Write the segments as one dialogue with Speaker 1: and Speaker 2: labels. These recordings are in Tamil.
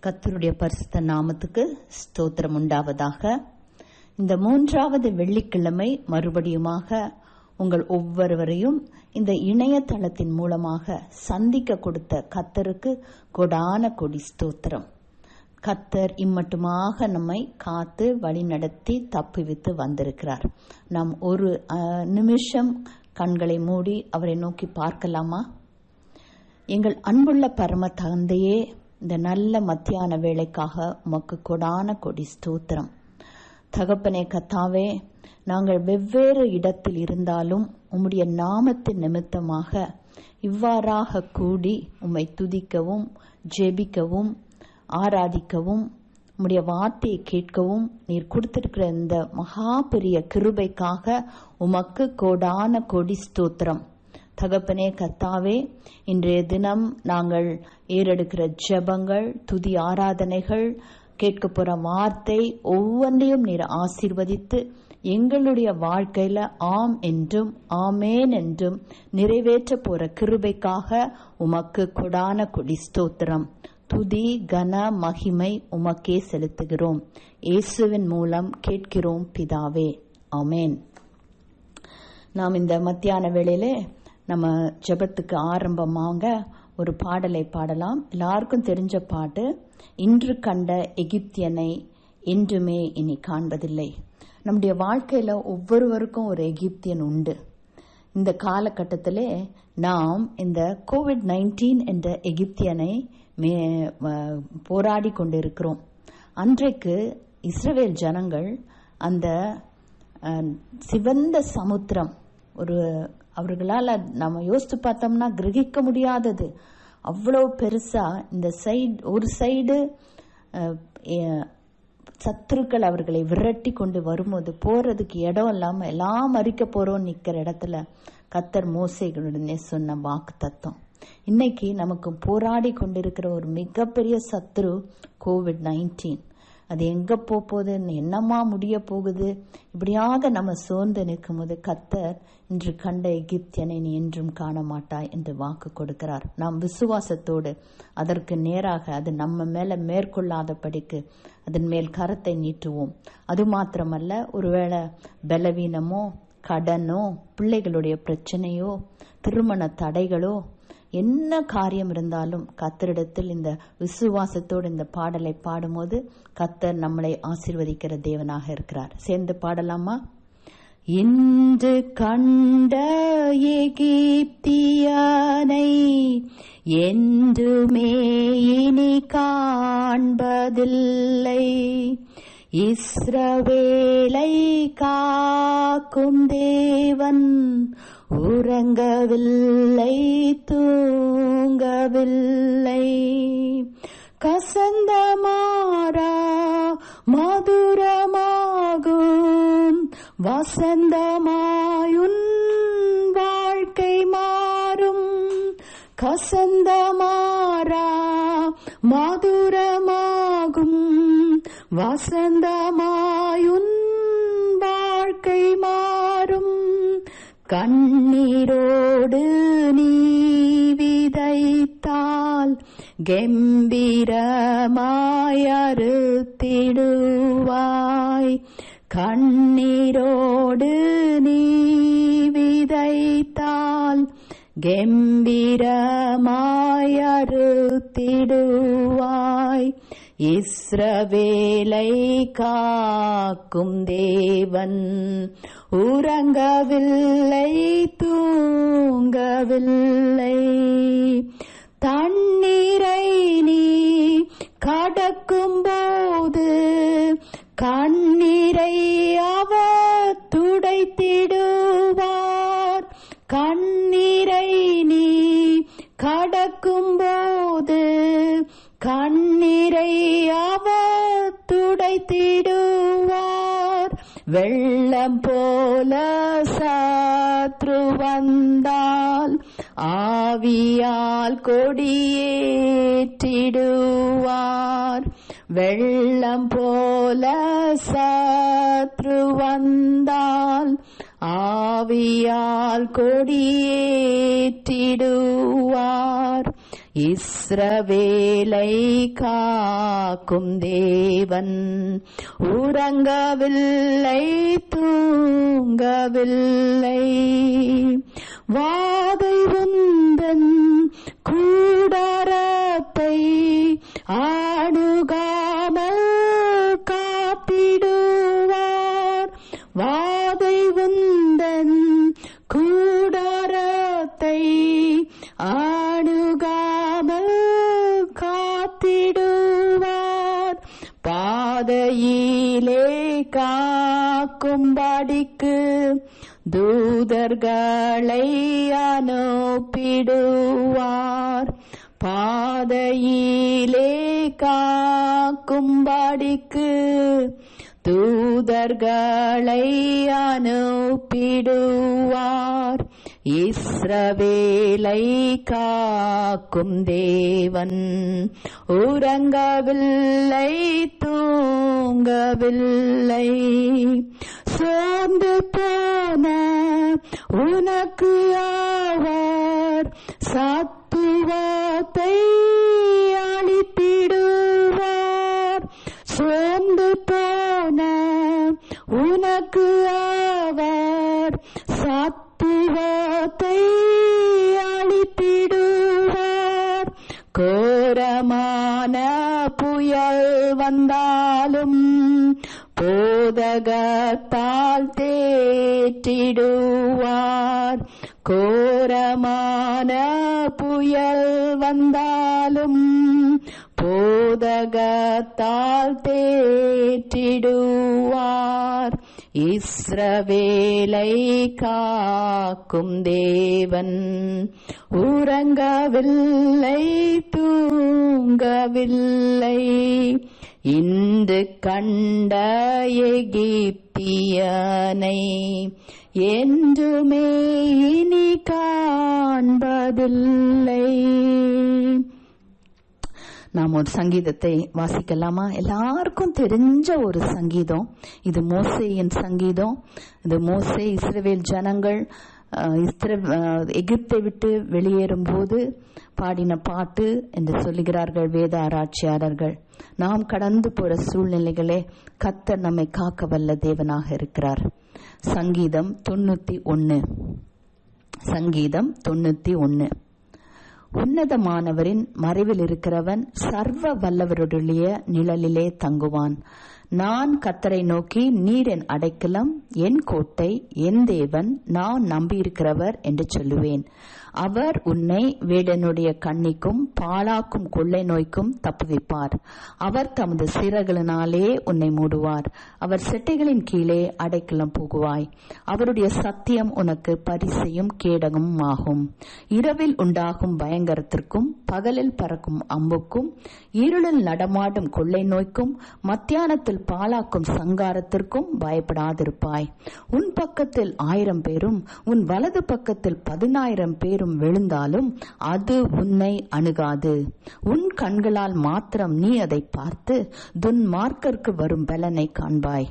Speaker 1: கர்த்தருடைய பரிசுத்த நாமத்துக்கு ஸ்தோத்திரம் உண்டாவதாக. இந்த 3வது வெள்ளிக்கிழமை மறுபடியுமாக உங்கள் ஒவ்வொருவரையும் இந்த இணையதளத்தின் மூலமாக சந்திக்க கொடுத்த கர்த்தருக்கு கொடான கொடி ஸ்தோத்திரம். கர்த்தர் இம்மட்டுமாக நம்மை காத்து வழி நடத்தி தப்புவித்து வந்திருக்கிறார். நாம் ஒரு நிமிஷம் கண்களை மூடி அவரை நோக்கி பார்க்கலாமா? எங்கள் அன்புள்ள பரம தந்தையே, இந்த நல்ல மத்தியான வேளைக்காக உமக்கு கொடான கொடி ஸ்தோத்திரம். தகப்பனே கர்த்தாவே, நாங்கள் வெவ்வேறு இடத்தில் இருந்தாலும் உம்முடைய நாமத்தின் நிமித்தமாக இவ்வாறாக கூடி உம்மை துதிக்கவும் ஜெபிக்கவும் ஆராதிக்கவும் உம்முடைய வார்த்தையை கேட்கவும் நீர் கொடுத்திருக்கிற இந்த மகா பெரிய கிருபைக்காக உமக்கு கோடான கொடி ஸ்தோத்திரம். தகப்பனே கர்த்தாவே, இன்றைய தினம் நாங்கள் ஏறெடுக்கிற ஜெபங்கள், துதி ஆராதனைகள், கேட்க போற வார்த்தை ஒவ்வொன்றையும் நீர் ஆசீர்வதித்து எங்களுடைய வாழ்க்கையில ஆம் என்றும் ஆமேன் என்றும் நிறைவேற்ற போற கிருபைக்காக உமக்கு கொடான கொடி ஸ்தோத்திரம். துதி கன மகிமை உமக்கே செலுத்துகிறோம். இயேசுவின் மூலம் கேட்கிறோம் பிதாவே, ஆமேன். நாம் இந்த மத்தியான வேளையிலே நம்ம ஜெபத்துக்கு ஆரம்பமாக ஒரு பாடலை பாடலாம். எல்லாருக்கும் தெரிஞ்ச பாட்டு, இன்று கண்ட எகிப்தியனை என்றுமே இனி காண்பதில்லை. நம்முடைய வாழ்க்கையில ஒவ்வொருவருக்கும் ஒரு எகிப்தியன் உண்டு. இந்த காலகட்டத்திலே நாம் இந்த COVID-19 என்ற எகிப்தியனை போராடி கொண்டிருக்கிறோம். அன்றைக்கு இஸ்ரவேல் ஜனங்கள் அந்த சிவந்த சமுத்திரம், அவர்களால் நம்ம யோசித்து பார்த்தோம்னா கிரகிக்க முடியாதது, அவ்வளவு பெருசா இந்த ஒரு சைடு சத்துருக்கள் அவர்களை விரட்டி கொண்டு வரும்போது போறதுக்கு இடம் இல்லாம எல்லாம் மறிக்க போறோம் நிக்கிற இடத்துல கர்த்தர் மோசேயுடனே சொன்ன வாக்கு தத்துவம். இன்னைக்கு நமக்கு போராடி கொண்டிருக்கிற ஒரு மிகப்பெரிய சத்துரு COVID-19. அது எங்க போகுது, என்னமா முடிய போகுது, இப்படியாக நம்ம சோர்ந்து நிற்கும் போது கர்த்தர் இன்று கண்ட எகிப்தியனை நீ என்றும் காண மாட்டாய் என்று வாக்கு கொடுக்கிறார். நாம் விசுவாசத்தோடு அதற்கு நேராக அது நம்ம மேல மேற்கொள்ளாதபடிக்கு அதன் மேல் கரத்தை நீட்டுவோம். அது மாத்திரமல்ல, ஒருவேளை பலவீனமோ கடனோ பிள்ளைகளுடைய பிரச்சனையோ திருமண தடைகளோ என்ன காரியம் இருந்தாலும் கர்த்தரிடத்தில் இந்த விசுவாசத்தோடு இந்த பாடலை பாடும்போது கர்த்தர் நம்மளை ஆசீர்வதிக்கிற தேவனாக இருக்கிறார். சேர்ந்து பாடலாமா? இன்று கண்ட எகிப்தியனை என்றுமே இனி காண்பதில்லை, இஸ்ரவேலை காக்கும் தேவன் உறங்கவில்லை தூங்கவில்லை. கசந்த மாறா மதுரமாகும் வசந்தமாயுன் வாழ்க்கை மாறும். கசந்த மாறா மதுரமாகும் வசந்தமாயுன் வாழ்க்கை மாறும். கண்ணீரோடு நீ விதைத்தால் கெம்பீரமாய் அறுத்திடுவாய். கண்ணீரோடு நீ விதைத்தால் கெம்பீரமாய் அறுத்திடுவாய். இஸ்ரவேலை காக்கும் தேவன் உறங்கவில்லை தூங்கவில்லை. தண்ணீரை நீ கடக்கும் போது கண்ணீரை அவர் துடைத்திடுவார். கண்ணீரை நீ கடக்கும் போது கண்ணீரை அவர் துடைத்திடுவார். வெள்ளம் போல சத்ரு வந்தால் ஆவியால் கொடியேற்றிடுவார். வெள்ளம் போல சத்ரு வந்தால் ஆவியால் கொடியேற்றிடுவார். இஸ்ரவேலை காக்கும் தேவன் உறங்கவில்லை, தூங்கவில்லை. வாதை உந்தன் கூடாரத்தை ஆடுகாமல் காத்திடுவார். வாதை உந்தன் கூடாரத்தை ஆடுகாமல் காத்திடுவார். பாதையிலே காக்கும்படிக்கு தூதர்களை அனுப்பிடுவார். பாதையிலே காக்கும்படிக்கு தூதர்களை அனுப்பிடுவார். இஸ்ரவேலை காக்கும் தேவன் உறங்கவில்லை, தூங்கவில்லை. சோர்ந்து போன உனக்கு அவர் சத்துவத்தை அளித்திடுவார். சோர்ந்து போன உனக்கு அவர் சத்துவத்தை அளித்திடுவார். கோரமான புயல் வந்தாலும் போதகத்தால் தேற்றிடுவார். கோரமான புயல் வந்தாலும் போதகத்தால் தேற்றிடுவார். இஸ்ரவேலை காக்கும் தேவன் உறங்கவில்லை, தூங்கவில்லை. இன்று கண்ட எகிப்தியனை என்றுமே இனி காண்பதில்லை. நாம் ஒரு சங்கீதத்தை வாசிக்கலாமா? எல்லாருக்கும் தெரிஞ்ச ஒரு சங்கீதம் இது. மோசேயின் சங்கீதம். இது மோசே இஸ்ரவேல் ஜனங்கள் எகிப்தை விட்டு வெளியேறும் போது பாடின பாட்டு என்று சொல்லுகிறார்கள் வேத ஆராய்ச்சியாளர்கள். நாம் கடந்து போற சூழ்நிலைகளே கர்த்தர் நம்மை காக்க வல்ல தேவனாக இருக்கிறார். சங்கீதம் 91. சங்கீதம் 91. உன்னதமானவரின் மறைவில் இருக்கிறவன் சர்வ வல்லவருடைய நிழலிலே தங்குவான். நான் கர்த்தரை நோக்கி, நீர் என் அடைக்கலம், என் கோட்டை, என் தேவன், நான் நம்பியிருக்கிறவர் என்று சொல்லுவேன். அவர் உன்னை வேடனுடைய கண்ணிக்கும் பாழாக்கும் கொள்ளை நோய்க்கும் தப்புவிப்பார். அவர் தமது சிறகுகளினாலே உன்னை மூடுவார். அவர் செட்டைகளின் கீழே அடைக்கலம் புகுவாய். அவருடைய சத்தியம் உனக்கு பரிசையும் கேடகமும் ஆகும். இரவில் உண்டாகும் பயங்கரத்திற்கும் பகலில் பறக்கும் அம்புக்கும் இருளில் நடமாடும் கொள்ளை நோய்க்கும் மத்தியானத்தில் பாழாக்கும் சங்காரத்திற்கும் பயப்படாதிருப்பாய். உன் பக்கத்தில் 1000 பேரும் உன் வலது பக்கத்தில் 10,000 பேரும் விழுந்தாலும் அது உன்னை அணுகாது. உன் கண்களால் மாத்திரம் நீ அதை பார்த்து துன்மார்க்கருக்கு வரும் பலனை காண்பாய்.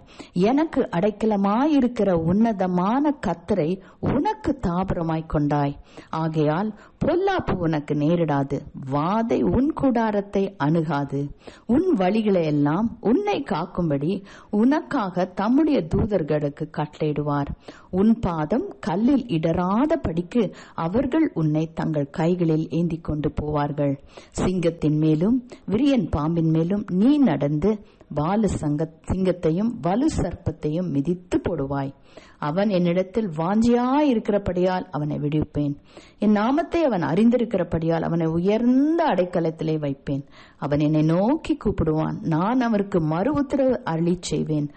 Speaker 1: எனக்கு அடைக்கலமாயிருக்கிற உன்னதமான கர்த்தரை உனக்கு தாபரமாய் கொண்டாய். ஆகையால் பொல்லாப்பு உனக்கு நேரிடாது, வாதை உன் கூடாரத்தை அணுகாது. உன் வழிகளை எல்லாம் உன்னை காக்கும்படி உனக்காக தம்முடைய தூதர்களுக்கு கட்டளையிடுவார். உன் பாதம் கல்லில் இடராத படிக்கு அவர்கள் உன்னை தங்கள் கைகளில் ஏந்தி கொண்டு போவார்கள். சிங்கத்தின் மேலும் விரியன் பாம்பின் மேலும் நீ நடந்து பாலு சிங்கத்தையும் வலு சர்ப்பத்தையும் மிதித்து போடுவாய். அவன் என்னிடத்தில் வாஞ்சியாயிருக்கிறபடியால் அவனை விடுவிப்பேன். என் நாமத்தை அவன் அறிந்திருக்கிறபடியால் அவனை உயர்ந்த அடைக்கலத்திலே வைப்பேன். அவன் என்னை நோக்கி கூப்பிடுவான், நான் அவருக்கு மறு உத்தரவு அருளி செய்வேன்.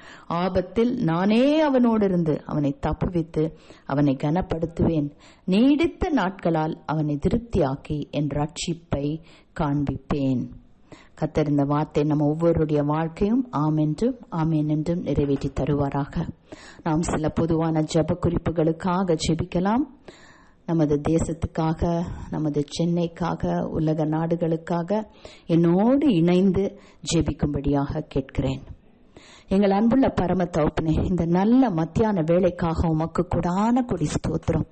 Speaker 1: ஆபத்தில் நானே அவனோடு இருந்து அவனை தப்புவித்து அவனை கனப்படுத்துவேன். நீடித்த நாட்களால் அவனை திருப்தியாக்கி என் ரட்சிப்பை காண்பிப்பேன். கர்த்தர் இந்த வார்த்தை நம்ம ஒவ்வொருடைய வாழ்க்கையும் ஆமென்றும் ஆமென் என்றும் நிறைவேற்றி தருவாராக. நாம் சில பொதுவான ஜெப குறிப்புகளுக்காக ஜெபிக்கலாம். நமது தேசத்துக்காக, நமது சென்னைக்காக, உலக நாடுகளுக்காக என்னோடு இணைந்து ஜெபிக்கும்படியாக கேட்கிறேன். எங்கள் அன்புள்ள பரம தகப்பனே, இந்த நல்ல மத்தியான வேளைக்காக உமக்கு கொடான கொடி ஸ்தோத்திரம்.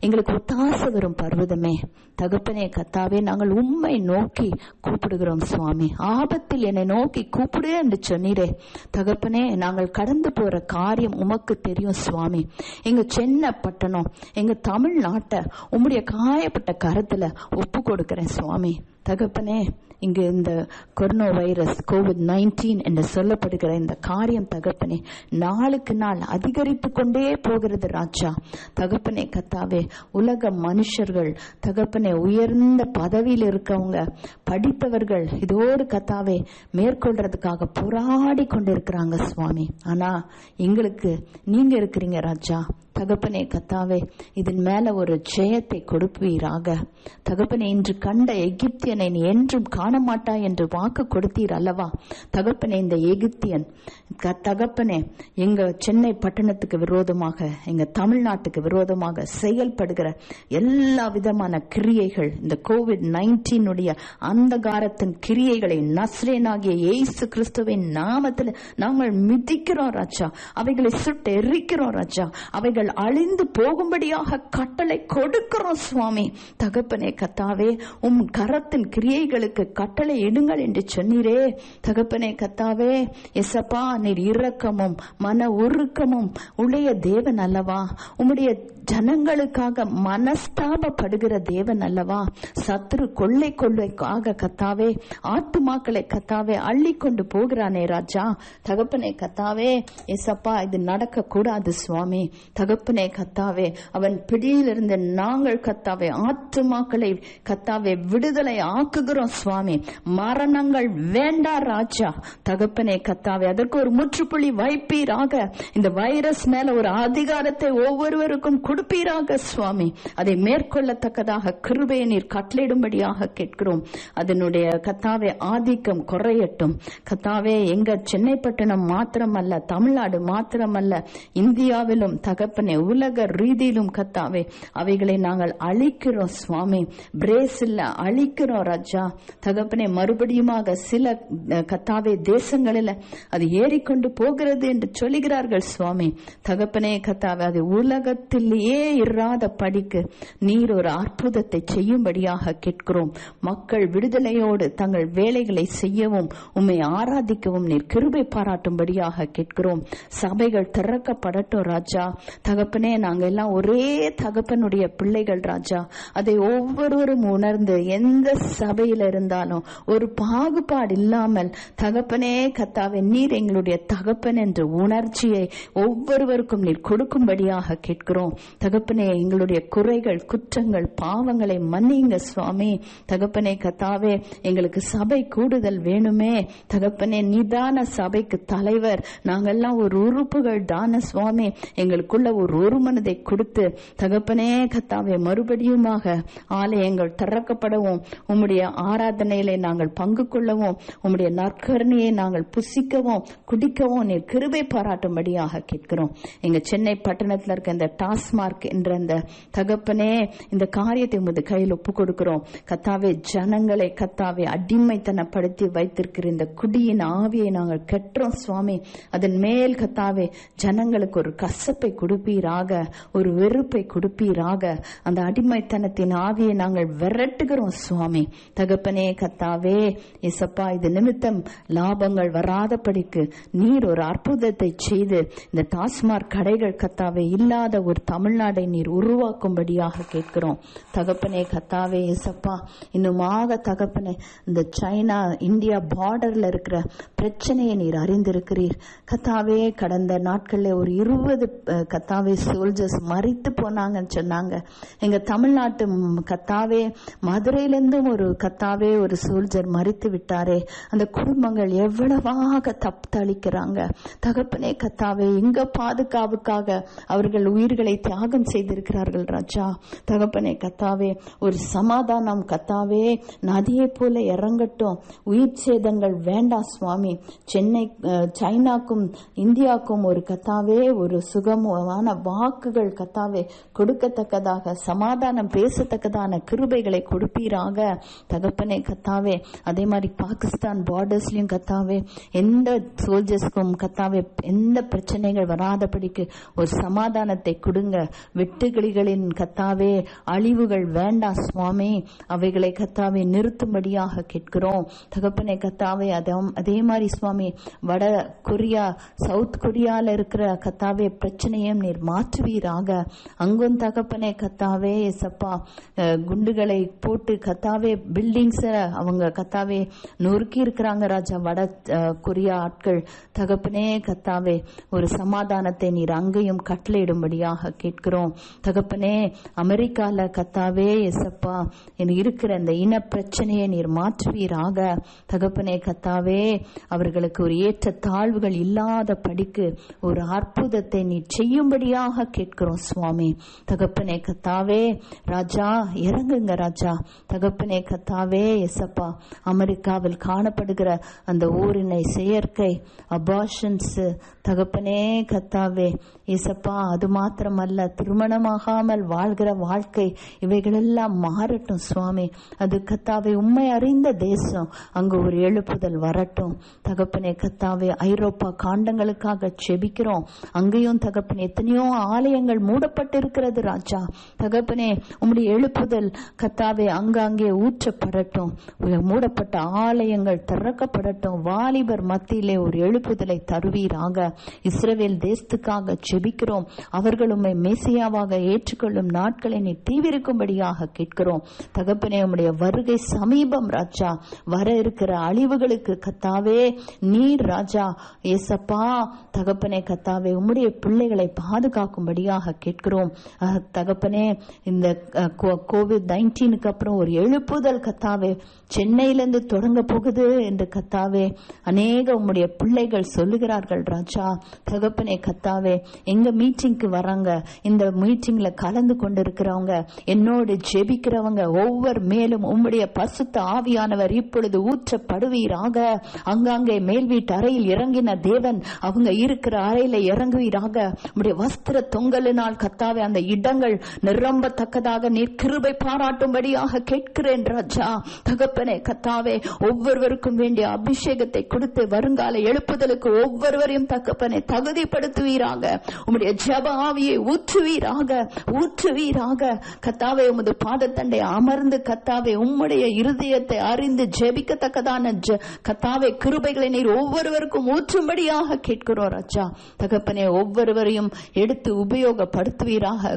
Speaker 1: எங்களுக்கு ஒத்தாசை வரும் பர்வதமே, தகப்பனே கத்தாவே, நாங்கள் உம்மை நோக்கி கூப்பிடுகிறோம் சுவாமி. ஆபத்தில் என்னை நோக்கி கூப்பிடு என்று சொன்னீரே தகப்பனே. நாங்கள் கடந்து போற காரியம் உமக்கு தெரியும் சுவாமி. எங்க சென்னை பட்டணம், எங்க தமிழ்நாட்டை உம்முடைய காயப்பட்ட கரத்துல ஒப்பு கொடுக்கிறேன் சுவாமி. தகப்பனே, இங்கு இந்த கொரோனா வைரஸ் COVID-19 என்று சொல்லப்படுகிற இந்த காரியம் தகப்பனே நாளுக்கு நாள் அதிகரித்து கொண்டே போகிறது ராஜா. தகப்பனே கத்தாவே, உலக மனுஷர்கள் தகப்பனே, உயர்ந்த பதவியில் இருக்கவங்க, படித்தவர்கள் இதோடு கத்தாவே மேற்கொள்றதுக்காக போராடி கொண்டிருக்கிறாங்க சுவாமி. ஆனா எங்களுக்கு நீங்க இருக்கிறீங்க ராஜா. தகப்பனே கத்தாவே, இதன் மேல ஒரு ஜெயத்தை கொடுப்பீராக. தகப்பனே, இன்று கண்ட எகிப்தியனை நீ என்றும் காண மாட்டாய் என்று வாக்கு கொடுத்தீர் அல்லவா தகப்பனே. இந்த எகிப்தியன் தகப்பனே எங்க சென்னை பட்டணத்துக்கு விரோதமாக, எங்க தமிழ்நாட்டுக்கு விரோதமாக செயல்படுகிற எல்லா விதமான கிரியைகள், இந்த COVID-19 அந்தகாரத்தின் கிரியைகளை நஸ்ரேனாகிய இயேசு கிறிஸ்துவின் நாமத்தில் நாங்கள் மிதிக்கிறோம் ராஜா. அவைகளை சுட்டு எரிக்கிறோம் ராஜா. அவைகள் அழிந்து போகும்படியாக கட்டளை கொடுக்கிறோம் சுவாமி. தகப்பனே கத்தாவே, உம் கரத்தின் கிரியைகளுக்கு கட்டளை இடுங்கள் என்று சொன்னீரே தகப்பனே கத்தாவே. எசப்பா, நீர் இரக்கமும் மன உருக்கமும் உடைய தேவன் அல்லவா. உம்முடைய ஜனங்களுக்காக மனஸ்தாபப்படுகிற தேவன் அல்லவா. சத்துரு கொள்ளைக்காக கத்தாவே ஆத்துமாக்களை கத்தாவே அள்ளி கொண்டு போகிறானே ராஜா. தகப்பனே கத்தாவே, எசப்பா, இது நடக்க கூடாது சுவாமி. தகப்பனே கத்தாவே, அவன் பிடியிலிருந்து நாங்கள் கத்தாவே ஆத்துமாக்களை கத்தாவே விடுதலை ஆக்குகிறோம் சுவாமி. மரணங்கள் வேண்டா ராஜா. தகப்பனே கத்தாவே, அதற்கு ஒரு முற்றுப்புள்ளி வைப்பீராக. இந்த வைரஸ் மேல ஒரு அதிகாரத்தை ஒவ்வொருவருக்கும் கொடுப்பீராக சுவாமி. அதை மேற்கொள்ளத்தக்கதாக கிருபையை நீர் கட்டளையிடும்படியாக கேட்கிறோம். அதனுடைய கத்தாவே ஆதிக்கம் குறையட்டும் கத்தாவே. எங்க சென்னை பட்டணம் மாத்திரமல்ல, தமிழ்நாடு மாத்திரமல்ல, இந்தியாவிலும் தகப்பனே உலக ரீதியிலும் கத்தாவே அவைகளை நாங்கள் அழிக்கிறோம் சுவாமி. பிரேசில்ல அழிக்கிறோம் ராஜா. தகப்பனே, மறுபடியுமாக சில கத்தாவே தேசங்களில் அது ஏறிக்கொண்டு போகிறது என்று சொல்லுகிறார்கள் சுவாமி. தகப்பனே கத்தாவே, அது உலகத்திலேயே இராத படிக்கு நீர் ஒரு அற்புதத்தை செய்யும்படியாக கேட்கிறோம். மக்கள் விடுதலையோடு தங்கள் வேலைகளை செய்யவும் உம்மை ஆராதிக்கவும் நீர் கிருபை பாராட்டும்படியாக கேட்கிறோம். சபைகள் திறக்கப்படட்டும் ராஜா. தகப்பனே, நாங்க எல்லாம் ஒரே தகப்பனுடைய பிள்ளைகள் ராஜா. அதை ஒவ்வொருவரும் உணர்ந்து எந்த சபையில இருந்தாலும் ஒரு பாகுபாடு இல்லாமல் தகப்பனே கத்தாவே நீர் எங்களுடைய தகப்பன் என்ற உணர்ச்சியை ஒவ்வொருவருக்கும் நீர் கொடுக்கும்படியாக கேட்கிறோம். தகப்பனே, எங்களுடைய குறைகள் குற்றங்கள் பாவங்களை மன்னிங்க சுவாமி. தகப்பனே கத்தாவே, எங்களுக்கு சபை கூடுதல் வேணுமே தகப்பனே. நீதான சபைக்கு தலைவர், நாங்கெல்லாம் ஒரு உறுப்புகள் தான சுவாமி. எங்களுக்குள்ள ஒரு மனதை கொடுத்து தகப்பனே கத்தாவே மறுபடியுமாக ஆலயங்கள் திறக்கப்படவும், உம்முடைய ஆராதனையிலே நாங்கள் பங்கு கொள்ளவும், உம்முடைய நற்கருணையை நாங்கள் புசிக்கவும் குடிக்கவும் நீர் கிருபை பாராட்டும்படியாக கேட்கிறோம். எங்க சென்னை பட்டணத்தில் இருக்க இந்த டாஸ்மார்க் என்ற அந்த தகப்பனே இந்த காரியத்தை உமது கையில் ஒப்பு கொடுக்கிறோம் கத்தாவே. ஜனங்களை கத்தாவே அடிமைத்தனப்படுத்தி வைத்திருக்கிற இந்த குடியின் ஆவியை நாங்கள் கெட்டுறோம் சுவாமி. அதன் மேல் கத்தாவே ஜனங்களுக்கு ஒரு கசப்பை கொடுப்பீராக, ஒரு வெறுப்பை கொடுப்பீராக. அந்த அடிமைத்தனத்தின் ஆவியை நாங்கள் விரட்டுகிறோம் சுவாமி. தகப்பனே கத்தாவே, இசப்பா, இது நிமித்தம் லாபங்கள் வராதபடிக்கு நீர் ஒரு அற்புதத்தை செய்து இந்த டாஸ்மார்க் கடைகள் கத்தாவே இல்லாத ஒரு தமிழ்நாடை நீர் உருவாக்கும்படியாக கேட்கிறோம். தகப்பனே கத்தாவே இசப்பா, இன்னுமாக தகப்பனே, இந்த சைனா இந்தியா பார்டர்ல இருக்கிற பிரச்சனையை நீர் அறிந்திருக்கிறீர் கத்தாவே. கடந்த நாட்கள்ல ஒரு 20 கத்தாவே சோல்ஜர்ஸ் மரித்து போனாங்கன்னு சொன்னாங்க. எங்க தமிழ்நாட்டு கத்தாவே மதுரையிலிருந்தும் ஒரு கத்தாவே ஒரு சோல்ஜர் மரித்து விட்டாரே. அந்த குடும்பங்கள் எவ்வளவாக தளிக்கிறாங்க தகப்பனே கத்தாவே. எங்க பாதுகாப்புக்காக அவர்கள் உயிர்களை தியாகம் செய்திருக்கிறார்கள் ராஜா. தகப்பனே கத்தாவே, ஒரு சமாதானம் கத்தாவே நதியை போல இறங்கட்டும். உயிர் சேதங்கள் வேண்டாம் சுவாமி. சென்னை சைனாக்கும் இந்தியாவுக்கும் ஒரு கத்தாவே ஒரு சுகமான வாக்குகள் கத்தாவே கொடுக்கத்தக்கதாக, சமாதானம் பேசத்தக்கதான கிருபைகளை கொடுப்பீராக தகப்பனே கத்தாவே. அதே மாதிரி பாகிஸ்தான் பார்டர்ஸ்லயும் கத்தாவே எந்த சோல்ஜர்ஸ்க்கும் கத்தாவே எந்த பிரச்சனைகள் வராதபடிக்கு ஒரு சமாதானத்தை கொடுங்க. வெட்டுக்கிளிகளின் கத்தாவே அழிவுகள் வேண்டாம் சுவாமி. அவைகளை கத்தாவே நிறுத்தும்படியாக கேட்கிறோம் தகப்பனே கத்தாவே. அதே மாதிரி சுவாமி வட கொரியா, சவுத் கொரியால இருக்கிற கத்தாவே பிரச்சனையும் நீர் மாற்றுவீராக. அங்கும் தகப்பனே கத்தாவே ஏசப்பா குண்டுகளை போட்டு கத்தாவே பில்டிங்ஸ அவங்க கத்தாவே நொறுக்கி இருக்கிறாங்க ராஜா வட கொரியா ஆட்கள். தகப்பனே கத்தாவே ஒரு சமாதானத்தை நீர் அங்கேயும் கட்டளையிடும்படியாக கேட்கிறோம் தகப்பனே. அமெரிக்கால கத்தாவே ஏசப்பா இருக்கிற இந்த இன பிரச்சனையை நீர் மாற்றுவீராக தகப்பனே கத்தாவே. அவர்களுக்கு ஒரு ஏற்ற தாழ்வுகள் இல்லாத படிக்கு ஒரு அற்புதத்தை நீ செய்யும்படியாக கேட்கிறோம் சுவாமி தகப்பனே கத்தாவே. ராஜா இறங்குங்க ராஜா தகப்பனே கத்தாவே எசப்பா. அமெரிக்காவில் காணப்படுகிற அந்த ஓரினை செயற்கை அபார்ஷன்ஸ் தகப்பனே கத்தாவே ஏசப்பா, அது மாத்திரமல்ல திருமணமாகாமல் வாழ்கிற வாழ்க்கை இவைகளெல்லாம் மாறட்டும் சுவாமி. அது கத்தாவே உண்மை அறிந்த தேசம், அங்கு ஒரு எழுப்புதல் வரட்டும் தகப்பனே கத்தாவே. ஐரோப்பா காண்டங்களுக்காக செபிக்கிறோம். அங்கேயும் தகப்பனே எத்தனையோ ஆலயங்கள் மூடப்பட்டிருக்கிறது ராஜா தகப்பனே. உம்முடைய எழுப்புதல் கத்தாவே அங்காங்கே ஊற்றப்படட்டும். மூடப்பட்ட ஆலயங்கள் திறக்கப்படட்டும். வாலிபர் மத்தியிலே ஒரு எழுப்புதலை தருவீராக. இஸ்ரவேல் தேசத்துக்காக செபிக்கிறோம். அவர்களும் மேசியாவாக ஏற்றுக்கொள்ளும் நாட்களை நீ தீவிரிக்கும்படியாக கேட்கிறோம் தகப்பனே. உம்முடைய வருகை சமீபம் ராஜா. வர இருக்கிற அழிவுகளுக்கு கத்தாவே நீர் ராஜா ஏசப்பா தகப்பனே கத்தாவே உம்முடைய பிள்ளைகளை பாதுகாக்கும்படியாக கேட்கிறோம் தகப்பனே. இந்த COVID-19 அப்புறம் ஒரு எழுப்புதல் கத்தாவே சென்னையிலிருந்து தொடங்க போகுது என்று கத்தாவே அநேக உம்முடைய பிள்ளைகள் சொல்லுகிறார்கள் ராஜா தகப்பனே கத்தாவே. எங்க மீட்டிங்க்கு வராங்க, இந்த மீட்டிங்ல கலந்து கொண்டிருக்கிறவங்க, என்னோடு ஜெபிக்கிறவங்க ஒவ்வொரு மேலும் உம்முடைய பரிசுத்த ஆவியானவர் இப்பொழுது ஊற்றப்படுவீராக. அங்காங்கே மேல் வீட்டு அறையில் இறங்கின தேவன் அவங்க இருக்கிற அறையில இறங்குவீராக. உம்முடைய வஸ்திர தொங்கலினால் கத்தாவே அந்த இடங்கள் நிரம்பத்தக்கதாக நீர் கிருபை பாராட்டும்படியாக கேட்கிறேன் ராஜா தகப்பனே கத்தாவே. ஒவ்வொருவருக்கும் வேண்டிய அபிஷேகத்தை கொடுத்து வருங்கால எழுப்புதலுக்கு ஒவ்வொருவரையும் தகப்பனே தகுதிப்படுத்துவீராக. உம்முடைய ஜெப ஆவியை ஊற்றுவீராக கத்தாவே. உமது பாதத்தண்டை அமர்ந்து கத்தாவே உம்முடைய இருதயத்தை அறிந்து ஜெபிக்கத்தக்கதான கத்தாவே கிருபைகளை நீர் ஒவ்வொருவருக்கும் ஊற்றும்படியாக கேட்கிறோம் ராஜா தகப்பனே. ஒவ்வொருவரையும் எடுத்து உபயோகப்படுத்துவீராக.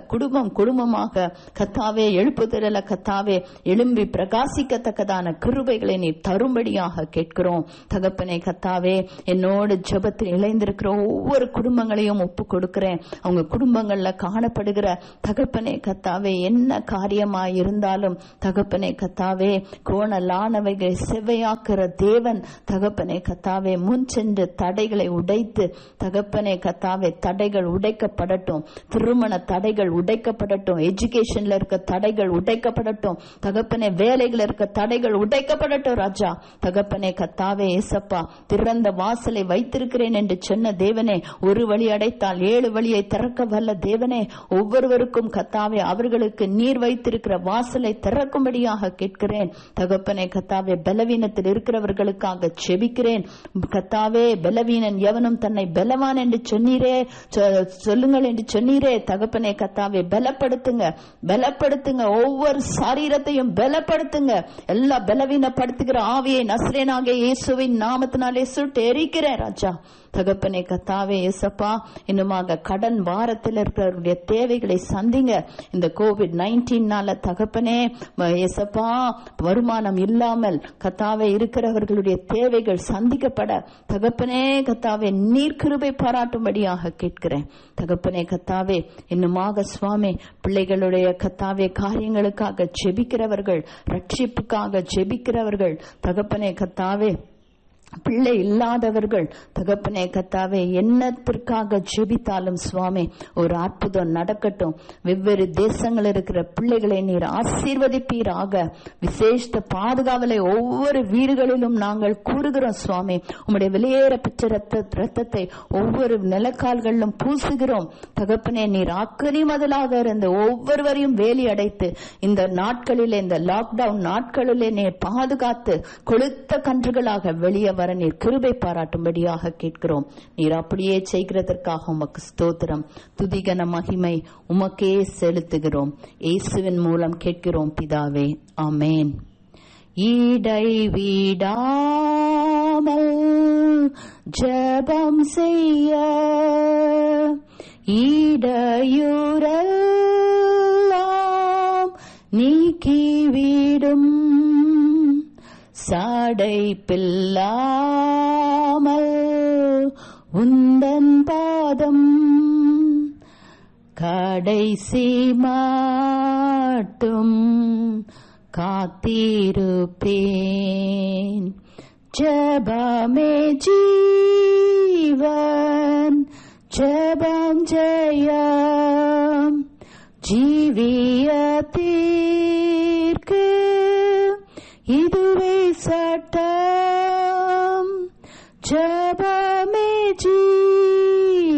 Speaker 1: குடும்பமாக கத்தாவே எழுப்புதல கத்தாவே எழும்பி பிரகாசிக்கத்தக்கதான கிருபைகளை நீர் தரும்படியாக கேட்கிறோம் தகப்பனே கத்தாவே. என்னோடு ஜெபத்தில் இணைந்திருக்கிற ஒவ்வொரு குடும்பங்களையும் ஒப்பு கொடுக்கிறேன். அவங்க குடும்பங்கள்ல காணப்படுகிற தகப்பனே கத்தாவே என்ன காரியமாய் இருந்தாலும் தகப்பனே கத்தாவே கோணலானவைகளை செவ்வையாக்குற தேவன் தகப்பனே கத்தாவே முன் சென்று தடைகளை உடைத்து தகப்பனே கத்தாவே தடைகள் உடைக்கப்படட்டும். திருமண தடைகள் உடைக்கப்படட்டும். எஜுகேஷன்ல இருக்க தடைகள் உடைக்கப்படட்டும் தகப்பனே. வேலைகள் இருக்க தடைகள் உடைக்கப்படட்டும் ராஜா தகப்பனே கத்தாவே ஏசப்பா. திறந்த வாசலை வைத்திருக்கிறேன் என்று சொன்ன தேவனே, ஒரு வழி அடைத்தால் 7 வழியை திறக்க வல்ல தேவனே, ஒவ்வொருவருக்கும் கத்தாவே அவர்களுக்கு நீர் வைத்திருக்கிற வாசலை திறக்கும்படியாக கேட்கிறேன் தகப்பனே கத்தாவே. பலவீனத்தில் இருக்கிறவர்களுக்காக செபிக்கிறேன் கத்தாவே. பலவீனன் எவனும் தன்னை பலவான் என்று சொன்னீரே, சொல்லுங்கள் என்று சொன்னீரே தகப்பனே கத்தாவே. பலப்படுத்துங்க ஒவ்வொரு சரீரத்தையும் பலப்படுத்துங்க. எல்லா பலவீனப்படுத்துகிற ஆவியை நசரேயனாகிய இயேசுவின் நாமத்தினாலே சுட்டு எரிக்கிறேன் ராஜா தகப்பனே கத்தாவே ஏசப்பா. இன்னுமாக கடன் வாரத்தில் இருக்கிறவருடைய தேவைகளை சந்திங்க. இந்த COVID-19 தகப்பனே ஏசப்பா வருமானம் இல்லாமல் கத்தாவே இருக்கிறவர்களுடைய தேவைகள் சந்திக்கப்பட தகப்பனே கத்தாவே நீர் கிருபை பாராட்டும்படியாக கேட்கிறேன் தகப்பனே கத்தாவே. இன்னுமாக சுவாமி பிள்ளைகளுடைய கத்தாவே காரியங்களுக்காக ஜெபிக்கிறவர்கள், ரட்சிப்புக்காக ஜெபிக்கிறவர்கள் தகப்பனே கத்தாவே, பிள்ளை இல்லாதவர்கள் தகப்பனே கத்தாவே என்னத்திற்காக ஜெபித்தாலும் சுவாமி ஒரு அற்புதம் நடக்கட்டும். வெவ்வேறு தேசங்கள் இருக்கிற பிள்ளைகளை நீர் ஆசீர்வதிப்பீராக. விசேஷ பாதுகாவலை ஒவ்வொரு வீடுகளிலும் நாங்கள் கூறுகிறோம் சுவாமி. உம்முடைய வெளியேற பெற்ற ரத்தத்தை ஒவ்வொரு நிலக்கால்களிலும் பூசுகிறோம் தகப்பனே. நீர் அக்கனி மதலாக இருந்த ஒவ்வொருவரையும் வேலி அடைத்து இந்த நாட்களிலே, இந்த லாக்டவுன் நாட்களிலே நீர் பாதுகாத்து கொளுத்த கன்றுகளாக வெளியே வர நீர் கிருபை பாராட்டும்படியாக கேட்கிறோம். நீர் அப்படியே செய்கிறதற்காக உமக்கு ஸ்தோத்திரம். துதிகன மகிமை உமக்கே செலுத்துகிறோம். இயேசுவின் மூலம் கேட்கிறோம் பிதாவே, ஆமேன். இடைவிடாமல் ஜெபம் செய்ய இடையூறெல்லாம் நீக்கிவிடும். சடைப்பில்லாமல் உந்தன் பாதம் கடைசி மட்டும் காத்திருப்பேன். ஜெபமே ஜீவன், ஜெபம் ஜெயம், ஜீவியத்திற்கு இதுவே சட்டம். ஜெபமே ஜீவன்,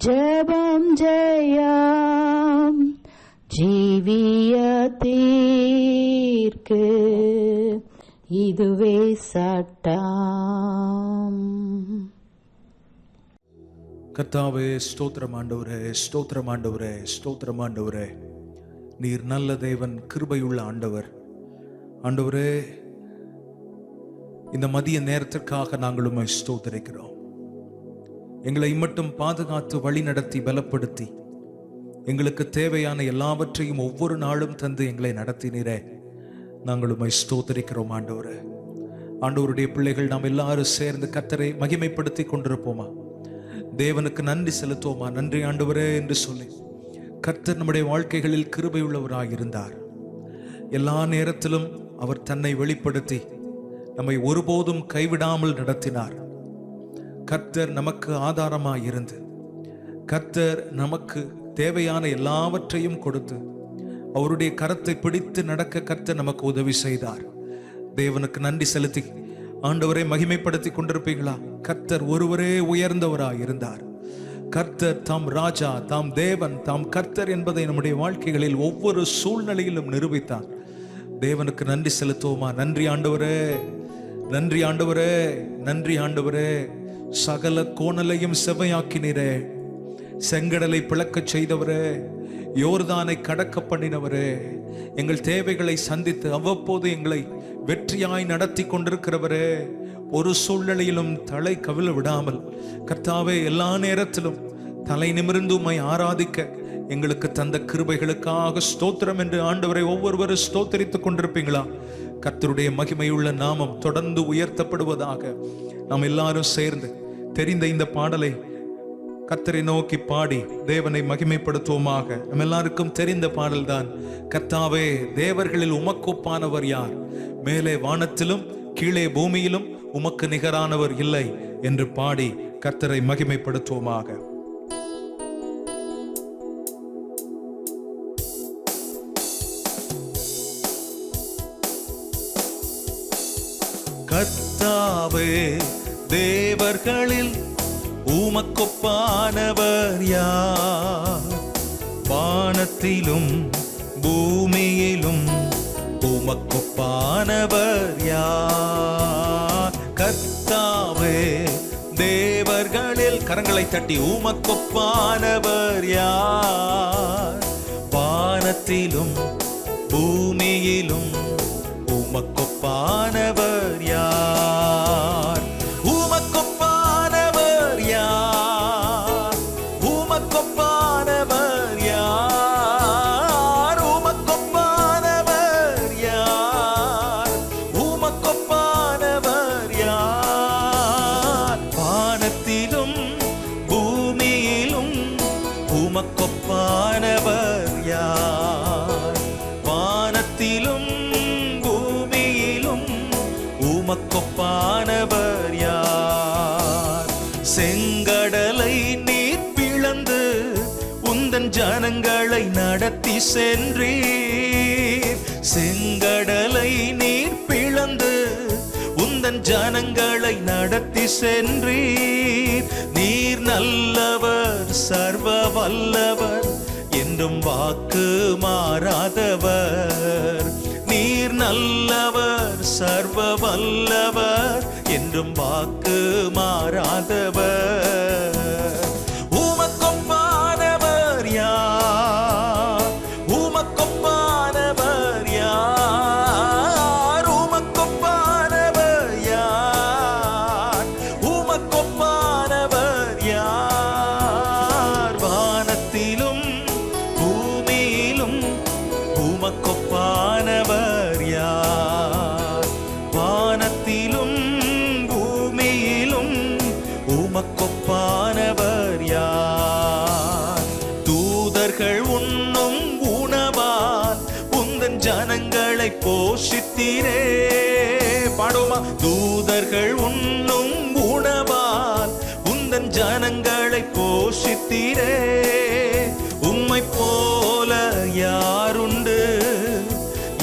Speaker 1: ஜெபம் ஜெயம், ஜீவியத்திற்கு இதுவே சட்டம்.
Speaker 2: கர்த்தாவே ஸ்தோத்திரம் ஆண்டவரே, ஸ்தோத்திரம் ஆண்டவரே, ஸ்தோத்திரம் ஆண்டவரே. நீர் நல்ல தேவன், கிருபையுள்ள ஆண்டவர். ஆண்டவரே, இந்த மதிய நேரத்திற்காக நாங்கள் உம்மை ஸ்தோத்திரிக்கிறோம். எங்களை மட்டும் பாதுகாத்து வழி நடத்தி பலப்படுத்தி எங்களுக்கு தேவையான எல்லாவற்றையும் ஒவ்வொரு நாளும் தந்து எங்களை நடத்தினீரே, நாங்கள் உம்மை ஸ்தோத்திரிக்கிறோம் ஆண்டவரே. ஆண்டவருடைய பிள்ளைகள் நாம் எல்லாரும் சேர்ந்து கர்த்தரை மகிமைப்படுத்தி கொண்டிருப்போமா, தேவனுக்கு நன்றி செலுத்துவோமா. நன்றி ஆண்டவரே என்று சொல்லி கர்த்தர் நம்முடைய வாழ்க்கைகளில் கிருபை உள்ளவராயிருந்தார். எல்லா நேரத்திலும் அவர் தன்னை வெளிப்படுத்தி நம்மை ஒருபோதும் கைவிடாமல் நடத்தினார். கர்த்தர் நமக்கு ஆதாரமாயிருந்து கர்த்தர் நமக்கு தேவையான எல்லாவற்றையும் கொடுத்து அவருடைய கரத்தை பிடித்து நடக்க கர்த்தர் நமக்கு உதவி செய்தார். தேவனுக்கு நன்றி செலுத்தி ஆண்டவரை மகிமைப்படுத்தி கொண்டிருப்பீங்களா? கர்த்தர் ஒருவரே உயர்ந்தவராய் இருந்தார். கர்த்தர் தாம் ராஜா, தாம் தேவன், தாம் கர்த்தர் என்பதை நம்முடைய வாழ்க்கைகளில் ஒவ்வொரு சூழ்நிலையிலும் நிரூபித்தார். தேவனுக்கு நன்றி செலுத்துவோமா? நன்றி ஆண்டவரே, நன்றி ஆண்டவரே, நன்றி ஆண்டவரே. சகல கோணலையும் செவ்வையாக்கினீரே, செங்கடலை பிளக்கச் செய்தவரே, யோர்தானை கடக்க பண்ணினவரே, எங்கள் தேவைகளை சந்தித்து அவ்வப்போது எங்களை வெற்றியாய் நடத்தி கொண்டிருக்கிறவரே, ஒரு சூழ்நிலையிலும் தலை கவிழ விடாமல் கர்த்தாவே எல்லா நேரத்திலும் தலை நிமிர்ந்து உம்மை ஆராதிக்க எங்களுக்கு தந்த கிருபைகளுக்காக ஸ்தோத்திரம் என்று ஆண்டவரை ஒவ்வொருவரும் ஸ்தோத்தரித்துக் கொண்டிருப்பீங்களா? கர்த்தருடைய மகிமையுள்ள நாமம் தொடர்ந்து உயர்த்தப்படுவதாக. நாம் எல்லாரும் சேர்ந்து தெரிந்த இந்த பாடலை கர்த்தரை நோக்கி பாடி தேவனை மகிமைப்படுத்துவோமாக. நம்ம எல்லாருக்கும் தெரிந்த பாடல்தான். கர்த்தாவே, தேவர்களில் உமக்கொப்பானவர் யார்? மேலே வானத்திலும் கீழே பூமியிலும் உமக்கு நிகரானவர் இல்லை என்று பாடி கர்த்தரை மகிமைப்படுத்துவோமாக. கர்த்தாவே, தேவர்களில் உமக்கொப்பானவர் யார்? வானத்திலும் பூமியிலும் உமக்கொப்பானவர் யார்? கர்த்தாவே, தேவர்களில் கரங்களை தட்டி உமக்கொப்பானவர் யார்? வானத்திலும் பூமியிலும் உமக்கொப்பானவர் யார்? உமக்கொப்பானவர் யார்? உமக்கொப்பானவர் யார்? உமக்கொப்பானவர் யார்? உமக்கொப்பானவர் யார்? வானத்திலும் பூமியிலும் உமக்கொப்பானவர் யார்? வானத்திலும் உமக்கொப்பானவர் யார்? செங்கடலை நீர் பிளந்து உந்தன் ஜனங்களை நடத்தி சென்றீர். செங்கடலை நீர் பிளந்து உந்தன் ஜனங்களை நடத்தி சென்றீர். நீர் நல்லவர், சர்வ வல்லவர், என்றும் வாக்கு மாறாதவர்.
Speaker 3: நீர் நல்லவர், சர்வ வல்லவர், என்றும் வாக்கு மாறாதவர். உமக்கொப்பானவர் யார்? உமக்கொப்பானவர் யார்? உமக்கொப்பானவர் யார்? உமக்கொப்பானவர் யார்? வானத்திலும் பூமியிலும் உமக்கொப்பானவர் யார்? வானத்திலும் பூமியிலும் உமக்கொப்பானவர் யார்? தூதர்கள் உண்ணும் உணவால் உந்தன் ஜனங்களை போஷித்தீரே. பாடுமா? தூதர்கள் உண்ணும் உணவால் உந்தன் ஜனங்களை போஷித்தீரே. உம்மை போல யாருண்டு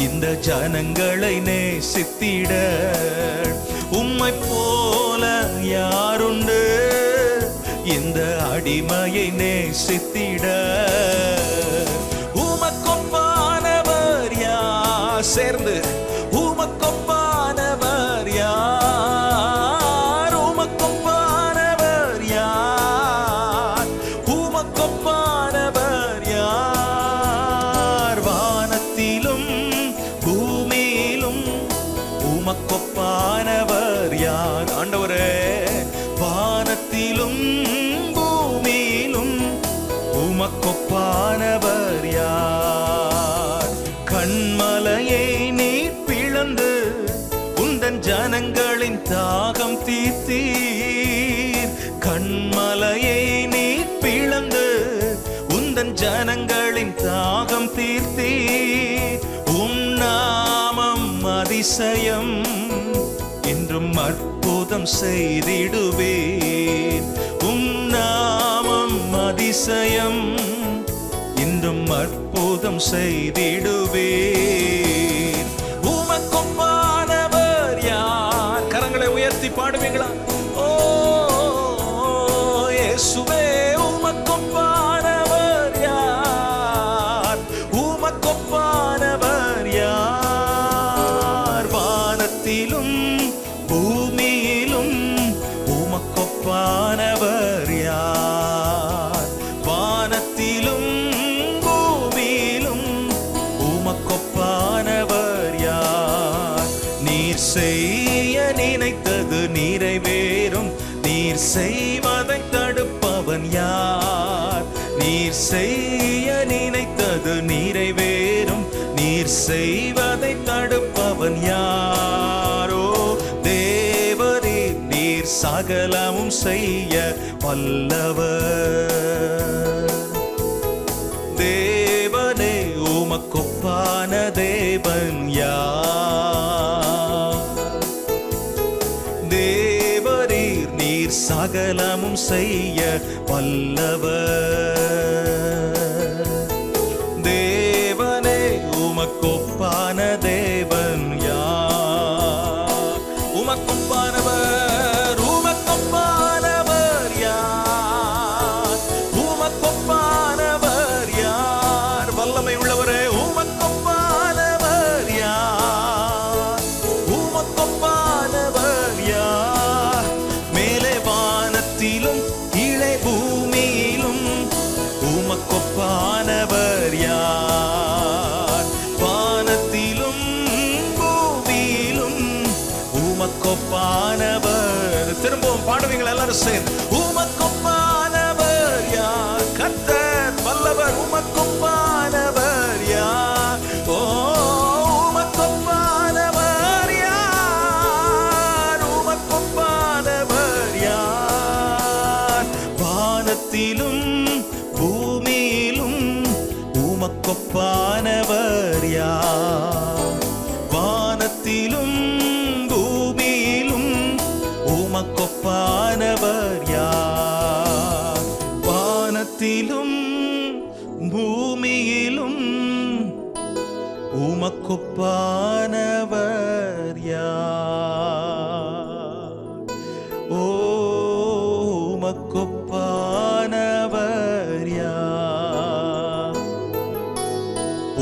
Speaker 3: இந்த ஜனங்களை நேசித்திட? உம்மை போல யாருண்டு இந்த அடிமையை நேசித்திட? உமக்கொப்பானவர் யார்? சேர்ந்து உமக்கொப்பானவர் யார்? உமக்கொப்பானவர் யார்? உமக்கொப்பானவர் யார்? வானத்திலும் பூமியிலும் உமக்கொப்பானவர் யார்? ஆண்டவரே, வானத்திலும் பூமியிலும் உமக்கொப்பானவர் யார்? கண்மலையை நீர் பிளந்து உந்தன் ஜனங்களின் தாகம் தீர்த்தீர். கண்மலையை நீர் பிளந்து உந்தன் ஜனங்களின் தாகம் தீர்த்தீர். உம் நாமம் அதிசயம், என்றும் அற்புதம் செய்திடுவேன். உம் நாமம் அதிசயம், என்றும் அற்புதம் செய்திடுவேன். உமக்கொப்பானவர் யார்? கரங்களை உயர்த்தி பாடுவீங்களா? ஓ இயேசுவே, உமக்கொப்பானவர் யார்? உமக்கொப்பானவர் யார்? வானத்திலும் பூமியிலும் உமக்கொப்பானவர் யார்? வானத்திலும் பூமியிலும் உமக்கொப்பானவர் யார்? நீர் செய்ய நினைத்தது நிறைவேறும், நீர் செய்வதை தடுப்பவன் யார்? நீர் செய்ய நினைத்தது நிறைவேறும், நீர் செய்வதை தடுப்பவன் யாரோ? தேவரே, நீர் சகலமும் செய்ய வல்லவர். தேவனே, உமக்கொப்பான தேவன் யார்? தேவரீர், நீர் சகலமும் செய்ய வல்லவர். தேவனே, உமக்கொப்பான தேவன் யார்? உமக்கொப்பானவர், உமக்கொப்பானவர் யார்? உமக்கொப்பானவர் யார்? வல்லமை உள்ளவரே, உமக்கொப்பானவர் யார்? உமக்கொப்பானவர் யார்? மேலே வானத்திலும் கீழே பூமியிலும் உமக்கொப்பானவர் யார்? வானத்திலும் பூமியிலும் உமக்கொப்பானவர். திரும்பவும் பாடுவீங்களா எல்லாரும் சேர்ந்து? உமக்கொப்பானவர் யார்? கர்த்தர் வல்லவர், உமக்கொப்பானவர் யார்? ஓ உமக்கொப்பானவர் யார்? உமக்கொப்பானவர் யார்? வானத்திலும் பூமியிலும் உமக்கொப்பானவர் யார்? வானத்திலும் பூமியிலும் உமக்கொப்பானவர் யார்? வானத்திலும் பூமியிலும் உமக்கொப்பானவர் யார்? ஓ உமக்கொப்பானவர் யார்?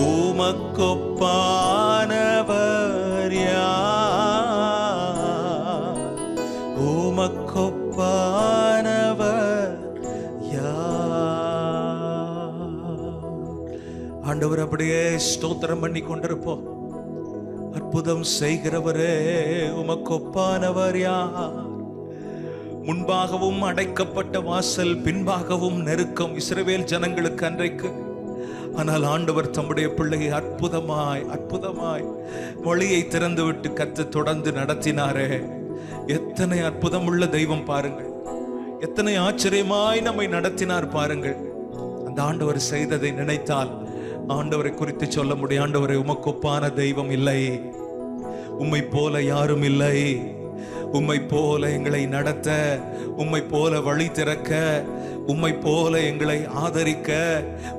Speaker 3: உமக்கொப்பானவர் ஆண்டவர் அப்படியே ஸ்தோத்திரம் பண்ணி கொண்டிருப்போம். அற்புதம் செய்கிறவரே, உமக்கு ஒப்பானவர் யார்? முன்பாகவும் அடைக்கப்பட்ட வாசல், பின்பாகவும் நெருக்கம் இஸ்ரவேல் ஜனங்களுக்கு அன்றைக்கு. ஆனால் ஆண்டவர் தம்முடைய பிள்ளையை அற்புதமாய் வழியை திறந்து விட்டு கத்து தொடர்ந்து நடத்தினாரே. எத்தனை அற்புதமுள்ள தெய்வம் பாருங்கள், எத்தனை ஆச்சரியமாய் நம்மை நடத்தினார் பாருங்கள். அந்த ஆண்டவர் செய்ததை நினைத்தால் ஆண்டவரை குறித்து சொல்ல முடியும். ஆண்டவரை, உமக்கு ஒப்பான தெய்வம் இல்லை, உம்மை போல யாரும் இல்லை, உம்மை போல எங்களை நடத்த, உம்மை போல வழி திறக்க, உம்மை போல எங்களை ஆதரிக்க,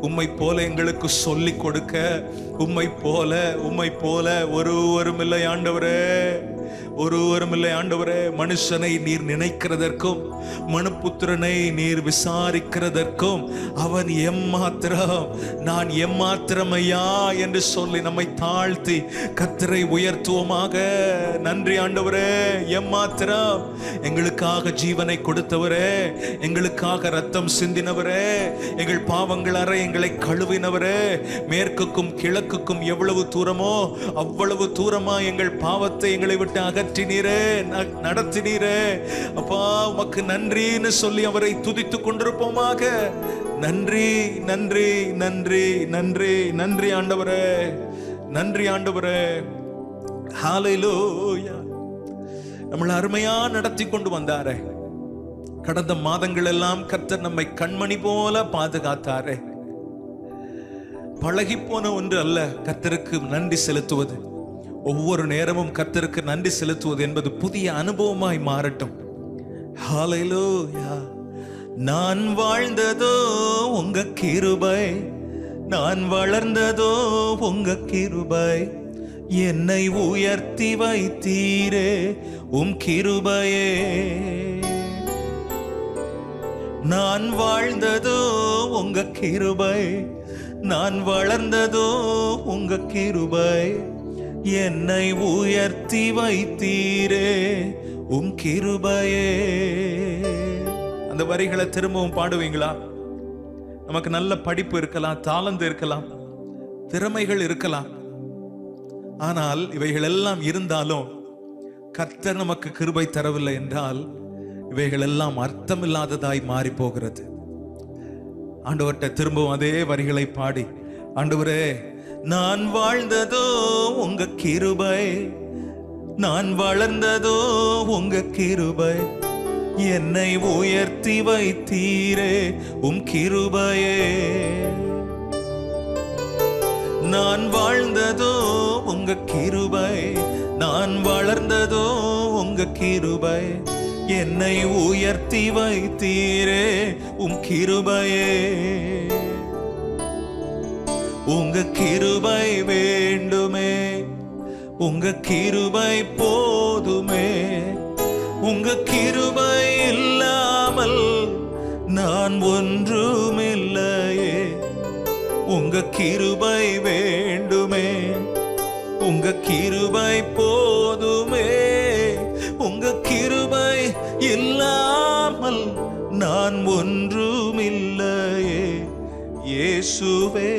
Speaker 3: உம்மை போல எங்களுக்கு சொல்லிக் கொடுக்க, உம்மை போல ஒருவரும் இல்லை ஆண்டவரே, ஒருவரும் இல்லை ஆண்டவரே. மனுஷனை நீர் நினைக்கிறதற்கும் மனுபுத்திரனை நீர் விசாரிக்கிறதற்கும் அவன் எம்மாத்திரம், நான் எம்மாத்திரம் ஐயா என்று சொல்லி நம்மை தாழ்த்தி கர்த்தரை உயர்த்துவோமாக. நன்றி ஆண்டவரே. எம்மாத்திரம், எங்களுக்காக ஜீவனை கொடுத்தவரே, எங்களுக்காக ரத்தம் சிந்தினவரே, எங்கள் பாவங்கள் அறை எங்களை கழுவினவரே, மேற்குக்கும் கிழக்குக்கும் எவ்வளவு தூரமோ அவ்வளவு தூரமா எங்கள் பாவத்தை எங்களை விட்டு அகற்றினீரே, நடத்தினீரே. அப்பா, உமக்கு நன்றின்னு சொல்லி அவரை துதித்துக் கொண்டிருப்போமாக. நன்றி நன்றி நன்றி நன்றி நன்றி ஆண்டவரே, நன்றி ஆண்டவரே. ஹல்லேலூயா. நம்மளை அருமையா நடத்தி கொண்டு வந்தாரே. கடந்த மாதங்கள் எல்லாம் கர்த்தர் நம்மை கண்மணி போல பாதுகாத்தாரே. பழகி போன ஒன்று அல்ல கர்த்தருக்கு நன்றி செலுத்துவது. ஒவ்வொரு நேரமும் கர்த்தருக்கு நன்றி செலுத்துவது என்பது புதிய அனுபவமாய் மாறட்டும். ஹல்லேலூயா. நான் வாழ்ந்ததோ உங்க கிருபை, நான் வளர்ந்ததோ உங்க கிருபை, என்னை உயர்த்தி வைத்தீரே உம் கிருபையே. நான் வாழ்ந்ததோ உங்க கிருபை, நான் வளர்ந்ததோ உங்க கிருபை, என்னை உயர்த்தி வைத்தீரே உம் கிருபையே. அந்த வரிகளை திரும்பவும் பாடுவீங்களா? நமக்கு நல்ல படிப்பு இருக்கலாம், தாளந்து இருக்கலாம், திறமைகள் இருக்கலாம். ஆனால் இவைகள் எல்லாம் இருந்தாலும் கர்த்தர் நமக்கு கிருபை தரவில்லை என்றால் இவைகள் எல்லாம் அர்த்தமில்லாததாய் மாறி போகிறது. ஆண்டவர்கிட்ட திரும்பவும் அதே வரிகளை பாடி, ஆண்டவரே, நான் வாழ்ந்ததோ உங்க கிருபை, நான் வளர்ந்ததோ உங்க கிருபை, என்னை உயர்த்தி வைத்தீரே உம் கிருபையே. நான் வாழ்ந்ததோ உங்க கிருபை, நான் வளர்ந்ததோ உங்க கிருபை, என்னை உயர்த்தி வைத்தீரே உம் கிருபையே. உங்க கிருபை வேண்டுமே, உங்க கிருபை போதுமே, உங்க கிருபை இல்லாமல் நான் ஒன்றுமில்லையே. உங்க கிருபை வேண்டுமே, உங்க கிருபை போதுமே, உங்க கிருபை இல்லாமல் நான் ஒன்றுமில்லையே இயேசுவே.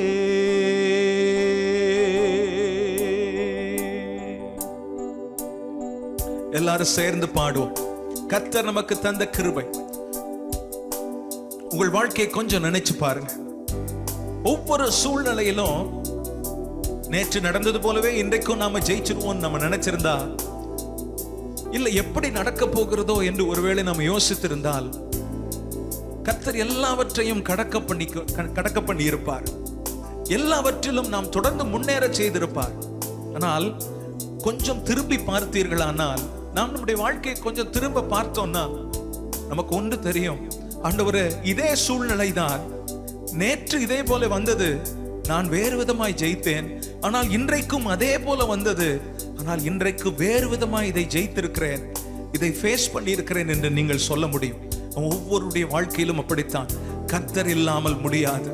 Speaker 3: எல்லாரும் சேர்ந்து பாடுவோம். கர்த்தர் நமக்கு தந்த கிருபை. உங்கள் வாழ்க்கையை கொஞ்சம் நினைச்சு பாருங்க. ஒவ்வொரு சூழ்நிலையிலும் நேற்று நடந்தது போலவே இன்றைக்கும் நாம ஜெயிச்சிருவோம் நம்ம நினைச்சிருந்தா, இல்ல எப்படி நடக்க போகிறதோ என்று ஒருவேளை நாம் யோசித்திருந்தால், கர்த்தர் எல்லாவற்றையும் கடக்க பண்ணி இருப்பார். எல்லாவற்றிலும் நாம் தொடர்ந்து முன்னேற செய்திருப்பார். ஆனால் கொஞ்சம் திரும்பி பார்த்தீர்களானால், நாம் நம்முடைய வாழ்க்கையை கொஞ்சம் திரும்ப பார்த்தோம்னா நமக்கு ஒன்று தெரியும். ஆண்டவரே, இதே சூழ்நிலை தான் நேற்று இதே போல வந்தது, நான் வேறு விதமாய் ஜெயித்தேன். ஆனால் இன்றைக்கும் அதே போல வந்தது, ஆனால் இன்றைக்கு வேறு விதமாய் இதை ஜெயித்திருக்கிறேன், இதை ஃபேஸ் பண்ணி இருக்கிறேன் என்று நீங்கள் சொல்ல முடியும். ஒவ்வொருடைய வாழ்க்கையிலும் அப்படித்தான். கர்த்தர் இல்லாமல் முடியாது.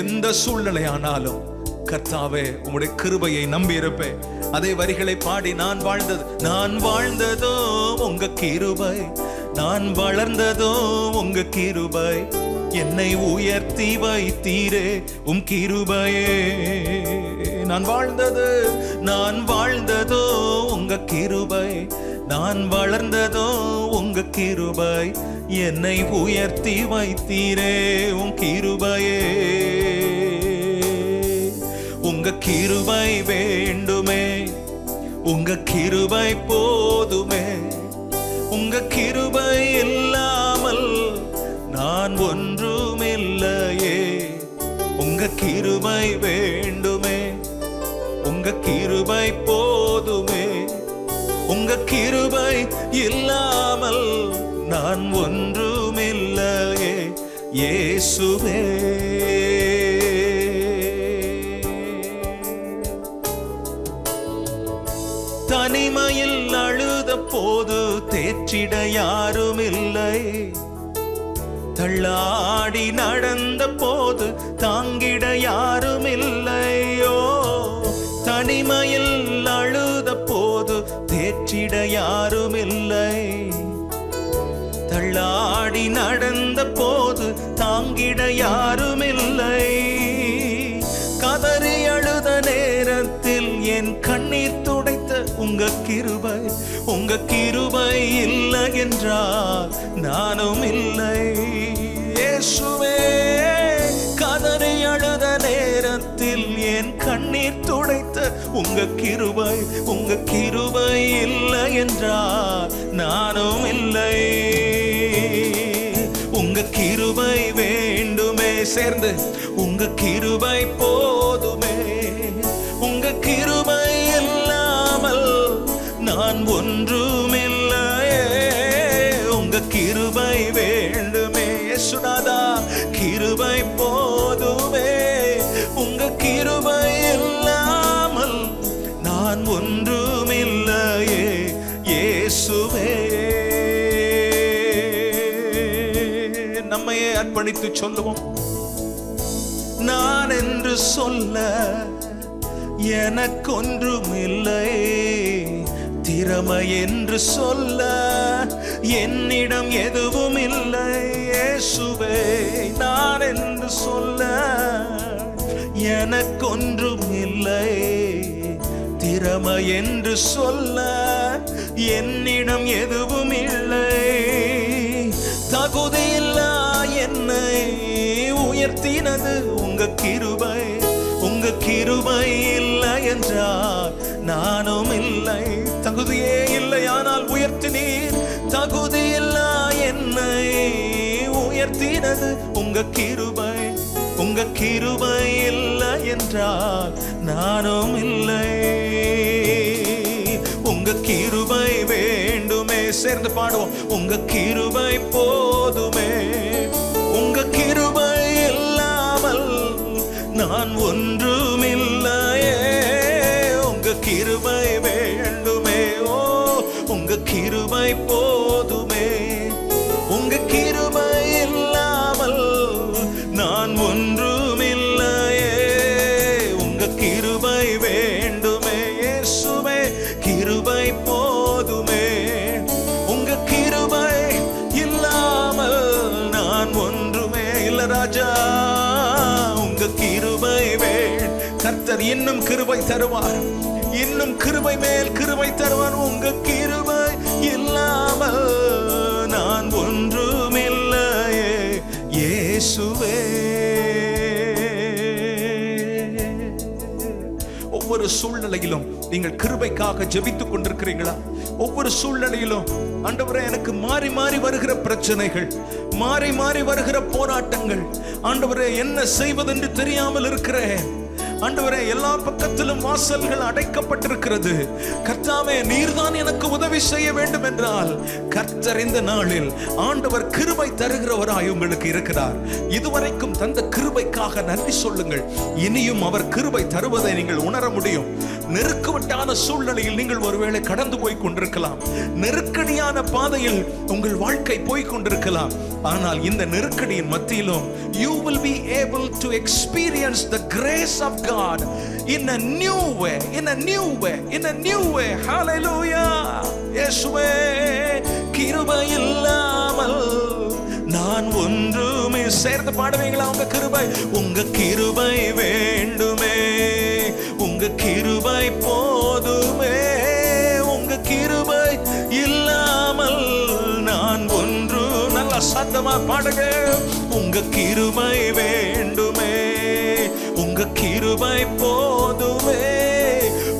Speaker 3: எந்த சூழ்நிலை ஆனாலும் கர்த்தாவே உம்முடைய கிருபையை நம்பி இருப்பேன். அதே வரிகளை பாடி, நான் வாழ்ந்ததோ உங்க கிருபை, நான் வளர்ந்ததோ உங்க கிருபை, என்னை உயர்த்தி வைத்தீரே உம் கிருபையே. நான் வாழ்ந்ததோ உங்க கிருபை, நான் வளர்ந்ததோ உங்க கிருபை. என்னை உயர்த்தி வைத்தீரே உம் கிருபையே. உங்க கிருபை வேண்டுமே, உங்க கிருபை போதுமே. உங்க கிருபை இல்லாமல் நான் ஒன்றுமில்லையே. உங்க கிருபை வேண்டுமே, உங்க கிருபை போதுமே. உங்க கிருபை இல்லாமல் நான் ஒன்றுமில்லையே இயேசுவே. தனிமையில் அழுத போது தேற்றிட யாருமில்லை, தள்ளாடி நடந்த போது தாங்கிட யாருமில்லையோ. தனிமையில் அழுத போது தேற்றிட யாருமில்லை, தள்ளாடி நடந்த போது தாங்கிட யாருமில்லை. கதறி அழுத நேரத்தில் என் கண்ணீர் துடைத்த உங்க கிருபை, உங்க கிருபை இல்லை என்றால் நானும் இல்லை இயேசுவே. கதறி அழுத நேரத்தில் என் கண்ணீர் துடைத்த உங்க கிருபை, உங்க கிருபை இல்லை என்றால் நானும் இல்லை. உங்க கிருபை வேண்டுமே, சேர்ந்து உங்க கிருபை போதுமே. உங்க கிருபை இல்லாமல் நான் ஒன்றுமில்லையே. உங்க கிருபை வேண்டுமே சுனாதா, கிருபை போதுமே. உங்க கிருபை இல்லாமல் நான் ஒன்றுமில்லையே இயேசுவே. நம்மையே அர்ப்பணித்து சொல்லுவோம். நான் என்று சொல்ல எனக்கொன்றுமில்லை, திறமை என்று சொல்ல என்னிடம் எதுவும் இல்லை இயேசுவே. நான் என்று சொல்ல எனக்கொன்றும் இல்லை, திறமை என்று சொல்ல என்னிடம் எதுவும் இல்லை. தகுதியில்லா என்னை உயர்த்தினது உங்க கிருபை, உங்க கிருபை இல்லை என்றால் நானும் இல்லை. தகுதியே இல்லை ஆனால் உயர்த்தினீர். தகுதியில்லா என்னை உயர்த்தினது உங்க கிருபை, உங்க கிருபை இல்லை என்றால் நானும் இல்லை. உங்க கிருபை வேண்டுமே, சேர்ந்து பாடுவோம். உங்க கிருபை போதுமே. உங்க கிருபை இல்லாமல் நான் ஒன்றுமில்லையே. உங்க கிருபை வேண்டுமே, ஓ உங்க கிருபை போதுமே. உங்க கிருபை இல்லாமல் நான் ஒன்றுமில்லையே. உங்க கிருபை வேண்டுமே இயேசுவே, கிருபை போதுமே. உங்க கிருபை இல்லாமல் நான் ஒன்றுமே இல்லை ராஜா. உங்க கிருபை கர்த்தர் இன்னும் கிருபை தருவார், இன்னும் கிருபை மேல் கிருபை தருவார். உங்க கிருபை இல்லாமல் நான் ஒன்றுமில்லையே இயேசுவே. ஒவ்வொரு சூழ்நிலையிலும் நீங்கள் கிருபைக்காக ஜெபித்துக் கொண்டிருக்கிறீங்களா? ஒவ்வொரு சூழ்நிலையிலும் ஆண்டவரே எனக்கு மாறி மாறி வருகிற பிரச்சனைகள், மாறி மாறி வருகிற போராட்டங்கள், ஆண்டவரே என்ன செய்வதென்று தெரியாமல் இருக்கிறேன். ஆண்டவரே எல்லா பக்கத்திலும் வாசல்கள் அடைக்கப்பட்டிருக்கிறது. கர்த்தாவே நீர்தான் எனக்கு உதவி செய்ய வேண்டும் என்றால் கர்த்தர் இந்த நாளில் ஆண்டவர் கிருபை தருகிறவராய் உங்களுக்கு இருக்கிறார். இதுவரைக்கும் தந்த கிருபைக்காக நன்றி சொல்லுங்கள். இனியும் அவர் கிருபை தருவதை நீங்கள் உணர முடியும். நெருக்கவட்டான சூழ்நிலையில் நீங்கள் ஒருவேளை கடந்து போய் கொண்டிருக்கலாம், நெருக்கடியான பாதையில் உங்கள் வாழ்க்கை போய் கொண்டிருக்கலாம். ஆனால் இந்த நெருக்கடியின் மத்தியிலும் you will be able to experience the grace of God in a new way, in a new way, in a new way. Hallelujah. இயேசுவே, கிருபை இல்லாமல் நான் ஒன்றுமே சேர்ந்து பாடுவீங்களா? உங்க கிருபை, உங்க கிருபை வேண்டுமே, உங்க கிருபை போதுமே, உங்க கிருபை இல்லாமல் நான் ஒன்று. நல்ல சத்தமா பாடுங்க. உங்க கிருபை வேண்டுமே, உங்க கிருபை போதுமே,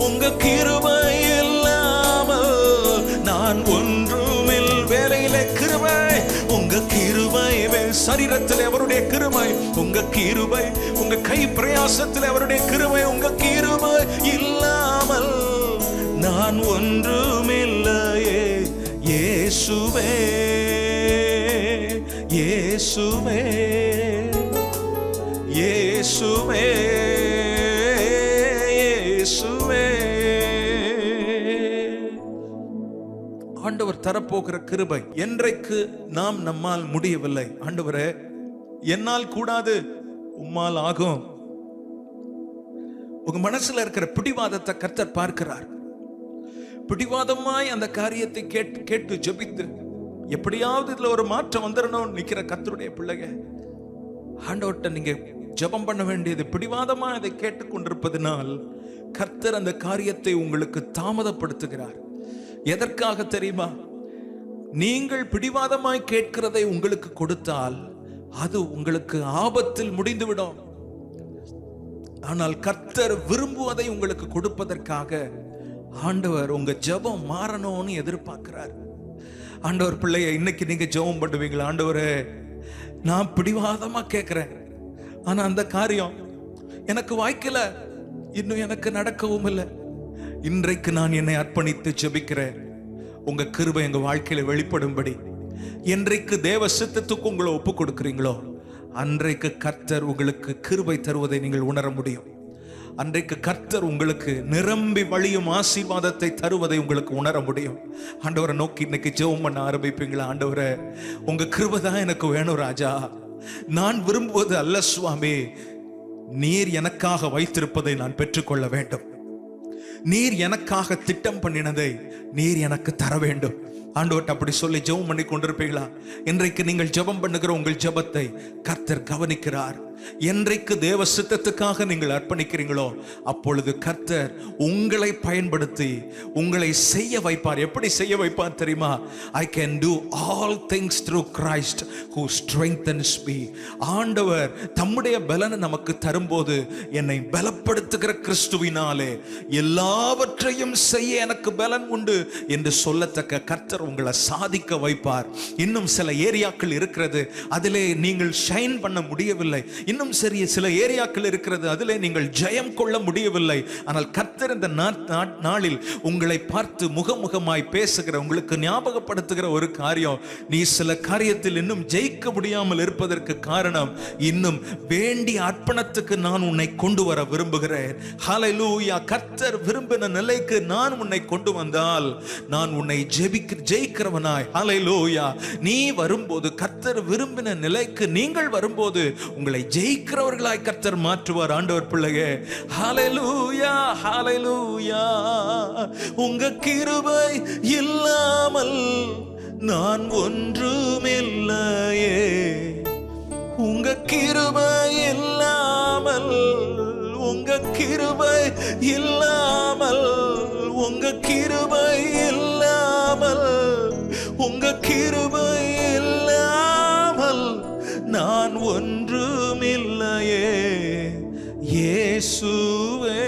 Speaker 3: உங்க கிருபை இல்லாமல் நான் ஒன்றுமில். வேலையிலே கிருபை, உங்க கிருபை, சரீரத்தில் அவருடைய கிருபை, உங்க கிருபை, உங்க கை பிரயாசத்தில் அவருடைய கிருபை, உங்க கிருபை இல்லாமல் நான் ஒன்றுமில்லையே. இயேசுவே, இயேசுவே, இயேசுவே, இயேசுவே. ஆண்டவர் தரப்போகிற கிருபை. என்றைக்கு நாம் நம்மால் முடியவில்லை, ஆண்டவரே என்னால் கூடாது, உம்மால் ஆகும். உங்க மனசுல இருக்கிற பிடிவாதத்தை கர்த்தர் பார்க்கிறார். பிடிவாதமாய் அந்த காரியத்தை கேட்டு ஜெபித்து எப்படியாவது இதுல ஒரு மாற்றம் வந்துடணும் நிக்கிற கர்த்தருடைய பிள்ளைங்க, ஆண்டவர்கிட்ட நீங்க ஜெபம் பண்ண வேண்டியது. பிடிவாதமா இதை கேட்டுக்கொண்டிருப்பதனால் கர்த்தர் அந்த காரியத்தை உங்களுக்கு தாமதப்படுத்துகிறார். எதற்காக தெரியுமா? நீங்கள் பிடிவாதமாய் கேட்கிறதை உங்களுக்கு கொடுத்தால் அது உங்களுக்கு ஆபத்தில் முடிந்துவிடும். ஆனால் கர்த்தர் விரும்புவதை உங்களுக்கு கொடுப்பதற்காக ஆண்டவர் உங்க ஜெபம் மாறணும்னு எதிர்பார்க்கிறார். ஆண்டவர் பிள்ளைய, இன்னைக்கு நீங்க ஜெபம் பண்ணுவீங்களா? ஆண்டவரே, நான் பிடிவாதமா கேட்கிறேன், ஆனா அந்த காரியம் எனக்கு வாய்க்கல, இன்னும் எனக்கு நடக்கவும் இல்லை. இன்றைக்கு நான் என்னை அர்ப்பணித்து ஜெபிக்கிறேன். உங்க கிருபை எங்க வாழ்க்கையில வெளிப்படும்படி என்றைக்கு தேவ சித்தத்துக்கு உங்களை ஒப்பு கொடுக்கிறீங்களோ அன்றைக்கு கர்த்தர் உங்களுக்கு கிருபை தருவதை நீங்கள் உணர முடியும். அன்றைக்கு கர்த்தர் உங்களுக்கு நிரம்பி வழியும் ஆசீர்வாதத்தை தருவதை உங்களுக்கு உணர முடியும். ஆண்டவரை நோக்கி இன்னைக்கு ஜெபம் பண்ண ஆரம்பிப்பீங்களா? ஆண்டவரே, உங்க கிருபை தான் எனக்கு வேணும் ராஜா. நான் விரும்புவது அல்ல சுவாமி, நீர் எனக்காக வைத்திருப்பதை நான் பெற்றுக்கொள்ள வேண்டும். நீர் எனக்காக திட்டம் பண்ணினதை நீர் எனக்கு தர வேண்டும். ஆண்டவர்ட்ட அப்படி சொல்லி ஜெபம் பண்ணி கொண்டிருப்பீங்களா? இன்றைக்கு நீங்கள் ஜெபம் பண்ணுகிற உங்கள் ஜெபத்தை கர்த்தர் கவனிக்கிறார். என்றைக்கு தேவ சித்தத்துக்காக நீங்கள் அர்ப்பணிக்கிறீங்களோ அப்பொழுது கர்த்தர் உங்களை பயன்படுத்தி உங்களை செய்ய வைப்பார். எப்படி செய்ய வைப்பார் தெரியுமா? I can do all things through Christ who strengthens me. ஆண்டவர் தம்முடைய பலனை நமக்கு தரும்போது, என்னை பலப்படுத்துகிற கிறிஸ்துவினாலே எல்லாவற்றையும் செய்ய எனக்கு பலன் உண்டு என்று சொல்லத்தக்க கர்த்தர் உங்களை சாதிக்க வைப்பார். இன்னும் சில ஏரியாக்கள் இருக்கிறது, அதிலே நீங்கள் ஷைன் பண்ண முடியவில்லை. இன்னும் சரி, சில ஏரியாக்கள் இருக்கிறது, அதிலே நீங்கள் ஜெயம் கொள்ள முடியவில்லை. ஆனால் கர்த்தர் இந்த நாளில் உங்களை பார்த்து முகமுகமாய் பேசுகிற, உங்களுக்கு ஞாபகப்படுத்துகிற ஒரு காரியம், நீ சில காரியத்தில் இன்னும் ஜெயிக்க முடியாமல் இருப்பதற்கு காரணம், இன்னும் வேண்டிய அர்ப்பணத்துக்கு நான் உன்னை கொண்டு வர விரும்புகிறேன். ஹல்லேலூயா. கர்த்தர் விரும்பின நிலைக்கு நான் உன்னை கொண்டு வந்தால் நான் உன்னை ஜெயிக்கிறவனாய், ஹல்லேலூயா, நீ வரும்போது, கர்த்தர் விரும்பின நிலைக்கு நீங்கள் வரும்போது உங்களை ஜெயிக்கிறவர்களாய் கர்த்தர் மாற்றுவார். ஆண்டவர் பிள்ளையே, ஹல்லேலூயா, ஹல்லேலூயா. உங்க கிருபை இல்லாமல் நான் ஒன்றுமில்லையே, உங்க கிருபை இல்லாமல், உங்க கிருபை இல்லாமல், உங்க கிருபை இல்லாமல், உங்க கிருபை இல்லாமல் நான் ஒன்றுமில்லையே. இயேசுவே,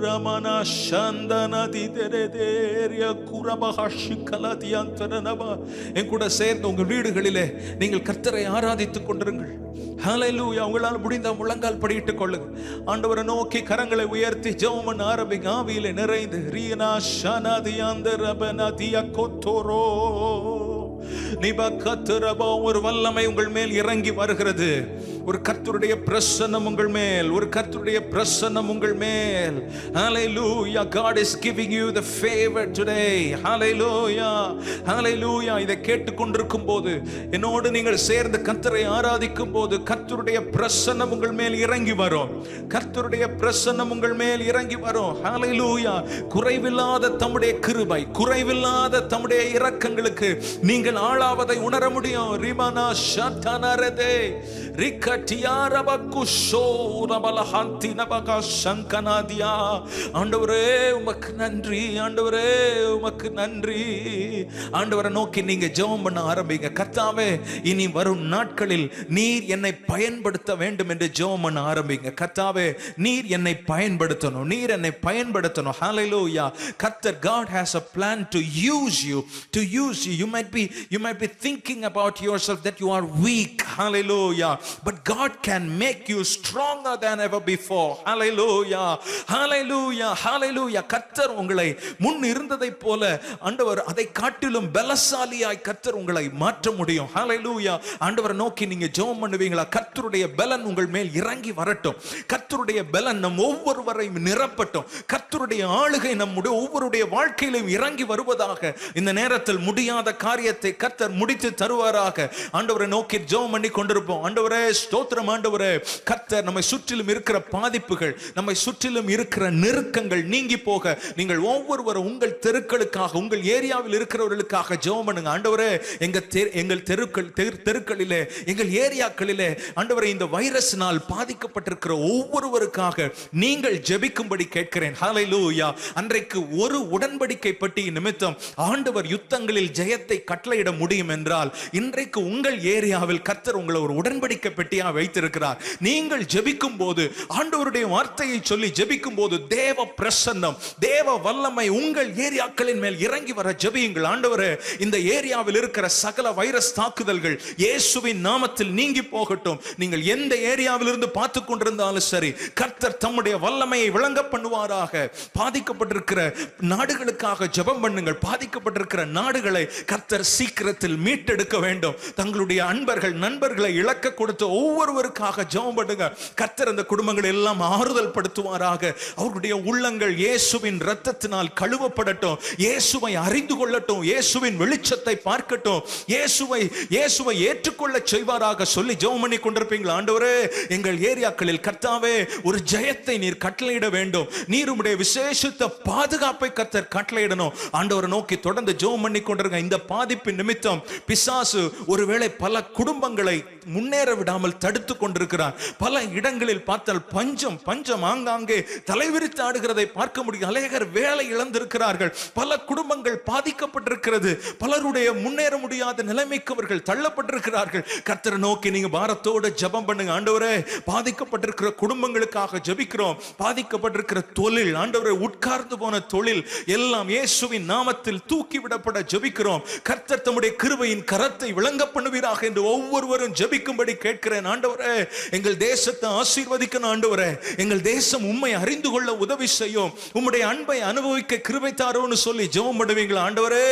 Speaker 3: ரமண சந்தனதி தெரதேரிய குரபஹஷி கலதியந்தரனபா. என் கூட சேர்ந்து உங்கள் வீடுகளிலே நீங்கள் கர்த்தரை ஆராதித்துக் கொண்டிருங்கள். ஹல்லேலூயா. உங்களால் முடிந்த முழங்கால் படியிட்டுக் கொள்ளுங்க. ஆண்டவரை நோக்கி கரங்களை உயர்த்தி ஜெபம் பண்ண ஆரம்பிங்க. ஆவியிலே நிறைந்து ரீனா ஷனதியந்தரபனதிய கொத்தோரோ நிபகத்ரபா. ஒரு வல்லமை உங்கள் மேல் இறங்கி வருகிறது. ஒரு கர்த்தருடைய பிரசன்னம் உங்கள் மேல், ஒரு கர்த்தருடைய பிரசன்னம் உங்கள் மேல். Hallelujah. God is giving you the favor today. Hallelujah. Hallelujah. இதை கேட்டுக்கொண்டிருக்கும் போது, என்னோடு நீங்கள் சேர்ந்து கர்த்தரை ஆராதிக்கும் போது, கர்த்தருடைய பிரசன்னம் உங்கள் மேல் இறங்கி வரும். கர்த்தருடைய பிரசன்னம் உங்கள் மேல் இறங்கி வரும். Hallelujah. குறைவில்லாத தம்முடைய கிருபை, குறைவில்லாத தம்முடைய இரக்கங்களுக்கு நீங்கள் ஆளாவதை உணர முடியும். ரிமனா ஷட்டனரதே ரிகட்டியாரபகுஷோ ரபலஹந்தி நபக சங்கனாதியா. ஆண்டவரே உமக்கு நன்றி, ஆண்டவரே உமக்கு நன்றி. ஆண்டவரை நோக்கி நீங்க ஜெபம் பண்ண ஆரம்பிங்க. கர்த்தாவே, இனி வரும் நாட்களில் நீர் என்னை பயன்படுத்த வேண்டும் என்று ஜெபம் பண்ண ஆரம்பிங்க. கர்த்தாவே, நீர் என்னை பயன்படுத்தணும், நீர் என்னை பயன்படுத்தணும். Hallelujah. கர்த்தர், God has a plan to use you, to use you. You might be thinking about yourself that you are weak. Hallelujah. But God can make you stronger than ever before. Hallelujah. Hallelujah. Hallelujah. கர்த்தர் உங்களை முன் இருந்ததை போல ஆண்டவர் அதை காட்டிலும் பலசாலியாய் கர்த்தர் உங்களை மாற்ற முடியும். Hallelujah. ஆண்டவரை நோக்கி நீங்க ஜெபம் பண்ணுவீங்களா? கர்த்தருடைய பலன் உங்கள் மேல் இறங்கி வரட்டும். கர்த்தருடைய பலன் நம் ஒவ்வொருவரையும் நிரப்பட்டும். கர்த்தருடைய ஆளுகை நம்முடைய ஒவ்வொருடைய வாழ்க்கையிலும் இறங்கி வருவதாக. இந்த நேரத்தில் முடியாத காரியத்தை கர்த்தர் முடித்து தருவாராக. ஆண்டவரை நோக்கி ஜெபம் பண்ணி கொண்டிருப்போம். ஆண்டவரே ஸ்தோத்திரம். ஆண்டவரே, கர்த்தர் நம்மை சுற்றிலும் இருக்கிற பாதிப்புகள், நம்மை சுற்றிலும் இருக்கிற நெருக்கங்கள் நீங்கி போக நீங்கள் ஒவ்வொருவரும் உங்கள் தெருக்களுக்காக, உங்கள் ஏரியாவில் இருக்கிறவர்களுக்காக ஜெபம் பண்ணுங்க. ஆண்டவரே, எங்கள் தெருக்களிலே, எங்கள் ஏரியாக்களிலே ஆண்டவரே, இந்த வைரஸ்னால் பாதிக்கப்பட்டிருக்கிற ஒவ்வொருவருக்காக நீங்கள் ஜெபிக்கும்படி கேட்கிறேன். ஹல்லேலூயா. அன்றைக்கு ஒரு உடன்படிக்கை பெட்டி நிமித்தம் ஆண்டவர் யுத்தங்களில் ஜெயத்தை கட்டளையிட முடியும் என்றால், இன்றைக்கு உங்கள் ஏரியாவில் கர்த்தர் உங்களை ஒரு உடன்படிக்கை பெட்டியா வைத்திருக்கிறார். நீங்கள் ஜெபிக்கும் போது, ஆண்டவருடைய வார்த்தையை சொல்லி ஜெபிக்கும் போது, தேவ பிரசன்னம், தேவ வல்லமை உங்கள் ஏரியாக்களின் மேல் இறங்கி வர ஜெபியுங்கள். ஆண்டவரே, இந்த ஏரியாவில் இருக்கிற சகல வைரஸ் தாக்குதல்கள் இயேசுவின் நாமத்தில் நீங்கி போகட்டும். நீங்கள் எந்த ஏரியாவில் இருந்து பார்த்து கொண்டிருந்தாலும் சரி, கர்த்தர் தம்முடைய வல்லமையை விளங்க பண்ணுவாராக. பாதிக்கப்பட்டிருக்கிற நாடுகளுக்காக ஜெபம் பண்ணுங்கள். பாதிக்கப்பட்டிருக்கிற நாடுகளை கர்த்தர் சீக்கிரத்தில் மீட்டெடுக்க வேண்டும். தங்களுடைய அன்பர்கள், நண்பர்களை இழக்க கொடுத்த ஒவ்வொருவருக்காக ஜெபம் பண்ணுங்க. கர்த்தர் அந்த குடும்பங்களை எல்லாம் ஆறுதல் படுத்துவாராக. அவர்களுடைய உள்ளங்கள் இயேசுவின் இரத்தத்தினால் கழுவப்படட்டும். இயேசுவை அறிந்து கொள்ளட்டும். இயேசுவின் வெளிச்சத்தை பார்க்கட்டும். இயேசுவை ஏற்றுக்கொள்ள செய்வாராக சொல்லி ஜெபம் பண்ணி கொண்டிருப்பீங்களா? ஆண்டவரே, எங்கள் ஏரியாக்களில் கர்த்தாவே ஒரு ஜெயத்தை நீர் கட்டளையிட வேண்டும். நீர் உம்முடைய விசேஷித்த பாதுகாப்பை கர்த்தர் கட்டளையிடணும். ஆண்டவரை நோக்கி தொடர்ந்து ஜெபம் பண்ணி கொண்டிருங்க. இந்த பாதிப்பின் நிமித்தம் பிசாசு ஒருவேளை பல குடும்பங்களை முன்னேற விடாமல் தடுத்து கொண்டிருக்கிறார். பல இடங்களில் பார்த்தால் பஞ்சம் ஆங்காங்கே தலைவிரித்து ஆடுகிறதை பார்க்க முடியும். அநேகர் வேலை இழந்திருக்கிறார்கள். பல குடும்பங்கள் பாதிக்கப்பட்டிருக்கிறது. பலருடைய முன்னேற முடியாத நிலைமைக்கு அவர்கள் தள்ளப்பட்டிருக்கிறார்கள். கர்த்தரை நோக்கி நீங்க பாரத்தோடு ஜெபம் பண்ணுங்க. ஆண்டவரே, பாதிக்கப்பட்டிருக்கிற குடும்பங்களுக்காக ஜெபிக்கிறோம். பாதிக்கப்பட்டிருக்கிற தொழில், ஆண்டவரே, உட்கார்ந்து போன தொழில் எல்லாம் இயேசுவின் நாமத்தில் தூக்கி விடப்பட ஜெபிக்கிறோம். கர்த்தர் தம்முடைய கிருபையின் கரத்தை விளங்க பண்ணுவீராக என்று ஒவ்வொருவரும் ஜெபிக்கும்படி கேட்கிறேன். ஆண்டவரே, எங்கள் தேசத்தை ஆசீர்வதிக்கணும். ஆண்டவரே, எங்கள் தேசம் உம்மை அறிந்து கொள்ள உதவி செய்யும். உம்முடைய அன்பை அனுபவிக்க கிருபை தாரோன்னு சொல்லி ஜெபம் பண்ணுவீங்களா? ஆண்டவரே,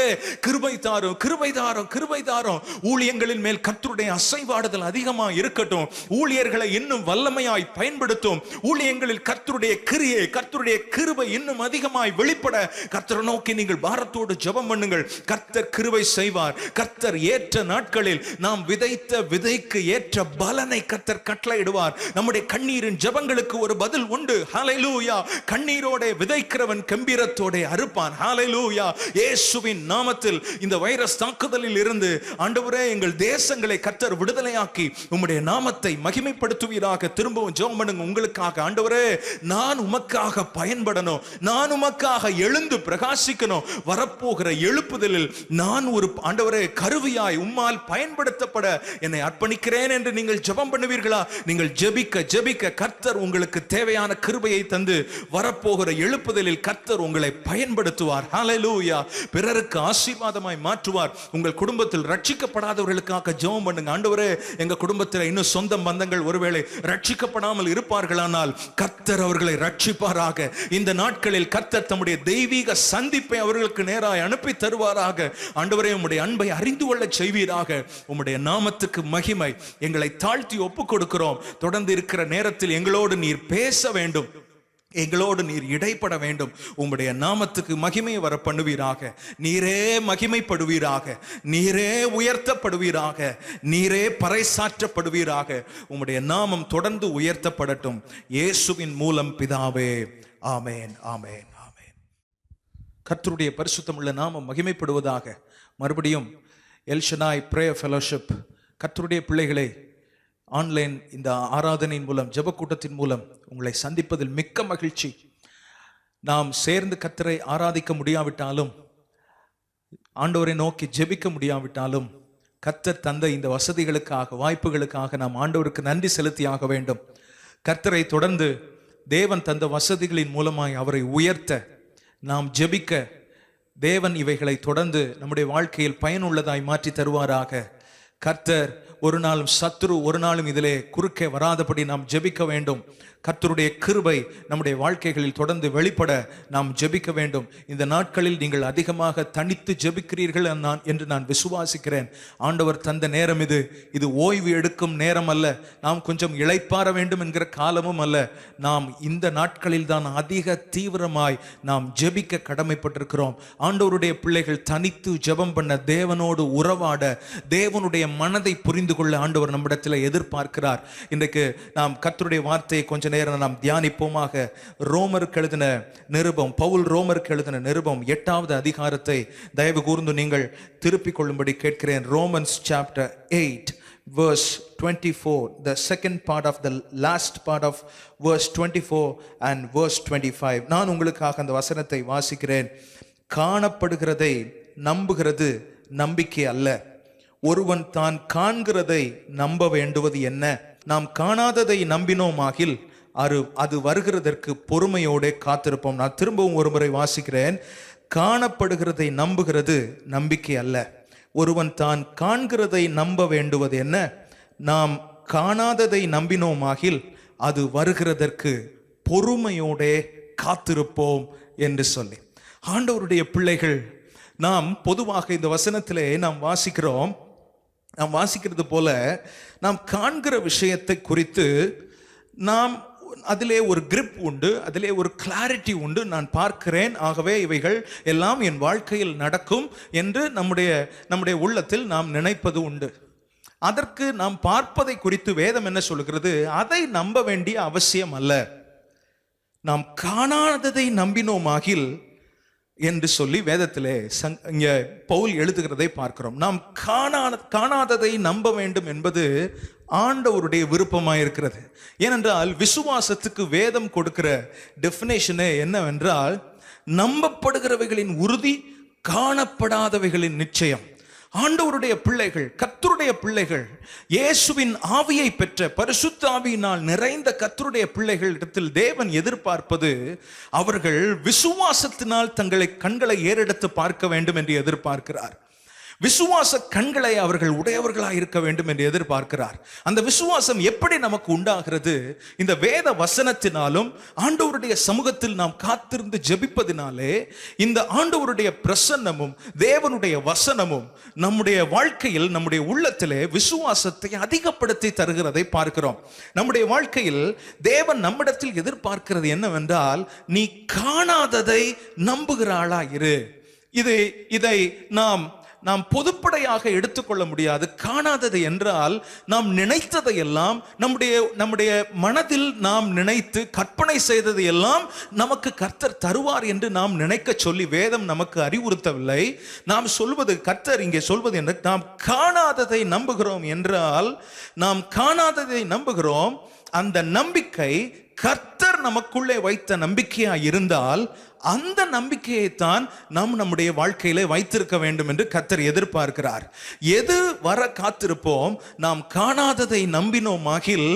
Speaker 3: கிருபை தாரும், கிருபை தாரும், கிருபை தாரும். ஊழியங்களின் மேல் கர்த்தருடைய அசைவாடுதல் அதிகமா இருக்கட்டும். ஊழியர்களை இன்னும் வல்லமையாய் பயன்படுத்தும். ஊழியங்களில் கர்த்தருடைய கிரியை, கர்த்தருடைய கிருபை இன்னும் அதிகமாய் வெளிப்பட கர்த்தரை நோக்கி நீங்கள் பாரத்தோடு ஜெபம் பண்ணுங்கள். கர்த்தர் கிருபை செய்வார். கர்த்தர் ஏற்ற நாட்களில் நாம் விதைத்த விதைக்கு ஏற்ற பலனை கர்த்தர் கட்டளையிடுவார். நம்முடைய கண்ணீரின் ஜெபங்களுக்கு ஒரு பதில் உண்டு. ஹல்லேலூயா. கண்ணீரோட விதைக்கிறவன் கம்பீரத்தோட அறுப்பான். ஹல்லேலூயா. இயேசுவின் நாமத்தில் இந்த வைரஸ் தாக்குதலில் இருந்து ஆண்டவரே, எங்கள் தேசங்களை கர்த்தர் விடுதலையாக்கி உம்முடைய நாமத்தை மகிமைப்படுத்துவீராக. திரும்பவும் ஜெபம் பண்ணுங்க உங்களுக்காக. ஆண்டவரே, நான் உமக்காக பயன்படணும். நான் உமக்காக எழுந்து பிரகாசிக்கணும். வரப்போகிற எழுப்புதலில் நான் ஒரு ஆண்டவரே கருவியாய் உம்மால் பயன்படுத்தப்பட என்னை அர்ப்பணிக்கிறேன் என்று நீங்கள் ஜெபம் பண்ணுவீர்களா? நீங்கள் ஜெபிக்க ஜெபிக்க கர்த்தர் உங்களுக்கு தேவையான கிருபையை தந்து வரப்போகிற எழுப்புதலில் கர்த்தர் உங்களை பயன்படுத்துவார். ஹல்லேலூயா. பிறருக்கு ஆசீர்வாதமாய் மாற்றுவார். உங்கள் குடும்பத்தில் ரட்சிக்கப்படாதவர்களுக்காக ஜெபம் பண்ணுங்க. ஆண்டவரே, எங்க குடும்பத்தில் இன்னும் சொந்த பந்தங்கள் ஒருவேளை ரட்சிக்கப்படாமல் இருப்பார்களானால் கர்த்தர் அவர்களை ரட்சிப்பாராக. இந்த நாட்களில் கர்த்தர் தம்முடைய தெய்வீக சந்திப்பை அவர்களுக்கு நேராய் அனுப்பி தருவாராக. ஆண்டவரே, உம்முடைய அன்பை அறிந்து கொள்ள செய்வீராக. உம்முடைய நாமத்துக்கு மகிமை. எங்களை எங்களை தாழ்த்தி ஒப்பு கொடுக்கிறோம். தொடர்ந்து இருக்கிற நேரத்தில் எங்களோடு நீர் பேச வேண்டும், எங்களோடு நீர் இடைப்பட வேண்டும். உம்முடைய நாமத்துக்கு மகிமை வர பண்ணுவீராக. நீரே மகிமைப்படுவீராக, நீரே உயர்த்தப்படுவீராக, நீரே பறைசாற்றப்படுவீராக. உம்முடைய நாமம் தொடர்ந்து உயர்த்தப்படட்டும். இயேசுவின் மூலம் பிதாவே, ஆமேன், ஆமேன், ஆமேன். கர்த்தருடைய பரிசுத்தமுள்ள நாமம் மகிமைப்படுவதாக. மறுபடியும் எல் ஷடாய் பிரேயர் ஃபெலோஷிப் கர்த்தருடைய பிள்ளைகளை ஆன்லைன் இந்த ஆராதனையின் மூலம், ஜெபக்கூட்டத்தின் மூலம் உங்களை சந்திப்பதில் மிக்க மகிழ்ச்சி. நாம் சேர்ந்து கர்த்தரை ஆராதிக்க முடியாவிட்டாலும், ஆண்டவரை நோக்கி ஜெபிக்க முடியாவிட்டாலும், கர்த்தர் தந்த இந்த வசதிகளுக்காக, வாய்ப்புகளுக்காக நாம் ஆண்டவருக்கு நன்றி செலுத்தியாக வேண்டும். கர்த்தரை தொடர்ந்து தேவன் தந்த வசதிகளின் மூலமாய் அவரை உயர்த்த, நாம் ஜெபிக்க, தேவன் இவைகளை தொடர்ந்து நம்முடைய வாழ்க்கையில் பயனுள்ளதாய் மாற்றி தருவாராக. கர்த்தர் ஒரு நாளும், சத்துரு ஒரு நாளும் இதிலே குறுக்கே வராதபடி நாம் ஜெபிக்க வேண்டும். கர்த்தருடைய கிருபை நம்முடைய வாழ்க்கைகளில் தொடர்ந்து வெளிப்பட நாம் ஜெபிக்க வேண்டும். இந்த நாட்களில் நீங்கள் அதிகமாக தனித்து ஜெபிக்கிறீர்கள் என்று நான் விசுவாசிக்கிறேன். ஆண்டவர் தந்த நேரம் இது ஓய்வு எடுக்கும் நேரம் அல்ல, நாம் கொஞ்சம் இளைப்பாற வேண்டும் என்கிற காலமும் அல்ல. நாம் இந்த நாட்களில் தான் அதிக தீவிரமாய் நாம் ஜெபிக்க கடமைப்பட்டிருக்கிறோம். ஆண்டவருடைய பிள்ளைகள் தனித்து ஜெபம் பண்ண, தேவனோடு உறவாட, தேவனுடைய மனதை புரிந்து கொள்ள ஆண்டவர் நம்மிடத்தில் எதிர்பார்க்கிறார். இன்றைக்கு நாம் கர்த்தருடைய வார்த்தையை கொஞ்ச நேரம் நாம் தியானிப்போமாக. ரோமருக்கு எழுதின நிருபம், பவுல் ரோமருக்கு எழுதின நிருபம் 8வது அதிகாரத்தை தயவு கூர்ந்து நீங்கள் திருப்பிக் கொள்ளும்படி கேட்கிறேன். Romans chapter 8 verse 24, the second part of the last part of verse 24 and verse 25. நான் உங்களுக்காக அந்த வசனத்தை வாசிக்கிறேன். காணப்படுகிறதை நம்புகிறது நம்பிக்கை அல்ல, ஒருவன் தான் காண்கிறதை நம்ப வேண்டுவது என்ன? நாம் காணாததை நம்பினோமாகில் அது வருகிறதற்கு பொறுமையோட காத்திருப்போம். நான் திரும்பவும் ஒரு முறை வாசிக்கிறேன். காணப்படுகிறதை நம்புகிறது நம்பிக்கை அல்ல, ஒருவன் தான் காண்கிறதை நம்ப வேண்டுவது என்ன? நாம் காணாததை நம்பினோமாகில் அது வருகிறதற்கு பொறுமையோட காத்திருப்போம் என்று சொல்லி, ஆண்டவருடைய பிள்ளைகள் நாம் பொதுவாக இந்த வசனத்திலே நாம் வாசிக்கிறது போல, நாம் காண்கிற விஷயத்தை குறித்து நாம் அதிலே ஒரு கிரிப் உண்டு, அதிலே ஒரு கிளாரிட்டி உண்டு. நான் பார்க்கிறேன், ஆகவே இவைகள் எல்லாம் என் வாழ்க்கையில் நடக்கும் என்று நம்முடைய உள்ளத்தில் நாம் நினைப்பது உண்டு. அதற்கு நாம் பார்ப்பதை குறித்து வேதம் என்ன சொல்கிறது? அதை நம்ப வேண்டிய அவசியம் அல்ல. நாம் காணாததை நம்பினோமாகில் என்று சொல்லி வேதத்திலே இங்க பவுல் எழுதுகிறதை பார்க்கிறோம். நாம் காணாததை நம்ப வேண்டும் என்பது ஆண்டவருடைய விருப்பமாயிருக்கிறது. ஏனென்றால் விசுவாசத்துக்கு வேதம் கொடுக்கிற டெஃபினேஷனே என்னவென்றால், நம்பப்படுகிறவைகளின் உறுதி, காணப்படாதவைகளின் நிச்சயம். ஆண்டவருடைய பிள்ளைகள், கர்த்தருடைய பிள்ளைகள், இயேசுவின் ஆவியை பெற்ற, பரிசுத்த ஆவியினால் நிறைந்த கர்த்தருடைய பிள்ளைகள் இடத்தில் தேவன் எதிர்பார்ப்பது, அவர்கள் விசுவாசத்தினால் கண்களை ஏறெடுத்து பார்க்க வேண்டும் என்று எதிர்பார்க்கிறார். விசுவாச கண்களை அவர்கள் உடையவர்களாக இருக்க வேண்டும் என்று எதிர்பார்க்கிறார். அந்த விசுவாசம் எப்படி நமக்கு உண்டாகிறது? இந்த வேத வசனத்தினாலும் ஆண்டவருடைய சமூகத்தில் நாம் காத்திருந்து ஜெபிப்பதினாலே இந்த ஆண்டவருடைய பிரசன்னமும் தேவனுடைய வசனமும் நம்முடைய வாழ்க்கையில், நம்முடைய உள்ளத்திலே விசுவாசத்தை அதிகப்படுத்தி தருகிறதை பார்க்கிறோம். நம்முடைய வாழ்க்கையில் தேவன் நம்மிடத்தில் எதிர்பார்க்கிறது என்னவென்றால், நீ காணாததை நம்புகிறாளா இரு. இதை நாம் பொதுப்படையாக எடுத்துக்கொள்ள முடியாது. காணாதது என்றால் நாம் நினைத்ததை எல்லாம், நம்முடைய மனதில் நாம் நினைத்து கற்பனை செய்ததை எல்லாம் நமக்கு கர்த்தர் தருவார் என்று நாம் நினைக்க சொல்லி வேதம் நமக்கு அறிவுறுத்தவில்லை. நாம் சொல்வது, கர்த்தர் இங்கே சொல்வது என்ன? நாம் காணாததை நம்புகிறோம் என்றால், நாம் காணாததை நம்புகிறோம். அந்த நம்பிக்கை கர்த்தர் நமக்குள்ளே வைத்த நம்பிக்கையா இருந்தால், அந்த நம்பிக்கையைத்தான் நாம் நம்முடைய வாழ்க்கையிலே வைத்திருக்க வேண்டும் என்று கர்த்தர் எதிர்பார்க்கிறார். எது வர காத்திருப்போம்? நாம் காணாததை நம்பினோமாகில்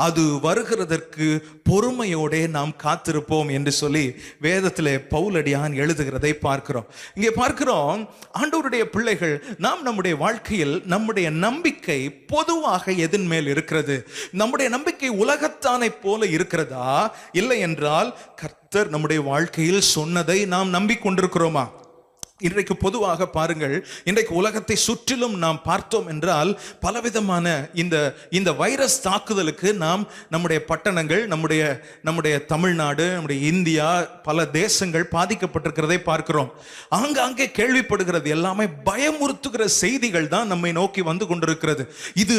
Speaker 3: அது வருகிறதற்கு பொறுமையோட நாம் காத்திருப்போம் என்று சொல்லி வேதத்திலே பவுலடியான் எழுதுகிறதை பார்க்கிறோம். இங்கே பார்க்கிறோம், ஆண்டவருடைய பிள்ளைகள் நாம் நம்முடைய வாழ்க்கையில் நம்முடைய நம்பிக்கை பொதுவாக எதன் மேல் இருக்கிறது? நம்முடைய நம்பிக்கை உலகத்தானை போல இருக்கிறதா? இல்லை என்றால் கர்த்தர் நம்முடைய வாழ்க்கையில் சொன்னதை நாம் நம்பிக்கொண்டிருக்கிறோமா? இன்றைக்கு பொதுவாக பாருங்கள், இன்றைக்கு உலகத்தை சுற்றிலும் நாம் பார்த்தோம் என்றால் பலவிதமான இந்த வைரஸ் தாக்குதலுக்கு நாம் நம்முடைய பட்டணங்கள், நம்முடைய தமிழ்நாடு, நம்முடைய இந்தியா, பல தேசங்கள் பாதிக்கப்பட்டிருக்கிறதை பார்க்கிறோம். ஆங்காங்கே கேள்விப்படுகிறது எல்லாமே பயமுறுத்துகிற செய்திகள் தான் நம்மை நோக்கி வந்து கொண்டிருக்கிறது. இது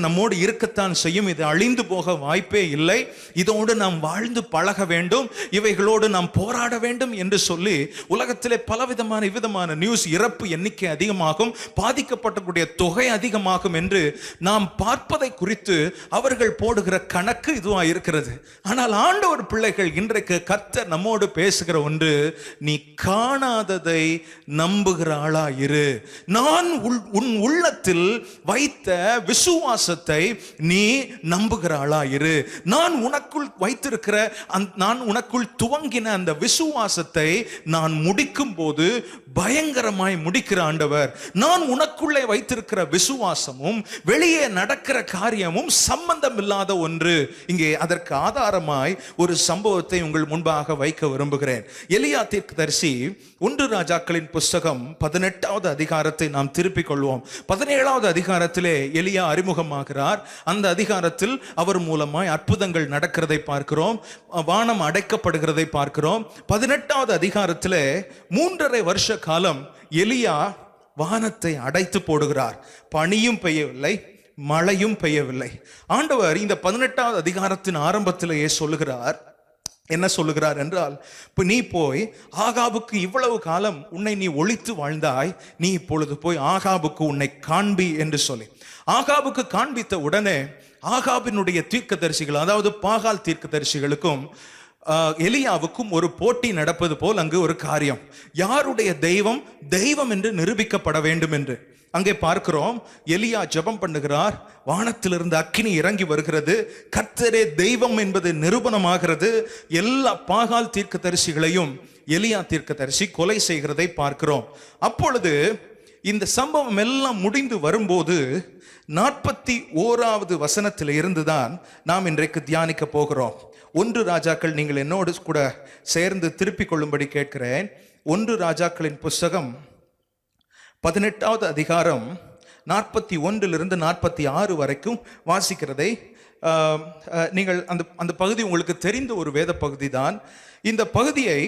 Speaker 3: நம்மோடு இருக்கத்தான் செய்யும், இது அழிந்து போக வாய்ப்பே இல்லை, இதோடு நாம் வாழ்ந்து பழக வேண்டும், இவைகளோடு நாம் போராட வேண்டும் என்று சொல்லி உலகத்திலே விதமான நியூஸ், இறப்பு எண்ணிக்கை அதிகமாகும், பாதிக்கப்பட்டக்கூடிய தொகை அதிகமாகும் என்று நாம் பார்ப்பதை குறித்து அவர்கள் போடுகிற கணக்கு இதுவா இருக்கிறது. ஆனால் ஆண்டவர் பிள்ளைகள், இன்றைக்கு கர்த்தர் நம்மோடு பேசுகிற ஒன்று, நீ காணாததை நம்புகிற ஆளாயிரு. நான் உன் உள்ளத்தில் வைத்த விசுவாசத்தை நீ நம்புகிற ஆளாயிரு. நான் உனக்குள் வைத்திருக்கிற நான் உனக்குள் துவங்கின அந்த விசுவாசத்தை நான் முடிக்கும் போது பயங்கரமாய் முடிக்கிற ஆண்டவர். நான் உனக்குள்ளே வைத்திருக்கிற விசுவாசமும் வெளியே நடக்கிற காரியமும் சம்பந்தம் இல்லாத ஒன்று. இங்கே அதற்கு ஆதாரமாய் ஒரு சம்பவத்தை உங்கள் முன்பாக வைக்க விரும்புகிறேன். எலியா தீர்க்கதரிசி, 1 ராஜாக்களின் புஸ்தகம் 18வது அதிகாரத்தை நாம் திருப்பிக் கொள்வோம். 17வது அதிகாரத்திலே எலியா அறிமுகமாகிறார். அந்த அதிகாரத்தில் அவர் மூலமாய் அற்புதங்கள் நடக்கிறதை பார்க்கிறோம், வானம் அடைக்கப்படுகிறதை பார்க்கிறோம். 18வது அதிகாரத்திலே 3.5 வருஷ காலம் எலியா வானத்தை அடைத்து போடுகிறார். பனியும் பெய்யவில்லை, மழையும் பெய்யவில்லை. ஆண்டவர் இந்த 18வது அதிகாரத்தின் ஆரம்பத்திலேயே சொல்லுகிறார். என்ன சொல்லுகிறார் என்றால், இப்போ நீ போய் ஆகாபுக்கு இவ்வளவு காலம் உன்னை நீ ஒளித்து வாழ்ந்தாய், நீ இப்பொழுது போய் ஆகாபுக்கு உன்னை காண்பி என்று சொல்லி ஆகாபுக்கு காண்பித்த உடனே ஆகாபினுடைய தீர்க்கதரிசிகள், அதாவது பாகால் தீர்க்கதரிசிகளுக்கும் எலியாவுக்கும் ஒரு போட்டி நடப்பது போல் அங்கு ஒரு காரியம். யாருடைய தெய்வம் என்று நிரூபிக்கப்பட வேண்டும் என்று அங்கே பார்க்கிறோம். எலியா ஜெபம் பண்ணுகிறார், வானத்திலிருந்து அக்கினி இறங்கி வருகிறது, கர்த்தரே தெய்வம் என்பது நிரூபணமாகிறது. எல்லா பாகால் தீர்க்கதரிசிகளையும் எலியா தீர்க்கதரிசி கொலை செய்கிறதை பார்க்கிறோம். அப்பொழுது இந்த சம்பவம் எல்லாம் முடிந்து வரும்போது 41வது வசனத்தில் இருந்துதான் நாம் இன்றைக்கு தியானிக்க போகிறோம். 1 ராஜாக்கள், நீங்கள் என்னோடு கூட சேர்ந்து திருப்பிக் கொள்ளும்படி கேட்கிறேன். 1 ராஜாக்களின் புஸ்தகம் 18வது அதிகாரம் 41 46 வரைக்கும் வாசிக்கிறதை நீங்கள் அந்த பகுதி உங்களுக்கு தெரிந்த ஒரு வேத பகுதி தான். இந்த பகுதியை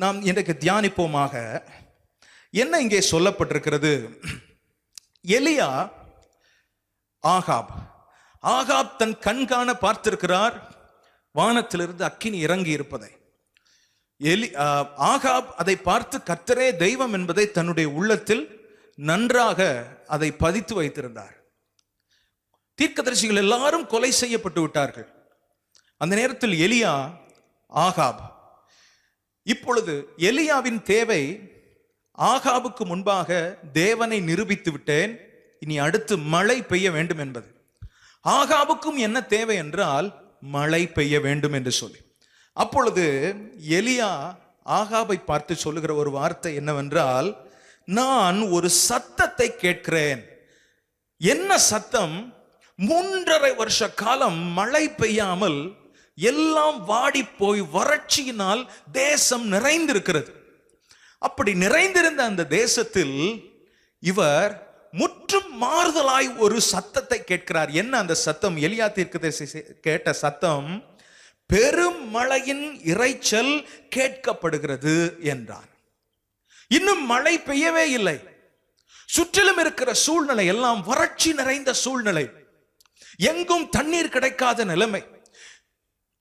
Speaker 3: நாம் இன்றைக்கு தியானிப்போமாக. என்ன இங்கே சொல்லப்பட்டிருக்கிறது? எலியா ஆகாப் தன் கண்காண பார்த்திருக்கிறார் வானத்திலிருந்து அக்கினி இறங்கி இருப்பதை. ஆகாப் அதை பார்த்து கர்த்தரே தெய்வம் என்பதை தன்னுடைய உள்ளத்தில் நன்றாக அதை பதித்து வைத்திருந்தார். தீர்க்கதரிசிகள் எல்லாரும் கொலை செய்யப்பட்டு விட்டார்கள். அந்த நேரத்தில் எலியா, ஆகாப். இப்பொழுது எலியாவின் தேவை, ஆகாபுக்கு முன்பாக தேவனை நிரூபித்து விட்டேன், இனி அடுத்து மழை பெய்ய வேண்டும் என்பது. ஆகாபுக்கும் என்ன தேவை என்றால் மழை பெய்ய வேண்டும் என்று சொல்லி. அப்பொழுது எலியா ஆகாபை பார்த்து சொல்லுகிற ஒரு வார்த்தை என்னவென்றால், நான் ஒரு சத்தத்தை கேட்கிறேன். என்ன சத்தம்? 3.5 வருஷ காலம் மழை பெய்யாமல் எல்லாம் வாடி போய் வறட்சியினால் தேசம் நிறைந்திருக்கிறது. அப்படி நிறைந்திருந்த அந்த தேசத்தில் இவர் முற்றும் மாறுதலாய் ஒரு சத்தத்தை கேட்கிறார். என்ன அந்த சத்தம்? எலியா தீர்க்கதரிசி கேட்ட சத்தம், பெரும் மழையின் இரைச்சல் கேட்கப்படுகிறது என்றார். இன்னும் மழை பெய்யவே இல்லை. சுற்றிலும் இருக்கிற சூழ்நிலை எல்லாம் வறட்சி நிறைந்த சூழ்நிலை, எங்கும் தண்ணீர் கிடைக்காத நிலைமை,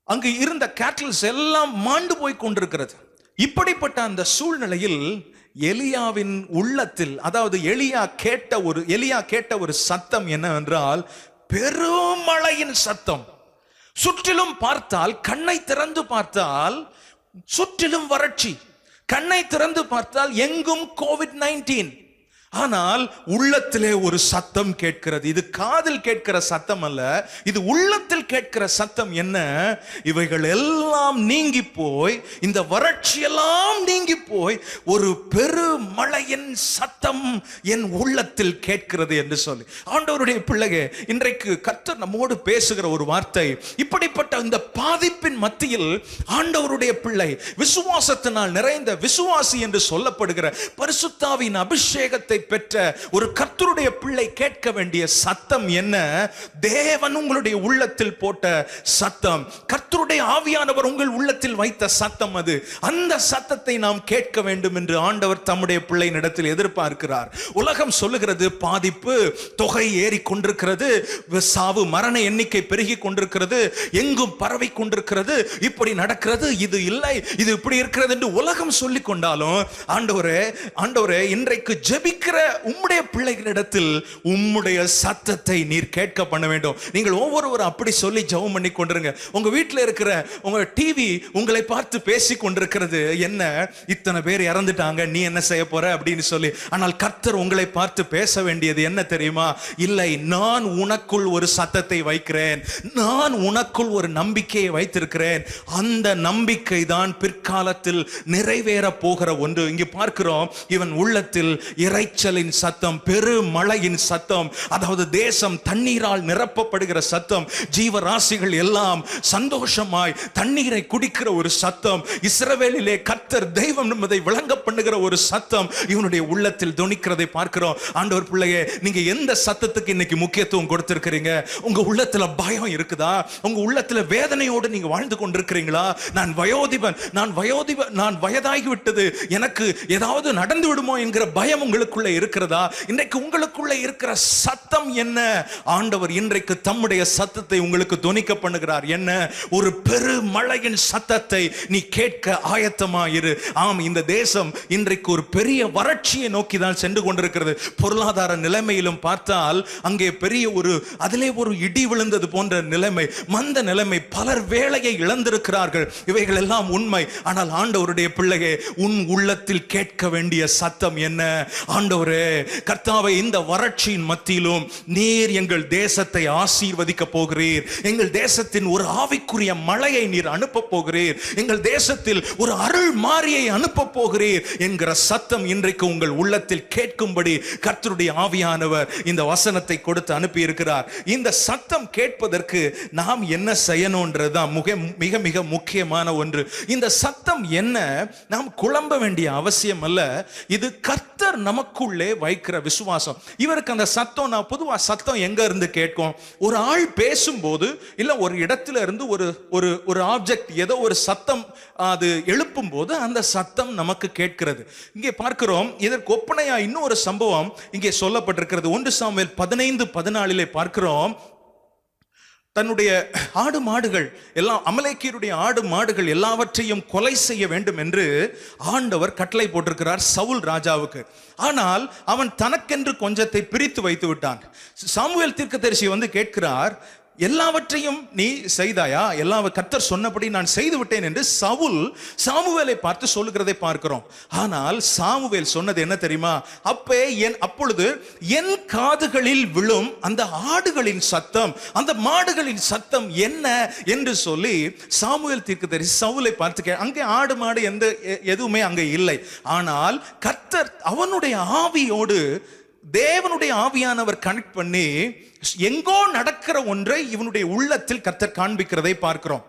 Speaker 3: அங்கு இருந்த கேட்டில்ஸ் எல்லாம் மாண்டு போய் கொண்டிருக்கிறது. இப்படிப்பட்ட அந்த சூழ்நிலையில் எலியாவின் உள்ளத்தில், அதாவது எலியா கேட்ட ஒரு சத்தம் என்னவென்றால் பெருமழையின் சத்தம். சுற்றிலும் பார்த்தால், கண்ணை திறந்து பார்த்தால் சுற்றிலும் வறட்சி, கண்ணை திறந்து பார்த்தால் எங்கும் COVID-19. ஆனால் உள்ளத்திலே ஒரு சத்தம் கேட்கிறது. இது காதில் கேட்கிற சத்தம் அல்ல, இது உள்ளத்தில் கேட்கிற சத்தம். என்ன? இவைகள் எல்லாம் நீங்கி போய், இந்த வறட்சி எல்லாம் நீங்கி போய் ஒரு பெருமழையின் சத்தம் என் உள்ளத்தில் கேட்கிறது என்று சொல்லி. ஆண்டவருடைய பிள்ளையே, இன்றைக்கு கர்த்தர் நம்மோடு பேசுகிற ஒரு வார்த்தை, இப்படிப்பட்ட இந்த பாதிப்பின் மத்தியில் ஆண்டவருடைய பிள்ளை, விசுவாசத்தினால் நிறைந்த விசுவாசி என்று சொல்லப்படுகிற பரிசுத்தாவின் அபிஷேகத்தை பெற்ற ஒரு கர்த்தருடைய பிள்ளை கேட்க வேண்டிய சத்தம் என்ன? தேவன் உங்களுடைய உள்ளத்தில் போட்ட சத்தம், கர்த்தருடைய ஆவியானவர் உங்கள் உள்ளத்தில் வைத்த சத்தம். அது அந்த சத்தத்தை நாம் கேட்க வேண்டும் என்று ஆண்டவர் தம்முடைய பிள்ளையின் இடத்தில் எதிர்பார்க்கிறார். உலகம் சொல்லுகிறது பாதிப்பு, தொகை ஏறி கொண்டிருக்கிறது, சாவு மரண எண்ணிக்கை பெருகி கொண்டிருக்கிறது, எங்கும் பரவி கொண்டிருக்கிறது, இப்படி நடக்கிறது, இது இல்லை, இது இப்படி இருக்கிறது என்று உலகம் சொல்லிக் கொண்டாலும், ஆண்டவரே இன்றைக்கு ஜெபிக்கிற உம்முடைய பிள்ளைகளிடத்தில் உம்முடைய சத்தத்தை நீர் கேட்க பண்ண வேண்டும். நீங்கள் ஒவ்வொருவரும் அப்படி சொல்லி ஜெபம் பண்ணி கொண்டிருங்க. உங்க வீட்டில் இருக்கிற உங்க டிவி உங்களை பார்த்து பேசி கொண்டிருக்கிறது, என்ன இத்தனை பேர் இறந்துட்டாங்க, நீ என்ன செய்ய போற அப்படின்னு சொல்லி. ஆனால் கர்த்தர் உங்களை பார்த்து பேச வேண்டியது என்ன தெரியுமா? இல்லை, நான் உனக்குள் ஒரு சத்தத்தை வைக்கிறேன், நான் உனக்குள் ஒரு நம்பிக்கையை வைத்திருக்கிறேன். அந்த நம்பிக்கை தான் பிற்காலத்தில் நிறைவேற போகிற ஒன்று. இங்கே பார்க்கிறோம், இவன் உள்ளத்தில் இறைச்சலின் சத்தம், பெருமழையின் சத்தம், அதாவது தேசம் தண்ணீரால் நிரப்பப்படுகிற சத்தம், ஜீவராசிகள் எல்லாம் சந்தோஷமாய் தண்ணீரை குடிக்கிற ஒரு சத்தம், இஸ்ரவேலிலே கர்த்தர் தெய்வம் என்பதை விளங்க பண்ணுகிற ஒரு சத்தம் இவனுடைய உள்ளத்தில் தொனிக்கிறதை பார்க்கிறோம். ஆண்டவர் பிள்ளையே, நீங்க எந்த சத்தத்துக்கு இன்னைக்கு முக்கியத்துவம் கொடுத்திருக்கிறீங்க? உங்க உள்ளத்துல பயம் இருக்குதா? உங்க உள்ளத்துல வேதனையோடு நீங்க வாழ்ந்து கொண்டிருக்கிறீங்களா? நான் வயதாகி விட்டது, எனக்கு ஏதாவது நடந்து விடுமோ என்கிற பயம் உங்களுக்குள்ள இருக்கிறதா? இன்றைக்கு உங்களுக்குள்ள இருக்கிற சத்தம் என்ன? ஆண்டவர் இன்றைக்கு தம்முடைய சத்தத்தை உங்களுக்கு தொனிக்க பண்ணுகிறார். என்ன? ஒரு பெருமழையின் சத்தத்தை நீ கேட்க ஆயத்தமா இரு. ஆம், இந்த தேசம் இன்றைக்கு ஒரு பெரிய வறட்சியை நோக்கி தான் சென்று கொண்டிருக்கிறது. பொருளாதார நிலைமையிலும் பார்த்தால் அங்கே பெரிய அதிலே ஒரு இடி விழுந்தது போன்ற நிலைமை, மந்த நிலைமை, பலர் வேலையை இழந்திருக்கிறார்கள். இவைகள் எல்லாம் உண்மை. ஆனால் ஆண்டவருடைய பிள்ளையே, உன் உள்ளத்தில் கேட்க வேண்டிய சத்தம் என்ன? ஆண்டவரே கர்த்தாவே, இந்த வறட்சியின் மத்தியிலும் நீர் எங்கள் தேசத்தை ஆசீர்வதிக்க போகிறீர், எங்கள் தேசத்தின் ஒரு ஆவிக்குரிய மழையை நீர் அனுப்ப போகிறீர், எங்கள் தேசத்தில் ஒரு அருள் மாரியை அனுப்ப போகிறீர் என்கிற சத்தம் இன்றைக்கு உங்கள் உள்ளத்தில் கேட்கும்படி கர்த்தருடைய ஆவியானவர் இந்த வசனத்தை கொடுத்து அனுப்பி இருக்கிறார். இந்த சத்தம் கேட்பதற்கு நாம் என்ன செய்யணும்ன்றதுதான் மிக மிக முக்கியமான ஒன்று. இந்த சத்தம் என்ன? நாம் குழம்ப வேண்டிய அவசியம் அல்ல. இது கர்த்தர் நமக்குள்ளே வைக்கிற விசுவாசம். இவருக்கு அந்த சத்தம், நான் பொதுவா சத்தம் எங்க இருந்து கேட்கும்? ஒரு ஆள் பேசும்போது, இல்ல ஒரு இடத்துல இருந்து ஒரு ஆப்ஜெக்ட், ஏதோ ஒரு சத்தம் அது எழுப்பும் போது அந்த சத்தம் நமக்கு கேட்கிறது. இங்கே பார்க்கிறோம், இதற்கு ஒப்பனையா இன்னொரு சம்பவம் இங்கே சொல்லப்பட்டிருக்கிறது. 1 சாமுவேல் 15:14 பார்க்கிறோம். தன்னுடைய ஆடு மாடுகள் எல்லாம், அமலேக்கியருடைய ஆடு மாடுகள் எல்லாவற்றையும் கொலை செய்ய வேண்டும் என்று ஆண்டவர் கட்டளை போட்டிருக்கிறார் சவுல் ராஜாவுக்கு. ஆனால் அவன் தனக்கென்று கொஞ்சத்தை பிரித்து வைத்து விட்டான். சாமுவேல் தீர்க்கதரிசி வந்து கேட்கிறார், எல்லாவற்றையும் நீ செய்தாயா? கர்த்தர் சொன்னபடி நான் செய்து விட்டேன் என்று சவுல் சாமுவேலை பார்த்து சொல்லுகிறதை பார்க்கிறோம். ஆனால் சாமுவேல் சொன்னது என்ன தெரியுமா? அப்பொழுது என் காதுகளில் விழும் அந்த ஆடுகளின் சத்தம், அந்த மாடுகளின் சத்தம் என்ன என்று சொல்லி சாமுவேல் தீர்க்கதரிசி சவுலை பார்த்து, அங்கே ஆடு மாடு எதுவுமே அங்கே இல்லை. ஆனால் கர்த்தர் அவனுடைய ஆவியோடு, தேவனுடைய ஆவியானவர் கனெக்ட் பண்ணி எங்கோ நடக்கிற ஒன்றை இவனுடைய உள்ளத்தில் கர்த்தர் காண்பிக்கிறதை பார்க்கிறோம்.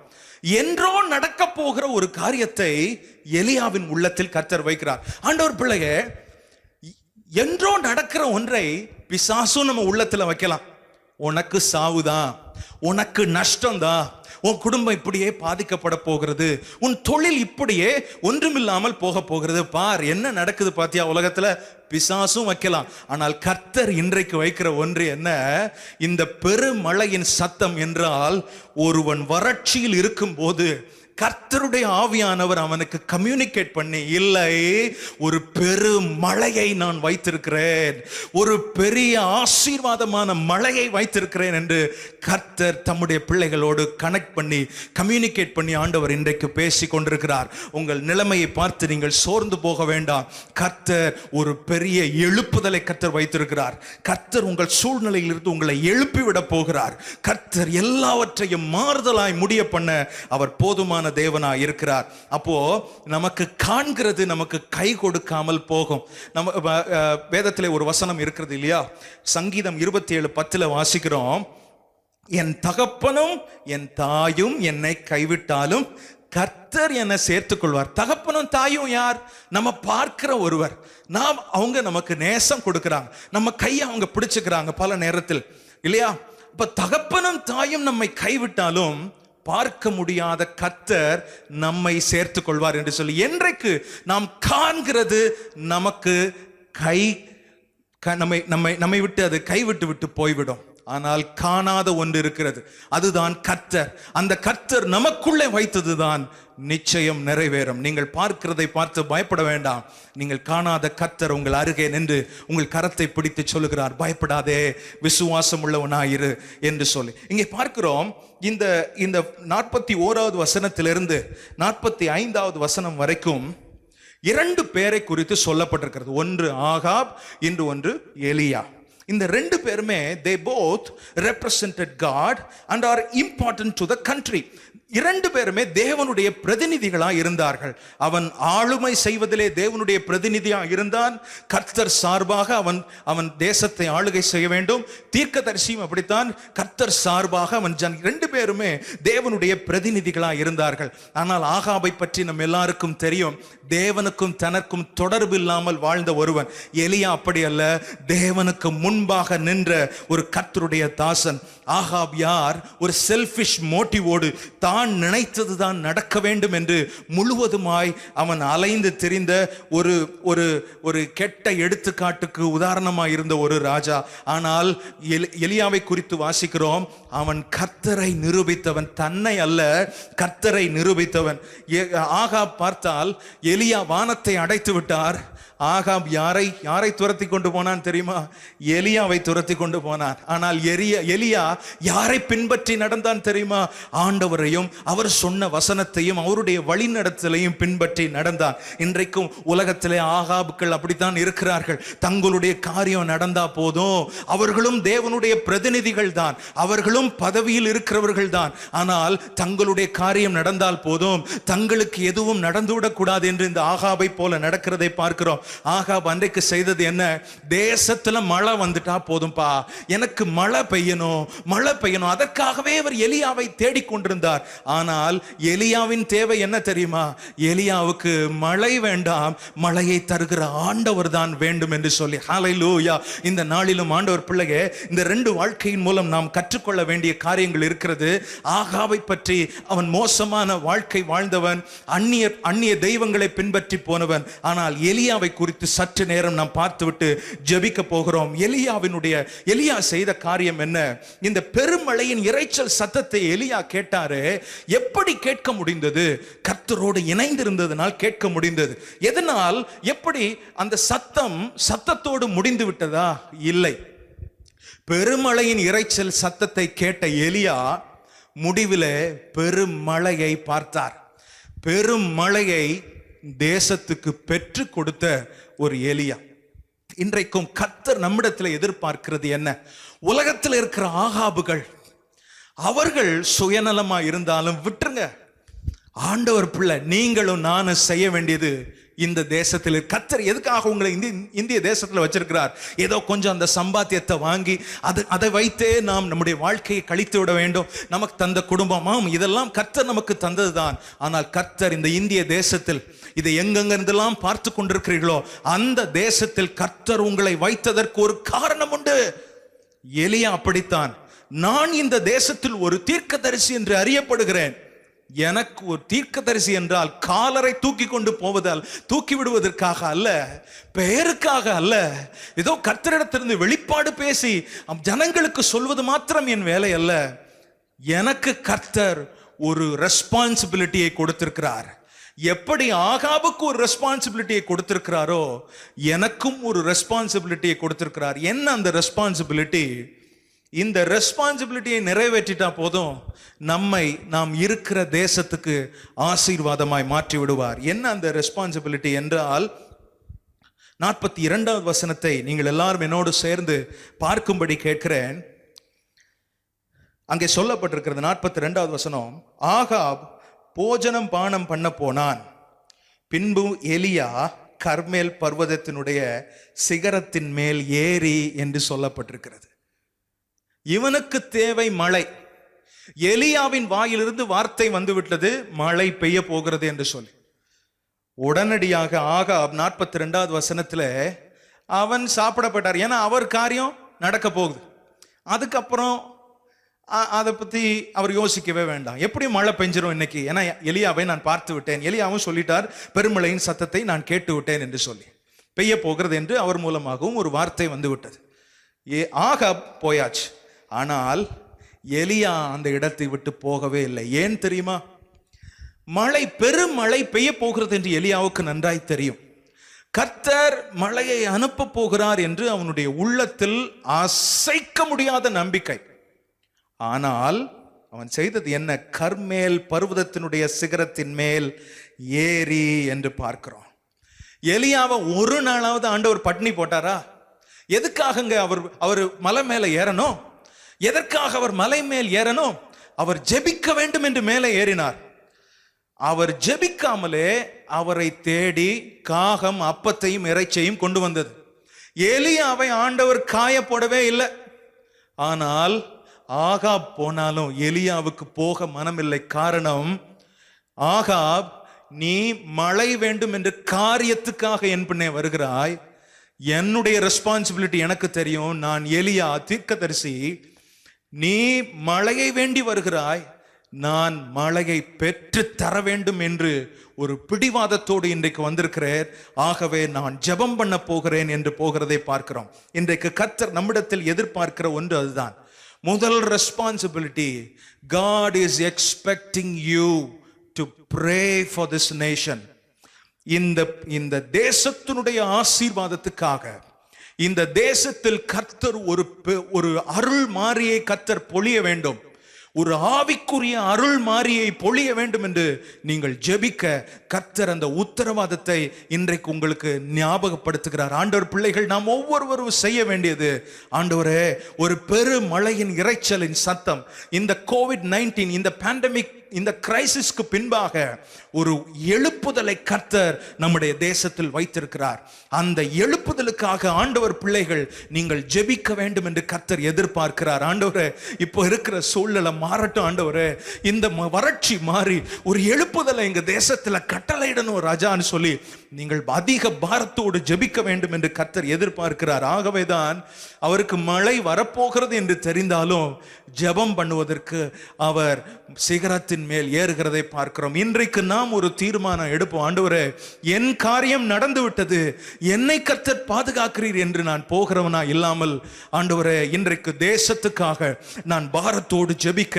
Speaker 3: என்றோ நடக்க போகிற ஒரு காரியத்தை எலியாவின் உள்ளத்தில் கர்த்தர் வைக்கிறார். ஆண்டவர் பிள்ளையே, என்றோ நடக்கிற ஒன்றை பிசாசும் நம்ம உள்ளத்துல வைக்கலாம். உனக்கு சாவுதான், உனக்கு நஷ்டம்தான், உன் குடும்பம் இப்படியே பாதிக்கப்பட போகிறது, உன் தொழில் இப்படியே ஒன்றுமில்லாமல் போக போகிறது, பார் என்ன நடக்குது பாத்தியா உலகத்துல. பிசாசும் வைக்கலாம். ஆனால் கர்த்தர் இன்றைக்கு வைக்கிற ஒன்று என்ன? இந்த பெருமழையின் சத்தம் என்றால், ஒருவன் வறட்சியில் இருக்கும் போது கர்த்தருடைய ஆவியானவர் அவனுக்கு கம்யூனிகேட் பண்ணி, இல்லை, ஒரு பெரும் மழையை நான் வைத்திருக்கிறேன், ஒரு பெரிய ஆசீர்வாதமான மழையை வைத்திருக்கிறேன் என்று கர்த்தர் தம்முடைய பிள்ளைகளோடு கனெக்ட் பண்ணி கம்யூனிகேட் பண்ணி ஆண்டவர் இன்றைக்கு பேசி கொண்டிருக்கிறார். உங்கள் நிலைமையை பார்த்து நீங்கள் சோர்ந்து போக வேண்டாம். கர்த்தர் ஒரு பெரிய எழுப்புதலை கர்த்தர் வைத்திருக்கிறார். கர்த்தர் உங்கள் சூழ்நிலையிலிருந்து உங்களை எழுப்பிவிட போகிறார். கர்த்தர் எல்லாவற்றையும் மாறுதலாய் முடிய பண்ண அவர் போதுமான தேவனாய் இருக்கிறார். அப்போ நமக்கு காண்கிறது நமக்கு கை கொடுக்காமல் போகும். நம்ம வேதத்திலே ஒரு வசனம் இருக்கிறது இல்லையா? சங்கீதம் 27:10 வாசிக்கிறோம், என் தகப்பனும் என் தாயும் என்னை கைவிட்டாலும் கர்த்தர் என்னை சேர்த்துக் கொள்வார். தகப்பனும் தாயும் யார்? நம்ம பார்க்கிற ஒருவர். அவங்க நமக்கு நேசம் கொடுக்கிறாங்க, நம்ம கையை அவங்க பிடிச்சுக்கிறாங்க பல நேரத்தில், இல்லையா? இப்ப தகப்பனும் தாயும் நம்மை கைவிட்டாலும் பார்க்க முடியாத கர்த்தர் நம்மை சேர்த்துக் கொள்வார் என்று சொல்லி, என்றைக்கு நாம் காண்கிறது நமக்கு நம்மை விட்டு அது கைவிட்டு விட்டு போய்விடும். ஆனால் காணாத ஒன்று இருக்கிறது, அதுதான் கர்த்தர். அந்த கர்த்தர் நமக்குள்ளே வைத்ததுதான் நிச்சயம் நிறைவேறும். நீங்கள் பார்க்கிறதை பார்த்து பயப்பட வேண்டாம். நீங்கள் காணாத கர்த்தர் உங்கள் அருகே நின்று உங்கள் கரத்தை பிடித்து சொல்லுகிறார், பயப்படாதே, விசுவாசம் உள்ளவனாயிரு என்று சொல்லி. இங்கே பார்க்கிறோம், இந்த 41வது வசனத்திலிருந்து 45வது வசனம் வரைக்கும் 2 பேரை குறித்து சொல்லப்பட்டிருக்கிறது. ஒன்று ஆகாப், இன்று ஒன்று எலியா. இந்த 2 பேருமே they both represented God and are important to the country. 2 பேருமே தேவனுடைய பிரதிநிதிகளாக இருந்தார்கள். அவன் ஆளுமை செய்வதிலே தேவனுடைய பிரதிநிதியாக இருந்தான். கர்த்தர் சார்பாக அவன் தேசத்தை ஆளுகை செய்ய வேண்டும். தீர்க்கதரிசியும் அப்படித்தான், கர்த்தர் சார்பாக அவன் 2 பேருமே தேவனுடைய பிரதிநிதிகளாக இருந்தார்கள். ஆனால் ஆகாபை பற்றி நம்ம எல்லாருக்கும் தெரியும், தேவனுக்கும் தனக்கும் தொடர்பு இல்லாமல் வாழ்ந்த ஒருவன். எலியா அப்படி அல்ல, தேவனுக்கு முன்பாக நின்ற ஒரு கர்த்தருடைய தாசன். ஆகாப் யார்? ஒரு செல்ஃபிஷ் மோட்டிவோடு தான் நினைத்ததுதான் நடக்க வேண்டும் என்று முழுவதுமாய் அவன் அலைந்து திரிந்த ஒரு கெட்ட எடுத்துக்காட்டுக்கு உதாரணமாய் இருந்த ஒரு ராஜா. ஆனால் எலியாவை குறித்து வாசிக்கிறோம், அவன் கர்த்தரை நிரூபித்தவன், தன்னை அல்ல கர்த்தரை நிரூபித்தவன். ஆகாப் பார்த்தால் எலியா வானத்தை அடைத்து விட்டார். ஆகாப் யாரை துரத்தி கொண்டு போனான் தெரியுமா? எலியாவை துரத்தி கொண்டு போனான். ஆனால் எலியா யாரை பின்பற்றி நடந்தான் தெரியுமா? ஆண்டவரையும் அவர் சொன்ன வசனத்தையும் அவருடைய வழிநடத்தலையும் பின்பற்றி நடந்தான். இன்றைக்கும் உலகத்திலே ஆகாபுக்கள் அப்படித்தான் இருக்கிறார்கள். தங்களுடைய காரியம் நடந்தா போதும், அவர்களும் தேவனுடைய பிரதிநிதிகள் தான், அவர்களும் பதவியில் இருக்கிறவர்கள் தான். ஆனால் தங்களுடைய காரியம் நடந்தால் போதும், தங்களுக்கு எதுவும் நடந்துவிடக் கூடாது என்று இந்த ஆகாபை போல நடக்கிறதை பார்க்கிறோம். ஆகாப் அன்றைக்கு செய்தது என்ன? தேசத்துல மழை வந்துட்டா போதும்பா, எனக்கு மழை பெய்யணும், அதற்காகவே அவர் எலியாவை தேடிக்கொண்டிருந்தார். ஆனால் எலியாவின் தேவை என்ன தெரியுமா? எலியாவுக்கு மழை வேண்டாம், மழையை தருகிற ஆண்டவர் தான் வேண்டும் என்று சொல்லி. ஹல்லேலூயா! இந்த நாளிலும் ஆண்டவர் பிள்ளையே, இந்த 2 வாழ்க்கையின் மூலம் நாம் கற்றுக்கொள்ள வேண்டிய காரியங்கள் இருக்கிறது. ஆகாபை பற்றி, அவன் மோசமான வாழ்க்கை வாழ்ந்தவன், அந்நிய தெய்வங்களை பின்பற்றி போனவன். ஆனால் எலியாவை குறித்து சற்று நேரம் நாம் பார்த்துவிட்டு ஜெபிக்க போகிறோம். எலியா செய்த காரியம் என்ன? இந்த பெருமழையின் இரைச்சல் சத்தத்தை எலியா கேட்டாரு. எப்படி கேட்க முடிந்தது? கர்த்தரோடு இணைந்திருந்ததனால் கேட்க முடிந்தது. எதனால்? எப்படி? அந்த சத்தத்தோடு முடிந்து விட்டதா? இல்லை. பெருமழையின் இரைச்சல் சத்தத்தை கேட்ட எலியா முடிவில் பெருமழையை பார்த்தார். பெருமழையை தேசத்துக்கு பெற்று கொடுத்த ஒரு எலியா. இன்றைக்கும் கர்த்தர் நம்மிடத்தில் எதிர்பார்க்கிறது என்ன? உலகத்தில் இருக்கிற ஆகாபுகள், அவர்கள் சுயநலமா இருந்தாலும் விட்டுருங்க. ஆண்டவர் பிள்ளை நீங்களும் நானும் செய்ய வேண்டியது, இந்த தேசத்தில் கர்த்தர் எதுக்காக உங்களை இந்திய தேசத்தில் வச்சிருக்கிறார்? ஏதோ கொஞ்சம் அந்த சம்பாத்தியத்தை வாங்கி அதை வைத்தே நாம் நம்முடைய வாழ்க்கையை கழித்து விட வேண்டும். நமக்கு தந்த குடும்பமாம் இதெல்லாம் கர்த்தர் நமக்கு தந்ததுதான். ஆனால் கர்த்தர் இந்த இந்திய தேசத்தில், இதை எங்கெங்கெல்லாம் பார்த்து கொண்டிருக்கிறீர்களோ அந்த தேசத்தில் கர்த்தர் உங்களை வைத்ததற்கு ஒரு காரணம் உண்டு. எலியா அப்படித்தான். நான் இந்த தேசத்தில் ஒரு தீர்க்கதரிசி என்று அறியப்படுகிறேன். எனக்கு ஒரு தீர்க்கதரிசி என்றால் காலரை தூக்கி கொண்டு போவதால், தூக்கி விடுவதற்காக அல்ல, பெயருக்காக அல்ல, ஏதோ கர்த்தரிடத்திலிருந்து வெளிப்பாடு பேசி ஜனங்களுக்கு சொல்வது மாத்திரம் என் வேலை அல்ல. எனக்கு கர்த்தர் ஒரு ரெஸ்பான்சிபிலிட்டியை கொடுத்திருக்கிறார். எப்படி ஆகாபுக்கு ஒரு ரெஸ்பான்சிபிலிட்டியை கொடுத்திருக்கிறாரோ எனக்கும் ஒரு ரெஸ்பான்சிபிலிட்டியை கொடுத்திருக்கிறார். என்ன அந்த ரெஸ்பான்சிபிலிட்டி? இந்த ரெஸ்பான்சிபிலிட்டியை நிறைவேற்றிட்டா போதும், நாம் இருக்கிற தேசத்துக்கு ஆசீர்வாதமாய் மாற்றி விடுவார். என்ன அந்த ரெஸ்பான்சிபிலிட்டி என்றால், 42வது வசனத்தை நீங்கள் எல்லாரும் என்னோடு சேர்ந்து பார்க்கும்படி கேட்கிறேன். அங்கே சொல்லப்பட்டிருக்கிறது 42வது வசனம், ஆகாப் போஜனம் பானம் பண்ண போனான். பின்பு எலியா கர்மேல் பர்வதத்தினுடைய சிகரத்தின் மேல் ஏறி என்று சொல்லப்பட்டிருக்கிறது. இவனுக்கு தேவை மழை. எலியாவின் வாயிலிருந்து வார்த்தை வந்துவிட்டது, மழை பெய்ய போகிறது என்று சொல்லி. உடனடியாக ஆகாப் 42வது வசனத்துல அவன் சாப்பிடப்பட்டார். ஏன்னா அவர் காரியம் நடக்க போகுது. அதுக்கப்புறம் அதை பத்தி அவர் யோசிக்கவே வேண்டாம். எப்படி மழை பெஞ்சிரும் இன்னைக்கு, ஏன்னா எலியாவை நான் பார்த்து விட்டேன், எலியாவும் சொல்லிட்டார் பெருமழையின் சத்தத்தை நான் கேட்டு விட்டேன் என்று சொல்லி, பெய்ய போகிறது என்று அவர் மூலமாகவும் ஒரு வார்த்தை வந்து விட்டது. ஆகாப் போயாச்சு. ஆனால் எலியா அந்த இடத்தை விட்டு போகவே இல்லை. ஏன் தெரியுமா? மழை, பெரும் மழை பெய்ய போகிறது என்று எலியாவுக்கு நன்றாய் தெரியும். கர்த்தர் மழையை அனுப்ப போகிறார் என்று அவனுடைய உள்ளத்தில் அசைக்க முடியாத நம்பிக்கை. ஆனால் அவன் செய்தது என்ன? கர்மேல் பர்வதத்தினுடைய சிகரத்தின் மேல் ஏறி என்று பார்க்கிறோம். எலியாவை ஒரு நாளாவது ஆண்டவர் பட்டினி போட்டாரா? எதுக்காகங்க அவர் மலை மேல ஏறணும்? எதற்காக அவர் மலை மேல் ஏறணும்? அவர் ஜெபிக்க வேண்டும் என்று மேலே ஏறினார். அவர் ஜெபிக்காமலே அவரை தேடி காகம் அப்பத்தையும் இறைச்சியையும் கொண்டு வந்தது. எலியாவை ஆண்டவர் காய போடவே இல்லை. ஆனால் ஆகாப் போனாலும் எலியாவுக்கு போக மனமில்லை. காரணம், ஆகாப், நீ மழை வேண்டும் என்று காரியத்துக்காக என் பின்னே வருகிறாய். என்னுடைய ரெஸ்பான்சிபிலிட்டி எனக்கு தெரியும். நான் எலியா தீர்க்கதரிசி. நீ மழையை வேண்டி வருகிறாய், நான் மழையை பெற்று தர வேண்டும் என்று ஒரு பிடிவாதத்தோடு இன்றைக்கு வந்திருக்கிறேன். ஆகவே நான் ஜெபம் பண்ண போகிறேன் என்று போகிறதை பார்க்கிறோம். இன்றைக்கு கர்த்தர் நம்மிடத்தில் எதிர்பார்க்கிற ஒன்று அதுதான். முதல் responsibility, God is expecting you to pray for this nation. இந்த தேசத்தினுடைய ஆசீர்வாதத்துக்காக, இந்த தேசத்தில் கர்த்தர் ஒரு அருள் மாரியை கர்த்தர் பொழிய வேண்டும், ஒரு ஆவிக்குரிய அருள் மாரியை பொழிய வேண்டும் என்று நீங்கள் ஜெபிக்க கர்த்தர் அந்த உத்தரவாதத்தை இன்றைக்கு உங்களுக்கு ஞாபகப்படுத்துகிறார். ஆண்டவர் பிள்ளைகள், நாம் ஒவ்வொருவரும் செய்ய வேண்டியது, ஆண்டவரே, ஒரு பெரு மழையின் இரைச்சலின் சத்தம், இந்த COVID-19, இந்த பேண்டமிக், இந்த கிரைசிஸ்க்கு பின்பாக ஒரு எழுப்புதலை கர்த்தர் நம்முடைய தேசத்தில் வைத்திருக்கிறார். அந்த எழுப்புதலுக்காக ஆண்டவர் பிள்ளைகள் நீங்கள் ஜெபிக்க வேண்டும் என்று கர்த்தர் எதிர்பார்க்கிறார். ஆண்டவரே, இப்போ இருக்கிற சூழ்நிலை மாறட்டும். ஆண்டவரே, இந்த வறட்சி மாறி ஒரு எழுப்புதலை எங்க தேசத்துல கட்டளையிடணும் ராஜான்னு சொல்லி நீங்கள் அதிக பாரத்தோடு ஜெபிக்க வேண்டும் என்று கர்த்தர் எதிர்பார்க்கிறார். ஆகவேதான் அவருக்கு மழை வரப்போகிறது என்று தெரிந்தாலும் ஜெபம் பண்ணுவதற்கு அவர் சிகரத்தின் மேல் ஏறுகிறதை பார்க்கிறோம். இன்றைக்கு நாம் ஒரு தீர்மானம் எடுப்போம். ஆண்டவரே, என் காரியம் நடந்து விட்டது, என்னை கர்த்தர் பாதுகாக்கிறீர் என்று நான் போகிறவனா இல்லாமல், ஆண்டவரே, இன்றைக்கு தேசத்துக்காக நான் பாரத்தோடு ஜெபிக்க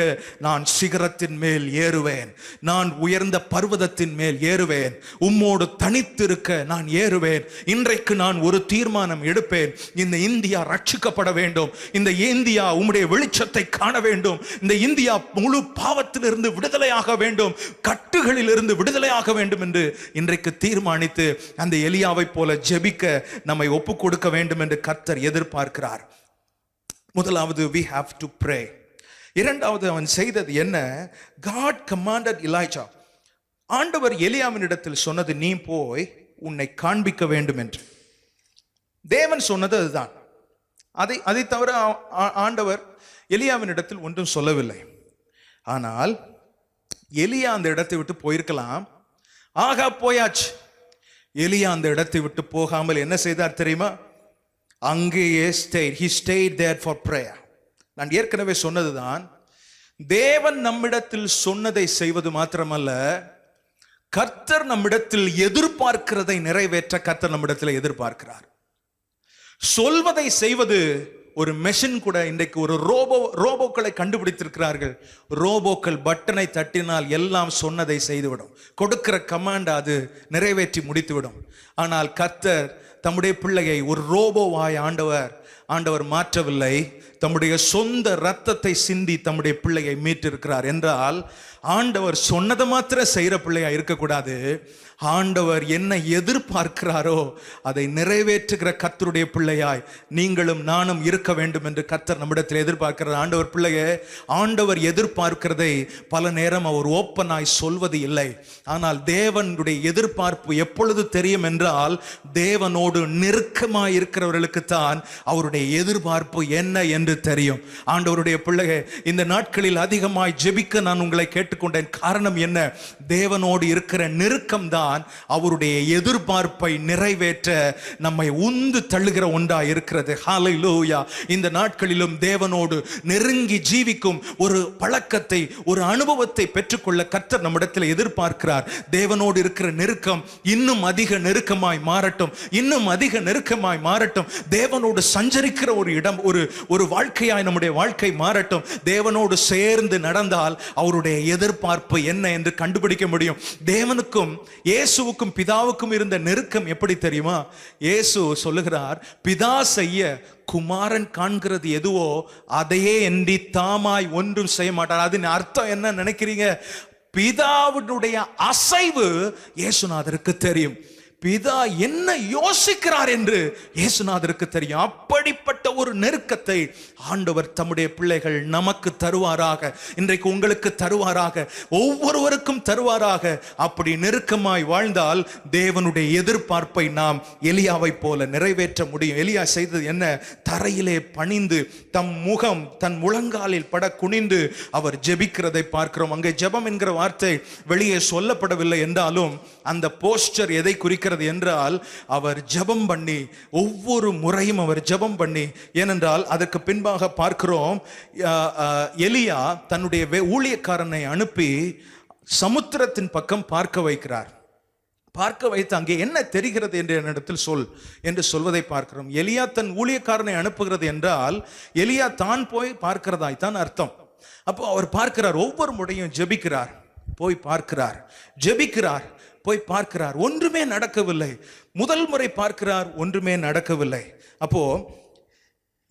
Speaker 3: நான் சிகரத்தின் மேல் ஏறுவேன், நான் உயர்ந்த பர்வதத்தின் மேல் ஏறுவேன், உம்மோடு தனித்திருக்க நான் ஏறுவேன். இன்றைக்கு நான் ஒரு தீர்மானம் எடுப்பேன். இந்த இந்தியா ரட்சிக்கப்பட வேண்டும், இந்த இந்தியா உம்முடைய வெளிச்சத்தை காண வேண்டும், இந்த இந்தியா முழு பாவத்திலிருந்து விடுதலையாக வேண்டும், கட்டுகளில் இருந்து விடுதலையாக வேண்டும் என்று இன்றைக்கு தீர்மானித்து அந்த எலியாவை போல ஜெபிக்க நம்மை ஒப்புக் கொடுக்க வேண்டும் என்று கர்த்தர் எதிர்பார்க்கிறார். முதலாவது, we have to pray. இரண்டாவது, அவன் செய்தது என்ன? God commanded Elijah. ஆண்டவர் எலியாவினிடத்தில் சொன்னது, நீ போய் உன்னை காண்பிக்க வேண்டும் என்று. தேவன் சொன்னது அதுதான். அதை தவிர ஆண்டவர் எலியாவினிடத்தில் ஒன்றும் சொல்லவில்லை. ஆனால் எலியா அந்த இடத்தை விட்டு போயிருக்கலாம். ஆகாப் போயாச்சு. எலியா அந்த இடத்தை விட்டு போகாமல் என்ன செய்தார் தெரியுமா? அங்கேயே he stayed there for prayer. நான் ஏற்கனவே சொன்னதுதான், தேவன் நம்மிடத்தில் சொன்னதை செய்வது மாத்திரமல்ல, கர்த்தர் நம்மிடத்தில் எதிர்பார்க்கிறதை நிறைவேற்ற கர்த்தர் நம்மிடத்தில் எதிர்பார்க்கிறார். சொல்வதை செய்வது ஒரு மெஷின் கூட இன்றைக்கு ஒரு ரோபோக்களை கண்டுபிடித்திருக்கிறார்கள். ரோபோக்கள் பட்டனை தட்டினால் எல்லாம் சொன்னதை செய்துவிடும். கொடுக்கிற கமாண்ட் அது நிறைவேற்றி முடித்துவிடும். ஆனால் கர்த்தர் தம்முடைய பிள்ளையை ஒரு ரோபோவாய் ஆண்டவர் மாற்றவில்லை. தம்முடைய சொந்த இரத்தத்தை சிந்தி தம்முடைய பிள்ளையை மீட்டிருக்கிறார் என்றால் ஆண்டவர் சொன்னதை மாத்திர செய்யற பிள்ளையா இருக்கக்கூடாது. ஆண்டவர் என்ன எதிர்பார்க்கிறாரோ அதை நிறைவேற்றுகிற கர்த்தருடைய பிள்ளையாய் நீங்களும் நானும் இருக்க வேண்டும் என்று கர்த்தர் நம்மிடத்தில் எதிர்பார்க்கிறார். ஆண்டவர் பிள்ளையே, ஆண்டவர் எதிர்பார்க்கிறதை பல நேரம் அவர் ஓப்பனாய் சொல்வது இல்லை. ஆனால் தேவனுடைய எதிர்பார்ப்பு எப்பொழுது தெரியும் என்றால், தேவனோடு நெருக்கமாய் இருக்கிறவர்களுக்கு தான் அவருடைய எதிர்பார்ப்பு என்ன என்று தெரியும். ஆண்டவருடைய பிள்ளையே, இந்த நாட்களில் அதிகமாய் ஜெபிக்க நான் உங்களை கேட்டுக்கொண்டேன். காரணம் என்ன? தேவனோடு இருக்கிற நெருக்கம் தான் அவருடைய எதிர்பார்ப்பை நிறைவேற்ற நம்மை உந்து தள்ளுகிற ஒன்றா இருக்கிறது. ஹல்லேலூயா. இந்த நாட்களிலும் தேவனோடு நெருங்கி ஜீவிக்கும் ஒரு பழக்கத்தை, ஒரு அனுபவத்தை பெற்றுக்கொள்ள கர்த்தர் நம்மிடத்தில் எதிர்பார்க்கிறார். தேவனோடு இருக்கிற நெருக்கம் இன்னும் அதிக நெருக்கமாய் மாறட்டும், இன்னும் அதிக நெருக்கமாய் மாறட்டும். தேவனோடு சஞ்சரிக்கிற ஒரு இடம், ஒரு வாழ்க்கையாய் நம்முடைய வாழ்க்கை மாறட்டும். தேவனோடு சேர்ந்து நடந்தால் அவருடைய எதிர்பார்ப்பு என்ன என்று கண்டுபிடிக்க முடியும். தேவனுக்கும் இயேசுவுக்கும் பிதாவுக்கும் இருந்த நெருக்கம் எப்படி தெரியுமா? இயேசு சொல்லுகிறார், பிதா செய்ய குமாரன் காண்கிறது எதுவோ அதையே எண்ணி தாமாய் ஒன்றும் செய்ய மாட்டார். அதன் அர்த்தம் என்ன நினைக்கிறீங்க? பிதாவுடைய அசைவு இயேசுநாதருக்கு தெரியும். பிதா என்ன யோசிக்கிறார் என்று இயேசுநாதருக்கு தெரியும். அப்படிப்பட்ட ஒரு நெருக்கத்தை ஆண்டவர் தம்முடைய பிள்ளைகள் நமக்கு தருவாராக, இன்றைக்கு உங்களுக்கு தருவாராக, ஒவ்வொருவருக்கும் தருவாராக. அப்படி நெருக்கமாய் வாழ்ந்தால் தேவனுடைய எதிர்பார்ப்பை நாம் எலியாவை போல நிறைவேற்ற முடியும். எலியா செய்தது என்ன? தரையிலே பணிந்து தம் முகம் தன் முழங்காலில் பட குனிந்து அவர் ஜெபிக்கிறதை பார்க்கிறோம். அங்கே ஜெபம் என்கிற வார்த்தை வெளியே சொல்லப்படவில்லை என்றாலும் அந்த போஸ்டர் எதை குறிக்கிறது என்றால், அவர் ஜெபம் பண்ணி, ஒவ்வொரு முறையும் அவர் ஜெபம் பண்ணி. ஏனென்றால் அதற்கு பின்பாக பார்க்கிறோம், எலியா தன்னுடைய ஊழியக்காரனை அனுப்பி சமுத்திரத்தின் பக்கம் பார்க்க வைக்கிறார். பார்க்க வைத்து அங்கே என்ன தெரிகிறது என்று என்னிடத்தில் சொல் என்று சொல்வதை பார்க்கிறோம். எலியா தன் ஊழியக்காரனை அனுப்புகிறது என்றால் எலியா தான் போய் பார்க்கிறதாய் தான் அர்த்தம். அப்போ அவர் பார்க்கிறார், ஒவ்வொரு முறையும் ஜெபிக்கிறார், போய் பார்க்கிறார், ஜெபிக்கிறார், போய் பார்க்கிறார், ஒன்றுமே நடக்கவில்லை. முதல் முறை பார்க்கிறார், ஒன்றுமே நடக்கவில்லை. அப்போ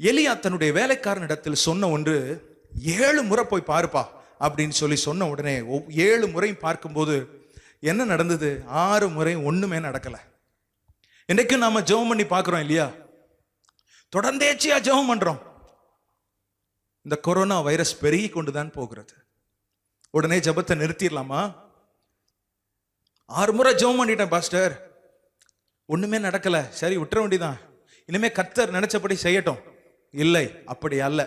Speaker 3: எலியா தன்னுடைய வேலைக்காரனிடத்தில் சொன்ன ஒன்று, 7 முறை போய் பாருப்பா அப்படின்னு சொல்லி சொன்ன உடனே 7 முறை பார்க்கும்போது என்ன நடந்தது? 6 முறை ஒண்ணுமே நடக்கல. இன்றைக்கு நாம ஜெபம் பண்ணி பார்க்கிறோம் இல்லையா? தொடர்ந்தேச்சியா ஜெபம் பண்றோம். இந்த கொரோனா வைரஸ் பெருகி கொண்டுதான் போகிறது. உடனே ஜெபத்தை நிறுத்திடலாமா? 6 முறை ஜெபம் பண்ணிட்டேன் பாஸ்டர், ஒண்ணுமே நடக்கல, சரி விட்டுற வேண்டியதான், இனிமே கர்த்தர் நினைச்சபடி செய்யட்டும். இல்லை, அப்படி அல்ல.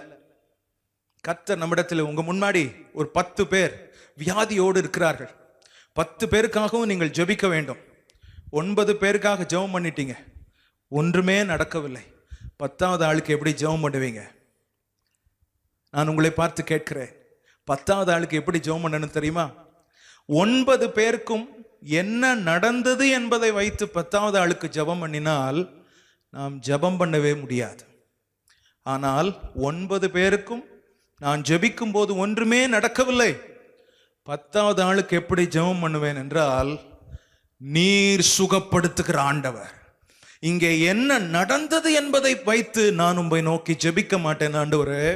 Speaker 3: கர்த்தர் நம்மிடத்தில், உங்க முன்னாடி ஒரு 10 பேர் வியாதியோடு இருக்கிறார்கள். 10 பேருக்காகவும் நீங்கள் ஜெபிக்க வேண்டும். 9 பேருக்காக ஜெபம் பண்ணிட்டீங்க, ஒன்றுமே நடக்கவில்லை. 10வது ஆளுக்கு எப்படி ஜெபம் பண்ணுவீங்க? நான் உங்களை பார்த்து கேட்கிறேன், 10வது ஆளுக்கு எப்படி ஜெபம் பண்ணணும் தெரியுமா? 9 பேருக்கும் என்ன நடந்தது என்பதை வைத்து 10வது ஆளுக்கு ஜெபம் பண்ணினால் நாம் ஜெபம் பண்ணவே முடியாது. ஆனால் 9 பேருக்கும் நான் ஜெபிக்கும் போது ஒன்றுமே நடக்கவில்லை. 10வது ஆளுக்கு எப்படி ஜெபம் பண்ணுவேன் என்றால், நீர் சுகப்படுத்துகிற ஆண்டவர், இங்கே என்ன நடந்தது என்பதை வைத்து நான் உம்மை நோக்கி ஜெபிக்க மாட்டேன். ஆண்டவரே,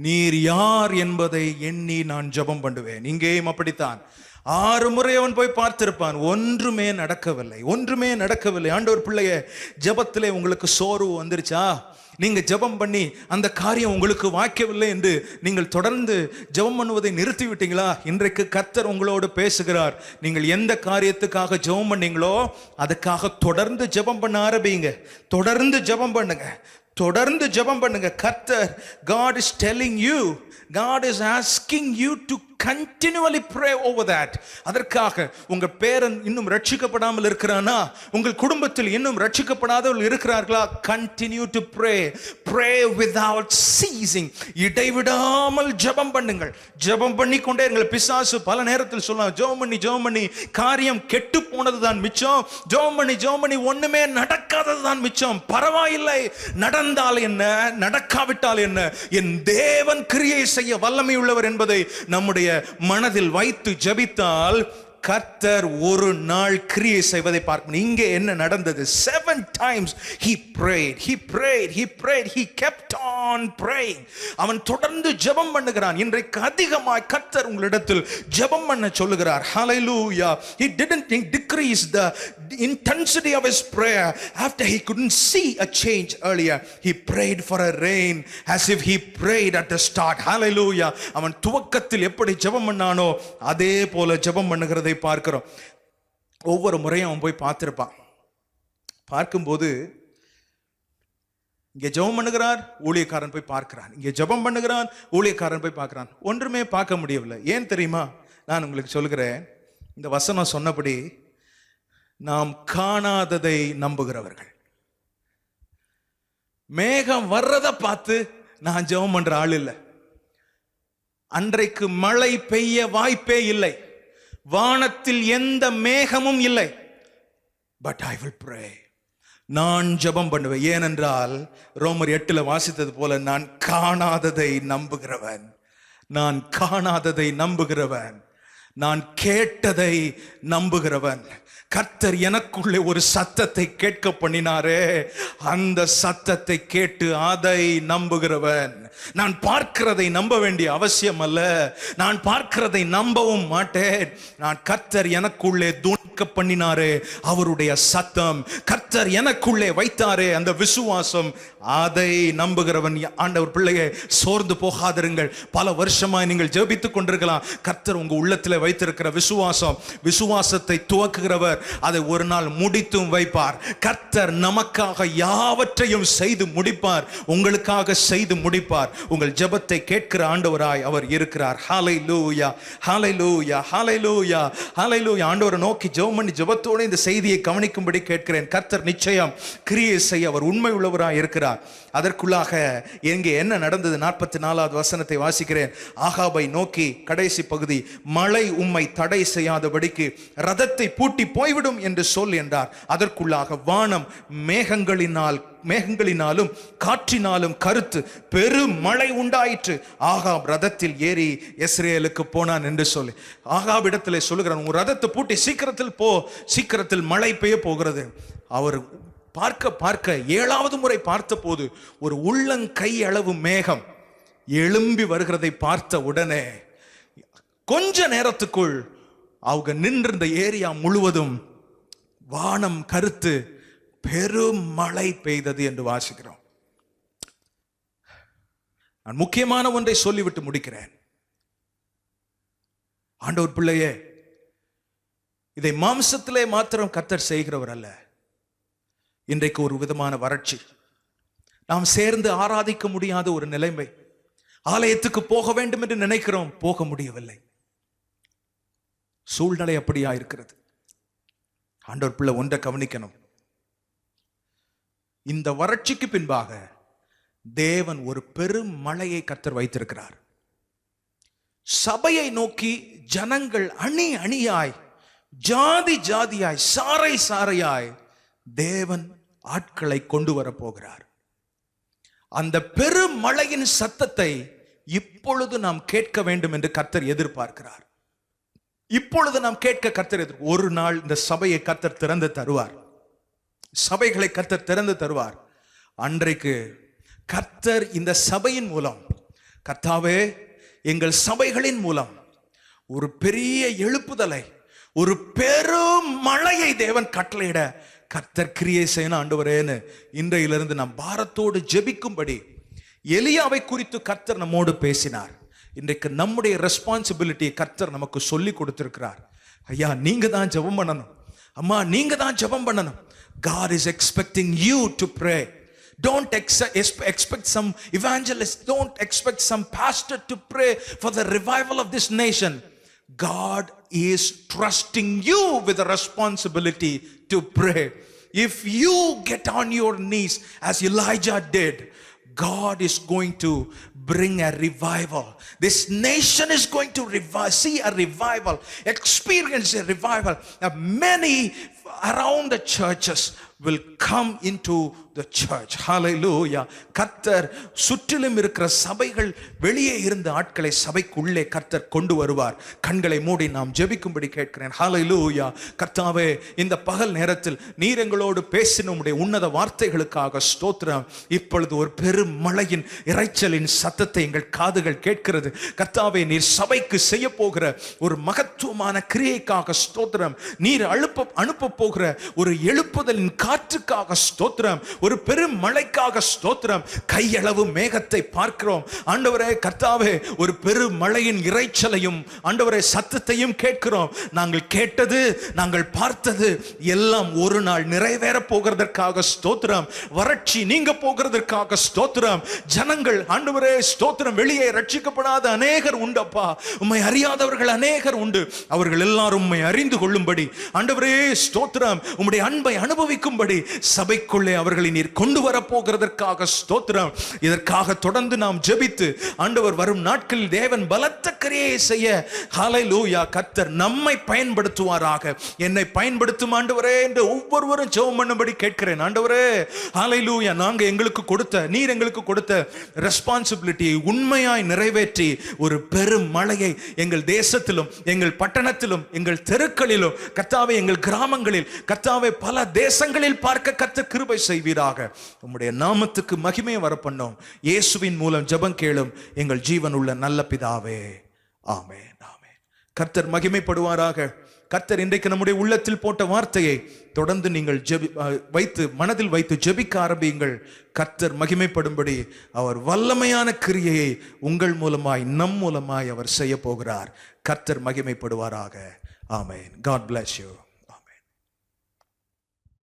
Speaker 3: நீர் யார் என்பதை எண்ணி நான் ஜெபம் பண்ணுவேன். இங்கேயும் அப்படித்தான். 6 முறை அவன் போய் பார்த்திருப்பான், ஒன்றுமே நடக்கவில்லை, ஒன்றுமே நடக்கவில்லை. ஆண்டவர் பிள்ளையே, ஜெபத்திலே உங்களுக்கு சோர்வு வந்துருச்சா? நீங்க ஜெபம் பண்ணி அந்த காரியம் உங்களுக்கு வாய்க்கவில்லை என்று நீங்கள் தொடர்ந்து ஜெபம் பண்ணுவதை நிறுத்தி விட்டீங்களா? இன்றைக்கு கர்த்தர் உங்களோடு பேசுகிறார். நீங்கள் எந்த காரியத்துக்காக ஜெபம் பண்ணீங்களோ அதுக்காக தொடர்ந்து ஜெபம் பண்ண ஆரம்பிங்க. தொடர்ந்து ஜெபம் பண்ணுங்க, தொடர்ந்து ஜெபம் பண்ணுங்க. கர்த்தர், God is telling you, God is asking you to continually pray over that. அதற்காக உங்க பேரன் இன்னும் ரட்சிக்கப்படாமல் இருக்கிறானா? உங்கள் குடும்பத்தில் இன்னும் ரட்சிக்கப்படாதவர்கள் இருக்கிறார்களா? Continue to pray. Pray without ceasing. இடைவிடாமல் ஜெபம் பண்ணுங்கள். ஜெபம் பண்ணி கொண்டே இருங்கள். பிசாசு பல நேரத்தில் சொல்லலாம், ஜெபம் பண்ணி காரியம் கெட்டு போனது தான் மிச்சம், ஜெபம் பண்ணி ஒண்ணுமே நடக்காதது தான் மிச்சம். பரவாயில்லை, நடந்தால் என்ன, நடக்காவிட்டால் என்ன, என் தேவன் கிரியை செய்ய வல்லமை உள்ளவர் என்பதை நம்முடைய மனதில் வைத்து ஜெபித்தால் கர்த்தர் ஒரு நாள் கிரியை செய்வதை பார்க்கணும். இங்கே என்ன நடந்தது? 7 times he prayed, he prayed, he prayed, he kept on praying. அவன் தொடர்ந்து ஜெபம் பண்ணுகிறான். இன்றைக்கு அதிகமாய் கர்த்தர் உங்களிடத்தில் ஜெபம் பண்ண சொல்லுகிறார். Hallelujah. He didn't decrease the intensity of his prayer after he couldn't see a change earlier. He prayed for a rain as if he prayed at the start. Hallelujah. அவன் துவக்கத்தில் எப்படி ஜெபம் பண்ணானோ அதே போல ஜெபம் பண்ணுகிறதை பார்க்கிறோம். ஒவ்வொரு முறையும் அவன் போய் பார்த்திருப்பான். பார்க்கும்போது இங்கே ஜெபம் பண்ணுகிறார், ஊழியக்காரன் போய் பார்க்கிறான். இங்கே ஜெபம் பண்ணுகிறான், ஊழியக்காரன் போய் பார்க்கிறான். ஒன்றுமே பார்க்க முடியவில்லை. ஏன் தெரியுமா? நான் உங்களுக்கு சொல்கிறேன். இந்த வசனம் சொன்னபடி நாம் காணாததை நம்புகிறவர்கள். மேகம் வர்றதை பார்த்து நான் ஜெபம் பண்ற ஆள் இல்லை. அன்றைக்கு மழை பெய்ய வாய்ப்பே இல்லை, வானத்தில் எந்த மேகமும் இல்லை. But I will pray. நான் ஜெபம் பண்ணுவேன். ஏனென்றால் ரோமர் 8 வாசித்தது போல நான் காணாததை நம்புகிறவன், நான் காணாததை நம்புகிறவன், நான் கேட்டதை நம்புகிறவன். கர்த்தர் எனக்குள்ளே ஒரு சத்தத்தை கேட்க பண்ணினாரே, அந்த சத்தத்தை கேட்டு அதை நம்புகிறவன். நான் பார்க்கிறதை நம்ப வேண்டிய அவசியம் அல்ல, நான் பார்க்கிறதை நம்பவும் மாட்டேன். நான் கர்த்தர் எனக்குள்ளே துணிக்க பண்ணினாரே அவருடைய சத்தம், கர்த்தர் எனக்குள்ளே வைத்தாரே அந்த விசுவாசம், அதை நம்புகிறவன். ஆண்டவர் பிள்ளையே, சோர்ந்து போகாதிருங்கள். பல வருஷமாய் நீங்கள் ஜெபித்துக் கொண்டிருக்கலாம். கர்த்தர் உங்க உள்ளத்தில் வைத்திருக்கிற விசுவாசம், விசுவாசத்தை துவக்குகிறவர் அதை ஒரு நாள் முடித்தும் வைப்பார். கர்த்தர் நமக்காக யாவற்றையும் செய்து முடிப்பார், உங்களுக்காக செய்து முடிப்பார். உங்கள் ஜெபத்தை கேட்கிற ஆண்டவராய் அவர் இருக்கிறார். ஹல்லேலூயா, ஹல்லேலூயா, ஹல்லேலூயா, ஹல்லேலூயா. ஆண்டவரை நோக்கி ஜெபம் பண்ணி ஜெபத்தோடு இந்த செய்தியை கவனிக்கும்படி கேட்கிறேன். கர்த்தர் நிச்சயம் கிரியை செய்ய அவர் உண்மை உள்ளவராய் இருக்கிறார். அதற்குள்ளாக எங்கே என்ன நடந்தது? 44வது வசனத்தை வாசிக்கிறேன். ஆகாபை நோக்கி கடைசி பகுதி, மழை உம்மை தடை செய்யாதபடிக்கு ரதத்தை பூட்டி போய்விடும் என்று சொல் என்றார். அதற்குள்ளாக வானம் மேகங்களினாலும் காற்றினாலும் கருத்து பெரும் மழை உண்டாயிற்று. ஆகாப் ரதத்தில் ஏறி இஸ்ரேலுக்கு போனான் என்று சொல்லி ஆகாப் இடத்திலே சொல்லுகிறான், உன் ரதத்தை பூட்டி சீக்கிரத்தில் போ, சீக்கிரத்தில் மழை பெய்ய போகிறது. அவர் பார்க்க 7வது முறை பார்த்த போது ஒரு உள்ளங்கை அளவு மேகம் எழும்பி வருகிறதை பார்த்த உடனே கொஞ்ச நேரத்துக்குள் அவங்க நின்றிருந்த ஏரியா முழுவதும் வானம் கருத்து பெரும் மழை பெய்தது என்று வாசிக்கிறோம். நான் முக்கியமான ஒன்றை சொல்லிவிட்டு முடிக்கிறேன். ஆண்டவர் பிள்ளையே, இதை மாம்சத்திலே மாத்திரம் கர்த்தர் செய்கிறவர் அல்ல. இன்றைக்கு ஒரு விதமான வறட்சி, நாம் சேர்ந்து ஆராதிக்க முடியாத ஒரு நிலைமை, ஆலயத்துக்கு போக வேண்டும் என்று நினைக்கிறோம், போக முடியவில்லை. சூழ்நிலை அப்படியா இருக்கிறது. ஆண்டவர் பிள்ளை ஒன்றை கவனிக்கணும். இந்த வறட்சிக்கு பின்பாக தேவன் ஒரு பெரும் மழையை கர்த்தர் வைத்திருக்கிறார். சபையை நோக்கி ஜனங்கள் அணி அணியாய், ஜாதி ஜாதியாய், சாறை சாறையாய் தேவன் ஆட்களை கொண்டு வர போகிறார். அந்த பெரும் மழையின் சத்தத்தை இப்பொழுது நாம் கேட்க வேண்டும் என்று கர்த்தர் எதிர்பார்க்கிறார். இப்பொழுது நாம் கேட்க கர்த்தர் ஒரு நாள் இந்த சபையை கர்த்தர் திறந்து தருவார், சபைகளை கர்த்தர் திறந்து தருவார். அன்றைக்கு கர்த்தர் இந்த சபையின் மூலம், கர்த்தாவே எங்கள் சபைகளின் மூலம் ஒரு பெரிய எழுப்புதலை, ஒரு பெரும் மழையை தேவன் கட்டளையிட கர்த்தர் கிரியை செய்யணும் ஆண்டவரேன்னு இன்றையிலிருந்து நாம் பாரத்தோடு ஜெபிக்கும்படி எலியாவை குறித்து கர்த்தர் நம்மோடு பேசினார். இன்றைக்கு நம்முடைய ரெஸ்பான்சிபிலிட்டியை கர்த்தர் நமக்கு சொல்லி கொடுத்திருக்கிறார். ஐயா, நீங்க தான் ஜெபம் பண்ணணும், அம்மா நீங்க தான் ஜெபம் பண்ணணும். God is expecting you to pray. Don't expect some evangelist, don't expect some pastor to pray for the revival of this nation. God is trusting you with the responsibility to pray. If you get on your knees as Elijah did, God is going to bring a revival. This nation is going to see a revival, experience a revival. Many around the churches will come into the church. Hallelujah. கர்த்தர் சுற்றிலும் இருக்கிற சபைகள், வெளியே இருந்த ஆட்களை சபைக்குள்ளே கர்த்தர் கொண்டு வருவார். கண்களை மூடி நாம் ஜெபிக்கும்படி கேட்கிறேன். Hallelujah. கர்த்தாவே, இந்த பகல் நேரத்தில் நீர் எங்களோடு பேசின உம்முடைய உன்னத வார்த்தைகளுக்காக ஸ்தோத்திரம். இப்பொழுது ஒரு பெரும் மழையின் இரைச்சலின் சத்தத்தை எங்கள் காதுகள் கேட்கிறது. கர்த்தாவே, நீர் சபைக்கு செய்ய போகிற ஒரு மகத்துவமான கிரியைக்காக ஸ்தோத்திரம். நீர் அனுப்ப போகிற ஒரு எழுப்புதலின் காற்றுக்காக ஸ்தோத்திரம். ஒரு பெரும் மழைக்காக ஸ்தோத்திரம். கையளவு மேகத்தை பார்க்கிறோம் ஆண்டவரே. கர்த்தாவே, ஒரு பெரும் மழையின் இரைச்சலையும் ஆண்டவரே சத்தத்தையும் கேட்கிறோம். நாங்கள் கேட்டது, நாங்கள் பார்த்தது எல்லாம் ஒரு நாள் நிறைவேற போகிறதற்காக ஸ்தோத்திரம். வறட்சி நீங்க போகிறதற்காக ஸ்தோத்திரம். ஜனங்கள் ஆண்டவரே ஸ்தோத்திரம், வெளியே ரட்சிக்கப்படாத அநேகர் உண்டப்பா. உம்மை அறியாதவர்கள் அநேகர் உண்டு. அவர்கள் எல்லாரும் உம்மை அறிந்து கொள்ளும்படி ஆண்டவரே ஸ்தோத்திரம், உம்முடைய அன்பை அனுபவிக்கும்படி சபைக்குள்ளே அவர்களை நீர் கொண்டு வர போகிறதற்காக ஸ்தோத்திரம். இதற்காக தொடர்ந்து நாம் ஜெபித்து ஆண்டவர் வரும் நாட்களில் தேவன் பலத்த கிரியையை செய்ய ஹல்லேலூயா கர்த்தர் நம்மை பயன்படுத்துவாராக. என்னை பயன்படுத்தும் ஆண்டவரே என்று ஒவ்வொருவரும் ஜெபம் பண்ணும்படி கேட்கிறேன். ஆண்டவரே ஹல்லேலூயா, நாங்க எங்களுக்கு கொடுத்த, நீர் எங்களுக்கு கொடுத்த ரெஸ்பான்சிபிலிட்டியை உண்மையாய் நிறைவேற்றி ஒரு பெரும் மழையை எங்கள் தேசத்திலும், எங்கள் பட்டணத்திலும், எங்கள் தெருக்களிலும், கர்த்தாவே எங்கள் கிராமங்களில், கர்த்தாவே பல தேசங்களில் பார்க்க கர்த்தர் கிருபை செய்வீராக. உம்முடைய நாமத்துக்கு மகிமை வர பண்ணோம். இயேசுவின் மூலம் ஜெபம் கேளும் எங்கள் ஜீவன் உள்ள நல்ல பிதாவே, ஆமென், ஆமென். கர்த்தர் மகிமைப்படுவாராக. கர்த்தர் இன்றைக்கு நம்முடைய உள்ளத்தில் போட்ட வார்த்தையை தொடர்ந்து நீங்கள் மனதில் வைத்து ஜெபிக்க ஆரம்பியுங்கள். கர்த்தர் மகிமைப்படும்படி அவர் வல்லமையான கிரியையை உங்கள் மூலமாய், நம் மூலமாய் அவர் செய்ய போகிறார். கர்த்தர் மகிமைப்படுவாராக. ஆமென். God bless you.